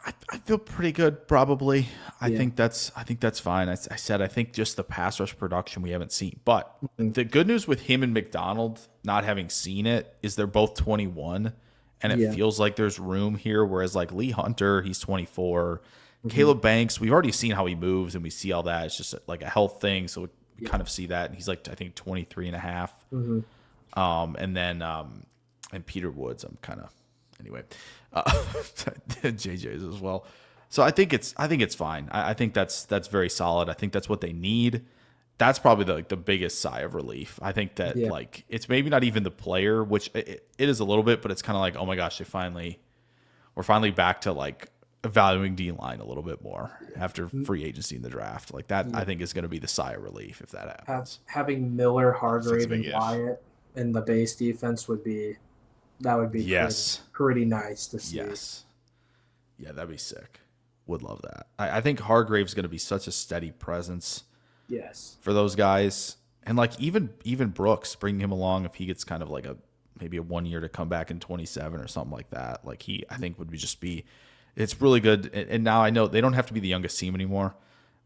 I feel pretty good, probably. I Yeah. think that's fine. I said I think just the pass rush production we haven't seen. But the good news with him and McDonald not having seen it is they're both 21, and it Yeah. feels like there's room here. Whereas like Lee Hunter, he's 24. Caleb Banks, we've already seen how he moves, and we see all that. It's just like a health thing, so we kind of see that. And he's like I think 23 and a half. And then and Peter Woods, I'm kind of anyway. JJ's as well. So I think it's fine. I think that's very solid. I think that's what they need. That's probably the biggest sigh of relief. I think that like it's maybe not even the player, which it is a little bit, but it's kind of like, oh my gosh, we're finally back to like evaluating D-line a little bit more after free agency in the draft. Like that, I think is going to be the sigh of relief if that happens. Having Miller, That's Hargrave, a big and if. Wyatt in the base defense would be Yes. pretty nice to see. Yes. Yeah, that'd be sick. Would love that. I think Hargrave's going to be such a steady presence Yes. for those guys. And like even Brooks, bringing him along if he gets kind of like maybe a 1 year to come back in 27 or something like that. Like I think would be it's really good. And now I know they don't have to be the youngest team anymore.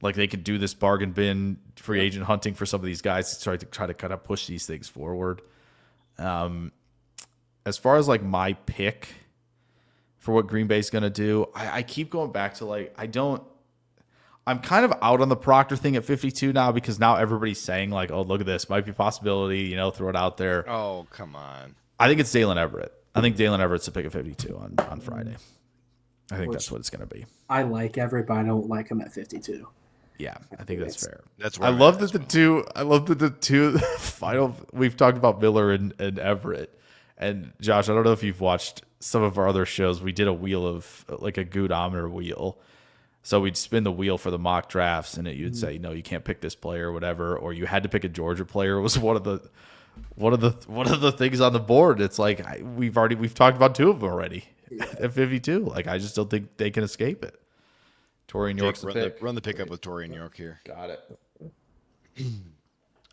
Like they could do this bargain bin free agent hunting for some of these guys to try to kind of push these things forward. As far as like my pick for what Green Bay's going to do, I keep going back to like, I'm kind of out on the Proctor thing at 52 now because now everybody's saying like, oh, look at this, might be a possibility, throw it out there. Oh, come on. I think it's Dalen Everett. I think Dalen Everett's the pick at 52 on Friday. I think that's what it's going to be. I like Everett, but I don't like him at 52. Yeah, I think that's fair. That's I love that the two final. We've talked about Miller and Everett. And Josh, I don't know if you've watched some of our other shows. We did a wheel of like a Goodometer wheel. So we'd spin the wheel for the mock drafts, and you'd say, no, you can't pick this player or whatever, or you had to pick a Georgia player. It was one of the things on the board. It's like we've talked about two of them already at 52. Like I just don't think they can escape it. Torrey and York's the pick. Run the pickup with Torrey and York here. Got it.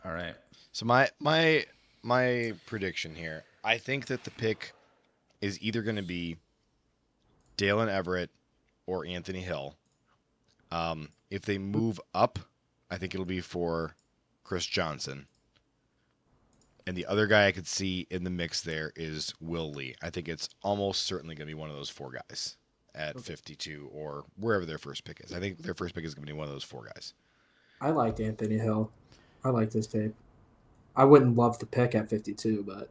All right. So my prediction here, I think that the pick is either going to be Dalen Everett or Anthony Hill. If they move up, I think it'll be for Chris Johnson. And the other guy I could see in the mix there is Will Lee. I think it's almost certainly going to be one of those four guys at 52 or wherever their first pick is. I think their first pick is going to be one of those four guys. I liked Anthony Hill. I liked his tape. I wouldn't love the pick at 52, but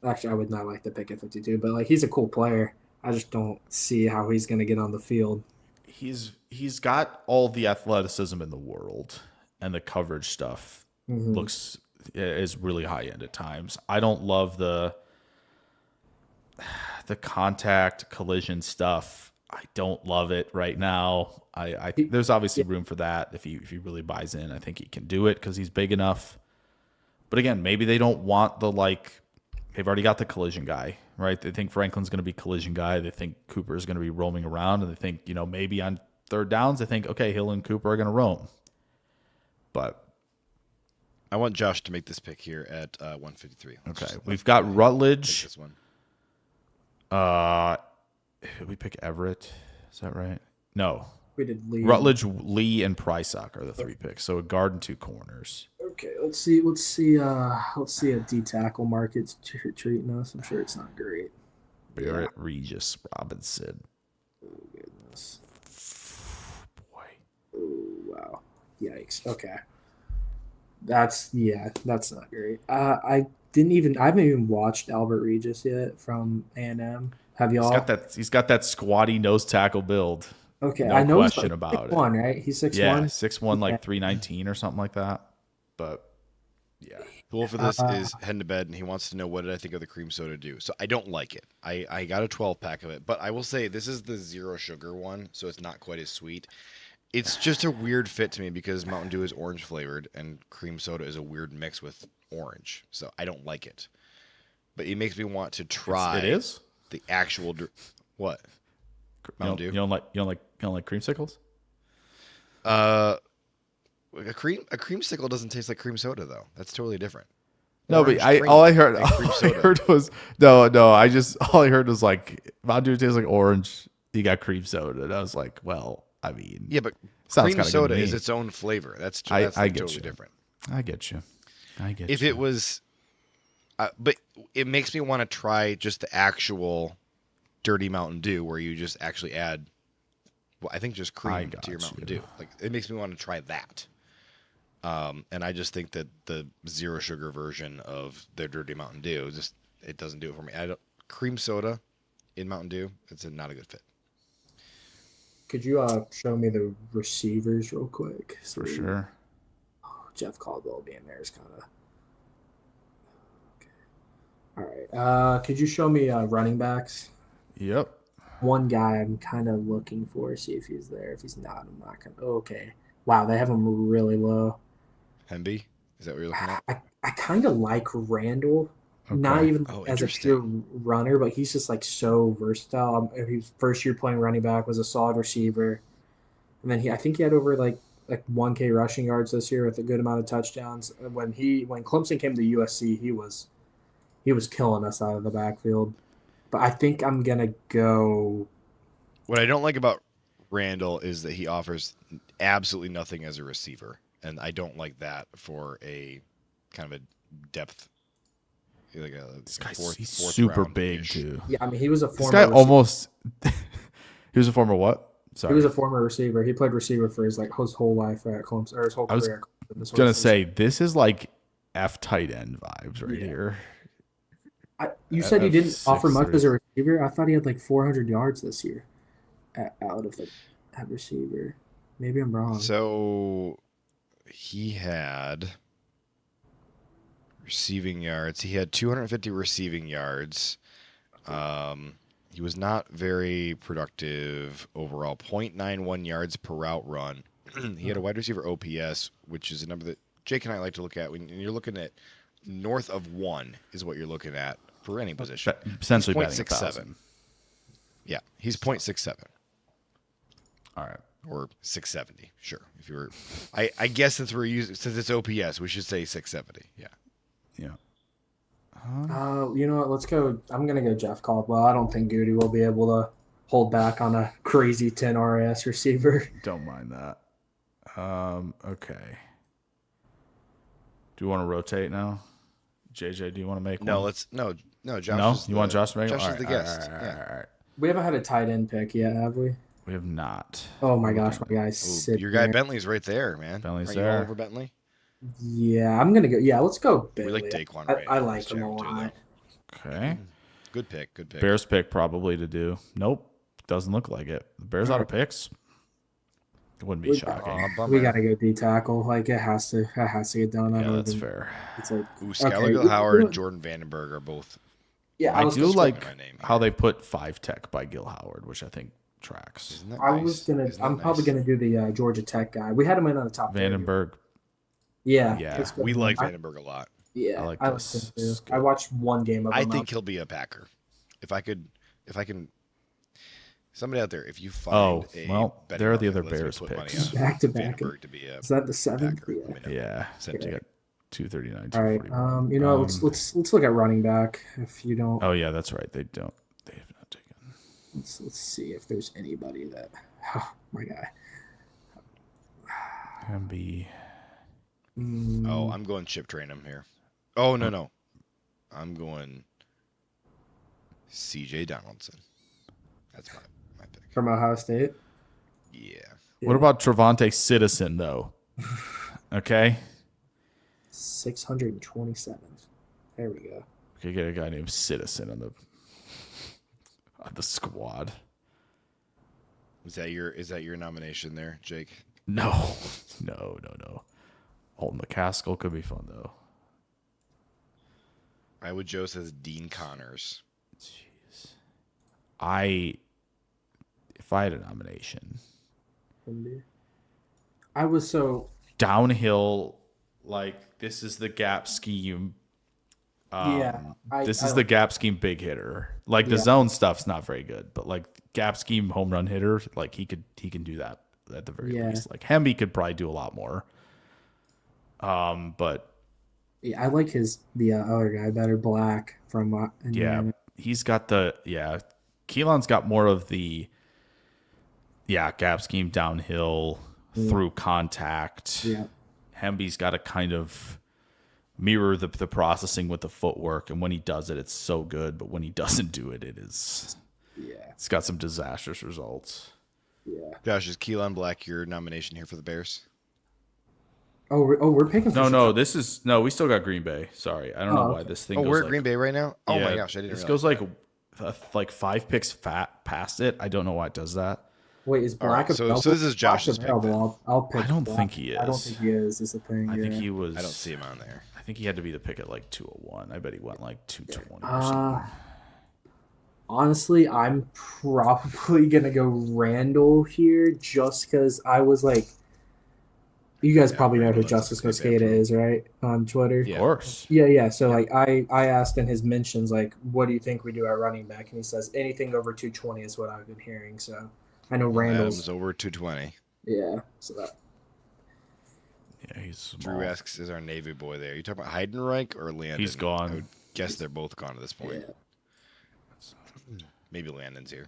actually I would not like the pick at 52, but like he's a cool player. I just don't see how he's going to get on the field. He's got all the athleticism in the world, and the coverage stuff is really high end at times. I don't love the contact collision stuff. I don't love it right now. I there's obviously room for that if he really buys in. I think he can do it because he's big enough. But again, maybe they don't want they've already got the collision guy, right? They think Franklin's going to be collision guy. They think Cooper is going to be roaming around, and they think, maybe on third downs, they think, okay, Hill and Cooper are going to roam. But I want Josh to make this pick here at 153. okay, we've got Rutledge. This one. Did we pick Everett? Is that right? No. We did Lee. Rutledge, Lee, and Prysock are the 3 picks. So a guard and 2 corners. Okay, let's see a D tackle market's treating us. I'm sure it's not great. Barrett, Regis, Robinson. Oh goodness. Boy. Oh wow. Yikes. Okay. That's not great. I haven't even watched Albert Regis yet from A&M. Have y'all? He's got that squatty nose tackle build. Okay, no I know question he's about 6'1", right? He's 6'1". Yeah, 6'1", like 319 or something like that. But yeah. The goal for this is heading to bed, and he wants to know what did I think of the cream soda do. So I don't like it. I got a 12-pack of it, but I will say this is the zero sugar one, so it's not quite as sweet. It's just a weird fit to me because Mountain Dew is orange flavored, and cream soda is a weird mix with orange. So I don't like it. But it makes me want to try. It is the actual what? Mountain Dew. You don't like creamsicles? A creamsicle doesn't taste like cream soda though. That's totally different. No, Orange but all I heard was no. All I heard was like Mountain Dew tastes like orange. You got cream soda, and I was like, well, I mean, yeah, but cream soda is its own flavor. That's totally different. I get you. If it was, but it makes me want to try just the actual dirty Mountain Dew, where you just actually add, well, I think just cream to your Mountain Dew. Like it makes me want to try that. And I just think that the zero sugar version of their dirty Mountain Dew it doesn't do it for me. Cream soda in Mountain Dew, it's not a good fit. Could you show me the receivers real quick? For sure. Oh, Jeff Caldwell being there is kind of. Okay. All right. Could you show me running backs? Yep. One guy I'm kind of looking for, see if he's there. If he's not, I'm not gonna. Okay. Wow, they have him really low. Hemby? Is that what you're looking at? I kind of like Randall. Okay. Not even as a pure runner, but he's just like so versatile. He's first year playing running back, was a solid receiver, and then I think he had over like 1K rushing yards this year with a good amount of touchdowns. When Clemson came to USC, he was killing us out of the backfield. But I think I'm gonna go. What I don't like about Randall is that he offers absolutely nothing as a receiver, and I don't like that for a kind of a depth. Like this guy's he's super big too. Yeah, I mean he was a former. This guy almost. He was a former what? Sorry. He was a former receiver. He played receiver for his whole life at Clemson, or his whole career. I was gonna say this is like F tight end vibes right here. You said he didn't offer much as a receiver. I thought he had like 400 yards this year out of at receiver. Maybe I'm wrong. So he had receiving yards. He had 250 receiving yards. He was not very productive overall. 0.91 yards per route run. He had a wide receiver OPS, which is a number that Jake and I like to look at when you're looking at north of 1 is what you're looking at for any position. Essentially 0.67. Yeah, he's 0.67. All right. Or 670, sure. If you were, I guess since it's OPS, we should say 670. Yeah. Yeah. You know what? Let's go. I'm gonna go Jeff Caldwell. I don't think Goody will be able to hold back on a crazy 10 RAS receiver. Don't mind that. Okay. Do you want to rotate now? JJ, do you want to make one? No, Josh. You want Josh to make Josh one? is the guest. All right. We haven't had a tight end pick yet, have we? We have not. Oh my gosh, my guy's sitting your guy Bentley's right there, man. Bentley's Are there. you all over Bentley? Yeah, I'm gonna go. Yeah, let's go Bentley. We like Daquan Ray. I like him a lot. Okay. Good pick. Bears pick probably to do. Nope. Doesn't look like it. The Bears out of picks. It wouldn't be shocking. We gotta go D tackle. Like it has to get done. Yeah, that's fair. It's like Skylar Howard and Jordan Vandenberg are both. Yeah, I do like how they put 5 Tech by Gil Howard, which I think tracks. Nice? I'm probably gonna do the Georgia Tech guy. We had him in on the top. Vandenberg. Yeah. We like Vandenberg a lot. Yeah, I like this. I watched one game of him. I think he'll be a Packer. If I can, somebody out there, if you find there are the other Bears picks. Back to back. Is that the 7th? Yeah. Except you got 239. All right. You know, let's look at running back. If you don't. Oh yeah, that's right. They don't. Let's see if there's anybody that. Oh, my guy. Hemby. Oh, I'm going Chip Trainum here. Oh, no. I'm going CJ Donaldson. That's my pick. From Ohio State? Yeah. What about Trevante Citizen, though? Okay. 627th. There we go. We could get a guy named Citizen on the squad. Is that your nomination there, Jake? No. Alton McCaskill could be fun, though. I would Joe says Dean Connors. Jeez. If I had a nomination, I was so downhill, like this is the gap scheme. This is the gap scheme big hitter. Like the zone stuff's not very good, but like gap scheme home run hitter, like he can do that at the very least. Like Hemby could probably do a lot more. But yeah, I like the other guy better, Black from Indiana. He's got Keelan's got more of the gap scheme downhill through contact. Yeah. Hemby's got to kind of mirror the processing with the footwork, and when he does it, it's so good. But when he doesn't do it, it's got some disastrous results. Yeah. Josh, is Keelan Black your nomination here for the Bears? We're picking. No. We still got Green Bay. Sorry, I don't know why this thing. We're at Green Bay right now. Oh my gosh, I didn't. This realize goes like 5 picks past it. I don't know why it does that. Wait, is Black available? So this is Josh's pick. I'll pick. I don't think he is. I don't think he is. Is the thing. I think he was. I don't see him on there. I think he had to be the pick at like 201. I bet he went like 220 or something. Honestly, I'm probably gonna go Randall here just because I was like, you guys probably know who Justice Mosqueda is, right? On Twitter. Of course. Yeah. So like, I asked in his mentions like, what do you think we do at running back? And he says anything over 220 is what I've been hearing. So I know Randall's Adams over 220. Yeah. So that. Yeah, he's small. Drew asks, is our Navy boy there? You talking about Heidenreich or Landon? He's gone. I would guess they're both gone at this point. Yeah. Maybe Landon's here.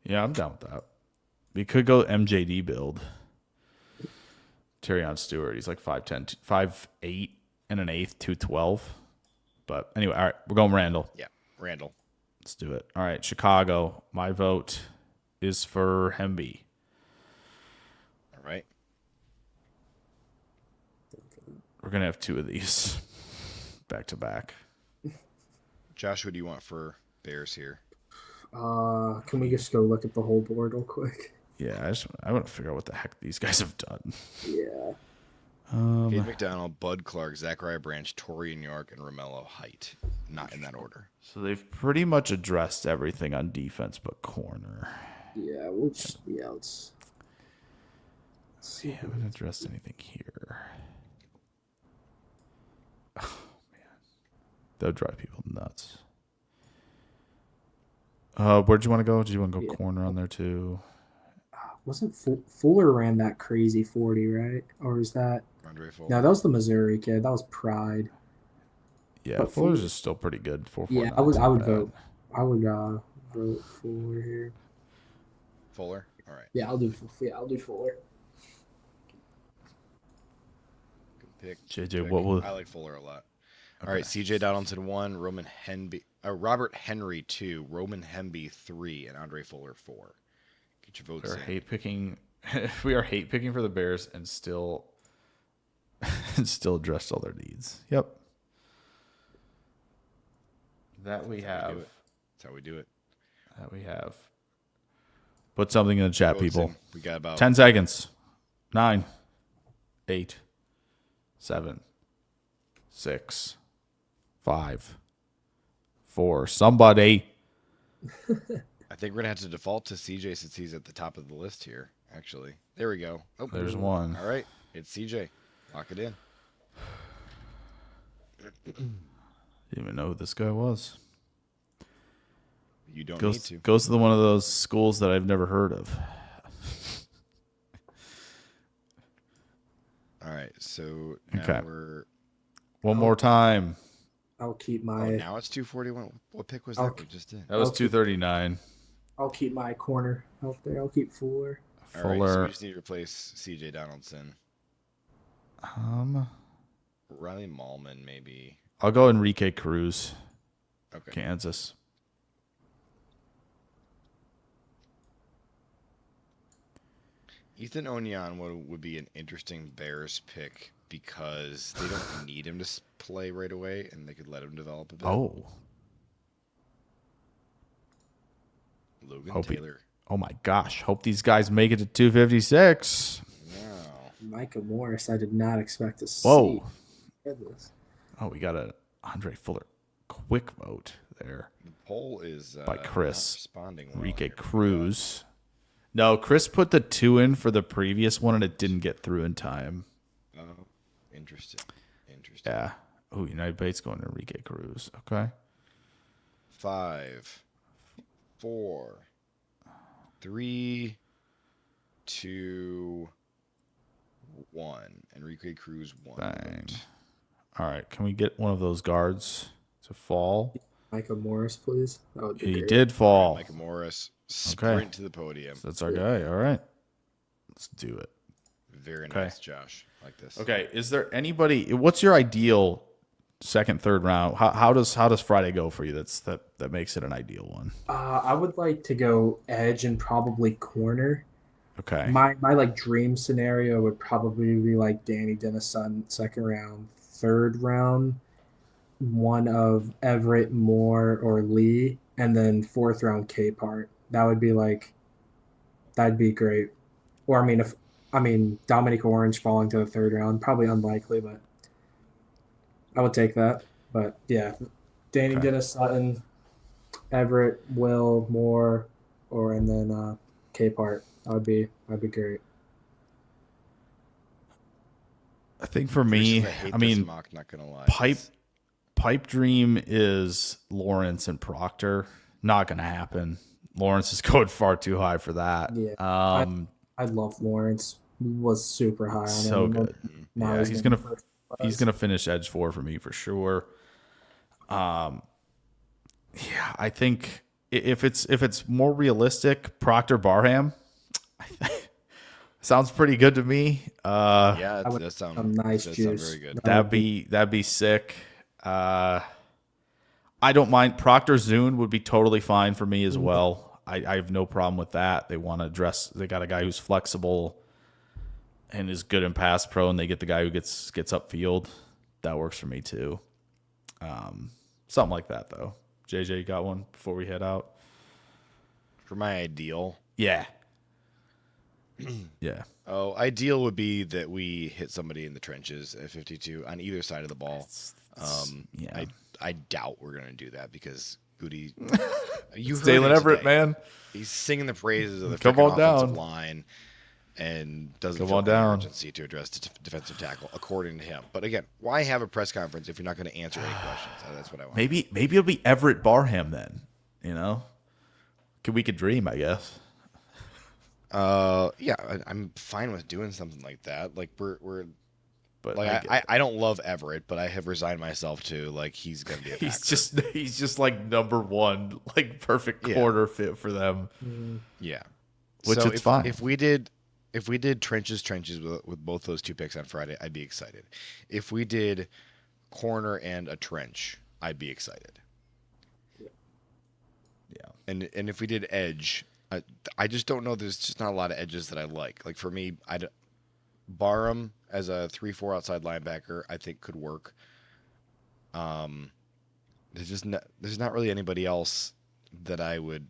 Yeah, I'm down with that. We could go MJD build. Terrion Stewart, he's like 5'10", 5'8" and an eighth, 212. But anyway, all right, we're going Randall. Yeah, Randall. Let's do it. All right, Chicago. My vote is for Hemby. All right. We're going to have 2 of these back to back. Josh, what do you want for Bears here? Can we just go look at the whole board real quick? Yeah, I want to figure out what the heck these guys have done. Yeah. Cade McDonald, Bud Clark, Zachariah Branch, Torian York, and Romello Height. Not in that order. So they've pretty much addressed everything on defense but corner. Yeah, let's see. We haven't addressed anything here. Oh, man. That would drive people nuts. Where'd you want to go? Did you want to go corner on there too? Wasn't Fuller ran that crazy 40, right? Or is that Andre Fuller? No, that was the Missouri kid. That was Pride. Yeah, but Fuller's is still pretty good. 4.49. Yeah, I would vote. I would vote Fuller here. Fuller? All right. Yeah, I'll do Fuller. Good pick. JJ, I like Fuller a lot. Okay. All right, CJ Donaldson 1, Robert Henry 2, Roman Hemby 3, and Andre Fuller 4. Get your votes in. We are hate picking for the Bears and still addressed all their needs. Yep. That we have. That's how we do it. That we have. Put something in the chat, people. We got about 10 seconds. 9, 8, 7, 6, 5, 4. Somebody. I think we're going to have to default to CJ since he's at the top of the list here, actually. There we go. Oh, there's one. All right. It's CJ. Lock it in. Didn't even know who this guy was. You don't need to. Goes to one of those schools that I've never heard of. All right. So now we're... One more time. I'll keep my... now it's 241. What pick was that we just did? That was 239. I'll keep my corner out there. I'll keep Fuller. All right, so we just need to replace C.J. Donaldson. Riley Mahlman, maybe. I'll go Enrique Cruz. Okay. Kansas. Ethan Onion would be an interesting Bears pick because they don't need him to play right away, and they could let him develop a bit. Oh. Logan Taylor. Oh my gosh! Hope these guys make it to 256. Wow. Micah Morris, I did not expect to see. Whoa. Oh, we got a Andre Fuller quick vote there. The poll is by Chris. Responding well Enrique here. Cruz. No, Chris put the 2 in for the previous one, and it didn't get through in time. Oh, interesting. Yeah. Oh, United Bates going to Enrique Cruz. Okay. 5, 4, 3, 2, 1. Enrique Cruz 1. Bang. All right. Can we get one of those guards to fall? Micah Morris, please. That would be He great. did fall. Micah Morris, sprint to the podium. So that's our guy. All right. Let's do it. Very nice, Josh. Like this. Okay. Is there anybody? What's your ideal second, third round? How does Friday go for you? That makes it an ideal one. I would like to go edge and probably corner. Okay. My like dream scenario would probably be like Danny Denison, second round, third round, one of Everett, Moore, or Lee, and then fourth round Capehart. That'd be great. Or I mean Dominic Orange falling to the third round, probably unlikely, but I would take that. But yeah, Danny Dennis Sutton, Everett, Will, Moore, and then Capehart. That'd be great. I think for me, I mean, mock, not gonna lie. Pipe dream is Lawrence and Proctor. Not gonna happen. Lawrence is going far too high for that. Yeah, I love Lawrence. He was super high on him. So good. Now Yeah, he's gonna finish edge 4 for me for sure. Yeah, I think if it's more realistic, Proctor Barham sounds pretty good to me. Yeah, that sounds nice. That sounds very good. That'd be sick. I don't mind. Proctor Zune would be totally fine for me as well. I have no problem with that. They want to address. They got a guy who's flexible and is good in pass pro, and they get the guy who gets upfield. That works for me too. Something like that though. JJ, you got one before we head out? For my ideal. Yeah. Yeah. Oh, ideal would be that we hit somebody in the trenches at 52 on either side of the ball. Yeah. I doubt we're gonna do that because Goody. You heard Dalen Everett, today. man. He's singing the praises of the Come freaking on offensive down. line and doesn't Come feel on the down. urgency to address defensive tackle, according to him. But again, why have a press conference if you're not going to answer any questions? That's what I want. Maybe it'll be Everett Barham then. You know, we could dream, I guess. Yeah, I'm fine with doing something like that. Like we're But like I don't love Everett, but I have resigned myself to like he's gonna be a Packer. he's just like number one, like perfect corner fit for them. Yeah, Which so it's fine. If we did trenches with both those two picks on Friday, I'd be excited. If we did corner and a trench, I'd be excited. Yeah. And if we did edge, I just don't know. There's just not a lot of edges that I like. Like for me, Barham as a 3-4 outside linebacker, I think could work. There's not really anybody else that I would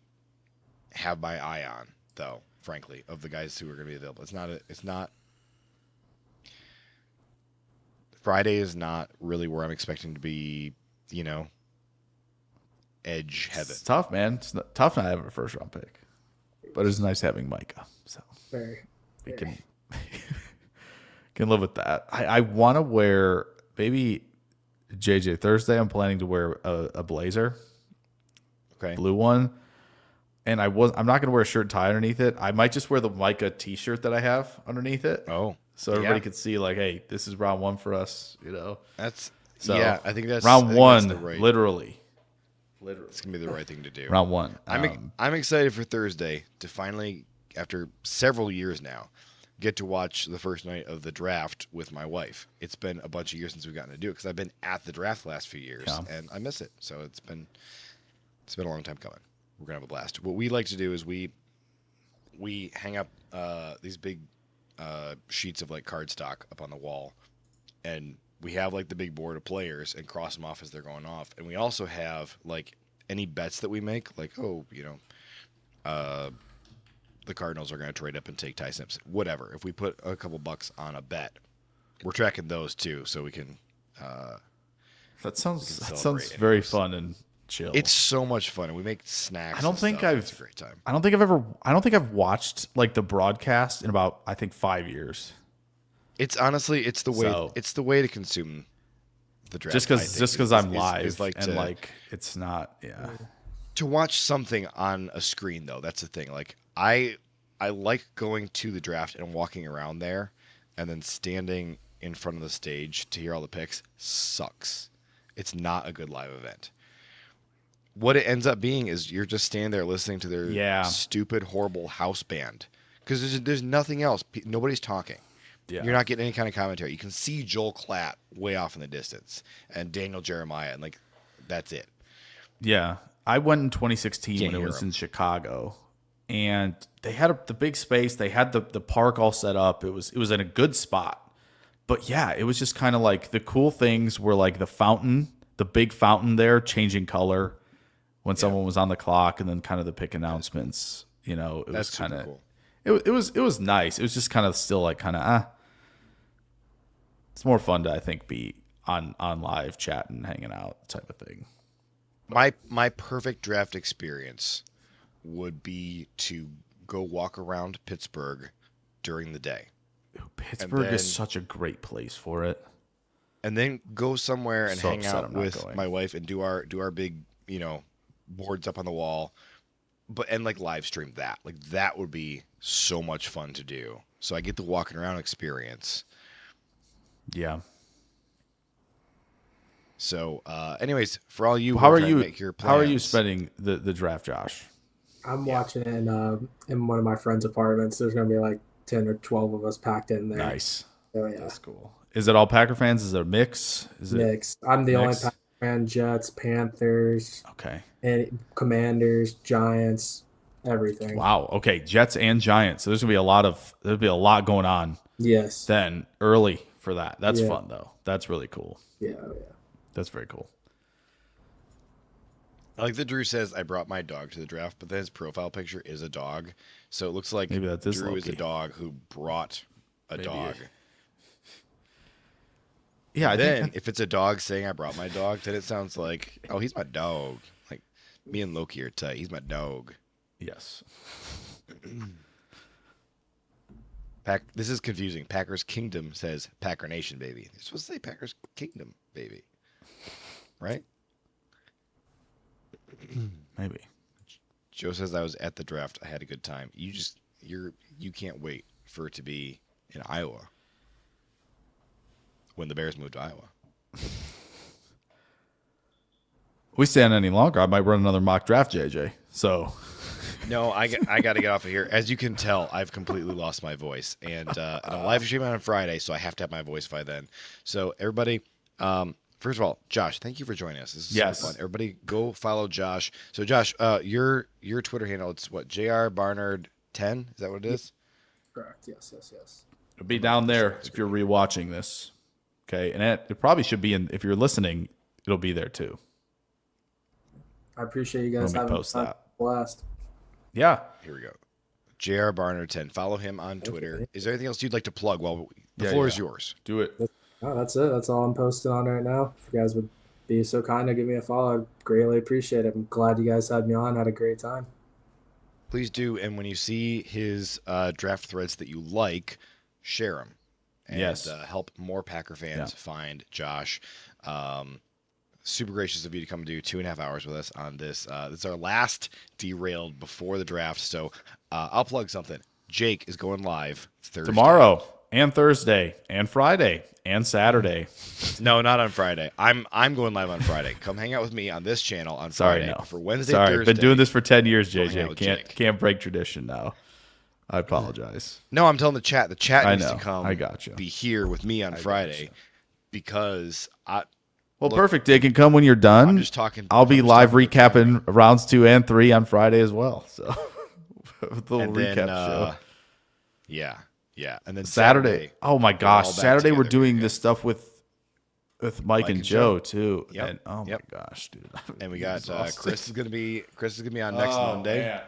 have my eye on, though. Frankly, of the guys who are going to be available, it's not. Friday is not really where I'm expecting to be. Edge heaven. It's tough, man. It's tough not having a first round pick, but it's nice having Micah. So we can live with that. I want to wear maybe JJ Thursday. I'm planning to wear a blazer, blue one, and I'm not going to wear a shirt and tie underneath it. I might just wear the Micah T-shirt that I have underneath it. Oh, so everybody could see like, hey, this is round one for us. That's so I think that's round one, that's literally. Literally. It's going to be the right thing to do. Round one. I'm excited for Thursday to finally, after several years now, get to watch the first night of the draft with my wife. It's been a bunch of years since we've gotten to do it because I've been at the draft the last few years, and I miss it. So it's been a long time coming. We're going to have a blast. What we like to do is we hang up these big sheets of like cardstock up on the wall, and we have like the big board of players and cross them off as they're going off. And we also have like any bets that we make, like, the Cardinals are going to trade up and take Ty Simpson, whatever. If we put a couple bucks on a bet, we're tracking those too, so we can. That sounds very fun and chill. It's so much fun, and we make snacks. It's a great time. I don't think I've watched like the broadcast in about, I think, 5 years. It's honestly, it's the way to consume the draft. Just because I'm live it's not, to watch something on a screen though. That's the thing. Like I like going to the draft and walking around there, and then standing in front of the stage to hear all the picks sucks. It's not a good live event. What it ends up being is you're just standing there listening to their stupid, horrible house band because there's nothing else. Nobody's talking. Yeah. You're not getting any kind of commentary. You can see Joel Klatt way off in the distance and Daniel Jeremiah, and like that's it. Yeah, I went in 2016 when it was in Chicago, and they had the big space. They had the park all set up. It was in a good spot, but yeah, it was just kind of like the cool things were like the fountain, the big fountain there changing color when someone was on the clock, and then kind of the pick announcements. It was kind of cool. It was nice. It was just kind of still like kind of It's more fun to, I think, be on live chat and hanging out type of thing. My perfect draft experience would be to go walk around Pittsburgh during the day. Pittsburgh is such a great place for it. And then go somewhere and hang out with my wife and do our big, boards up on the wall. And like live stream that. Like that would be so much fun to do. So I get the walking around experience. Yeah. So, anyways, for all you, how are you spending the draft, Josh? I'm watching it in one of my friends' apartments. There's gonna be like 10 or 12 of us packed in there. Nice. So yeah, that's cool. Is it all Packer fans? Is it a mix? Mix. I'm the only Packer fan. Jets, Panthers. Okay. And Commanders, Giants, everything. Wow. Okay, Jets and Giants. So there'll be a lot going on. Yes. Then early for that. That's fun though. That's really cool. Yeah. That's very cool. I like that Drew says I brought my dog to the draft, but then his profile picture is a dog. So it looks like maybe that is Drew is a dog who brought a dog. Yeah. If it's a dog saying I brought my dog, then it sounds like, oh, he's my dog. Like me and Loki are tight. He's my dog. Yes. This is confusing. Packers Kingdom says Packer Nation, baby. You're supposed to say Packers Kingdom, baby. Right? Maybe. Joe says I was at the draft. I had a good time. You can't wait for it to be in Iowa when the Bears move to Iowa. We stand any longer, I might run another mock draft, JJ. So no, I got to get off of here. As you can tell, I've completely lost my voice, and I'm live streaming on Friday, so I have to have my voice by then. So everybody, first of all, Josh, thank you for joining us. This is so fun. Everybody, go follow Josh. So Josh, your Twitter handle, it's what, JR Barnard 10? Is that what it is? Correct. Yes. It'll be down there if you're rewatching this. Okay, and it probably should be in. If you're listening, it'll be there too. I appreciate you guys having a blast. Yeah. Here we go. JR Barnard 10. Follow him on Twitter. Is there anything else you'd like to plug? Well, the floor is yours. Do it. Oh, that's it. That's all I'm posting on right now. If you guys would be so kind to give me a follow, I'd greatly appreciate it. I'm glad you guys had me on. Had a great time. Please do. And when you see his draft threads that you like, share them. And help more Packer fans find Josh. Super gracious of you to come do 2.5 hours with us on this. This is our last derailed before the draft. So I'll plug something. Jake is going live Thursday. Tomorrow. and Thursday, and Friday, and Saturday. No, not on Friday. I'm going live on Friday. Come hang out with me on this channel on Sorry, Friday no. for Wednesday. Sorry, Thursday. been doing this for 10 years, Hang out JJ. with Jake. Can't break tradition now. I apologize. No, I'm telling the chat. The chat I needs know. to come. I gotcha. Be here with me on Friday gotcha. because Well, Look, perfect. They can come when you're done. I'm just talking. I'll be I'm just live talking to the recapping rounds 2 and 3 on Friday as well. So, a little and recap then, show. Yeah, and then Saturday. Oh my gosh, all back Saturday we're together doing again. this stuff with Mike and Joe too. Yep. And oh Yep. my gosh, dude. And we got Exhausted. Chris is gonna be on next Monday, Man.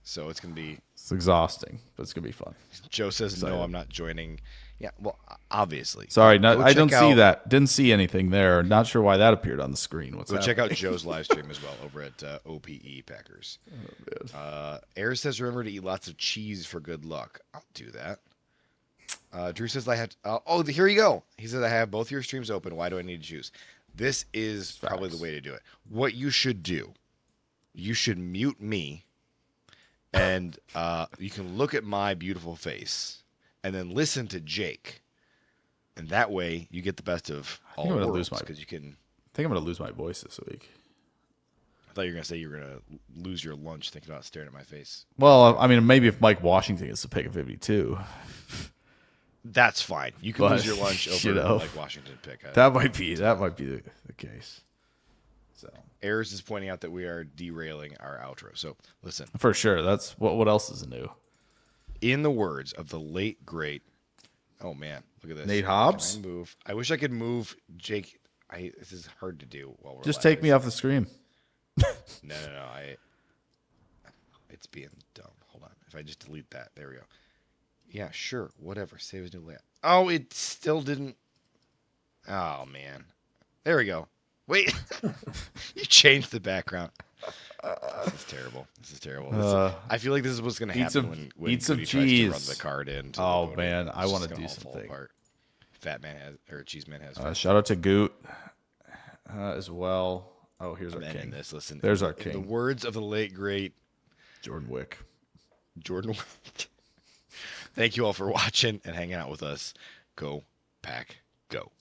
so it's gonna be. It's exhausting, but it's gonna be fun. Joe says Excited. no, I'm not joining. Yeah, well, obviously. Sorry, Go I don't check see out- that. Didn't see anything there. Not sure why that appeared on the screen. What's Go that? check out Joe's live stream as well over at OPE Packers. Air says remember to eat lots of cheese for good luck. I'll do that. Drew says I have. Here you go. He says I have both your streams open. Why do I need to choose? This is probably the way to do it. What you should do, you should mute me, and you can look at my beautiful face, and then listen to Jake, and that way you get the best of all I'm gonna worlds. lose my- Because you can. I think I'm gonna lose my voice this week. I thought you were gonna say you were gonna lose your lunch thinking about staring at my face. Well, I mean, maybe if Mike Washington gets to pick a 52, That's fine. You can But, lose your lunch over you know, like Washington pick. that might be the case. So Ayers is pointing out that we are derailing our outro. So listen, for sure, that's what else is new. in the words of the late great, oh man, look at this. Nate Hobbs? Can I move? I wish I could move Jake. This is hard to do while we're Just live. take me off the screen. No. It's being dumb. Hold on. If I just delete that, there we go. Yeah, sure, whatever. Save as new layout. Oh, it still didn't. Oh man, there we go. Wait, you changed the background. This is terrible. I feel like this is what's going to eat happen some- when eat some Cody tries to cheese. run the card in. to Oh, the voting. man, I It's wanna just gonna do all fall something. apart. Fat man has, or cheese man has. Shout out to Goot as well. Oh, here's our And king. in this, listen. There's our in the king. words of the late great Jordan Wick. Jordan. Thank you all for watching and hanging out with us. Go Pack, go.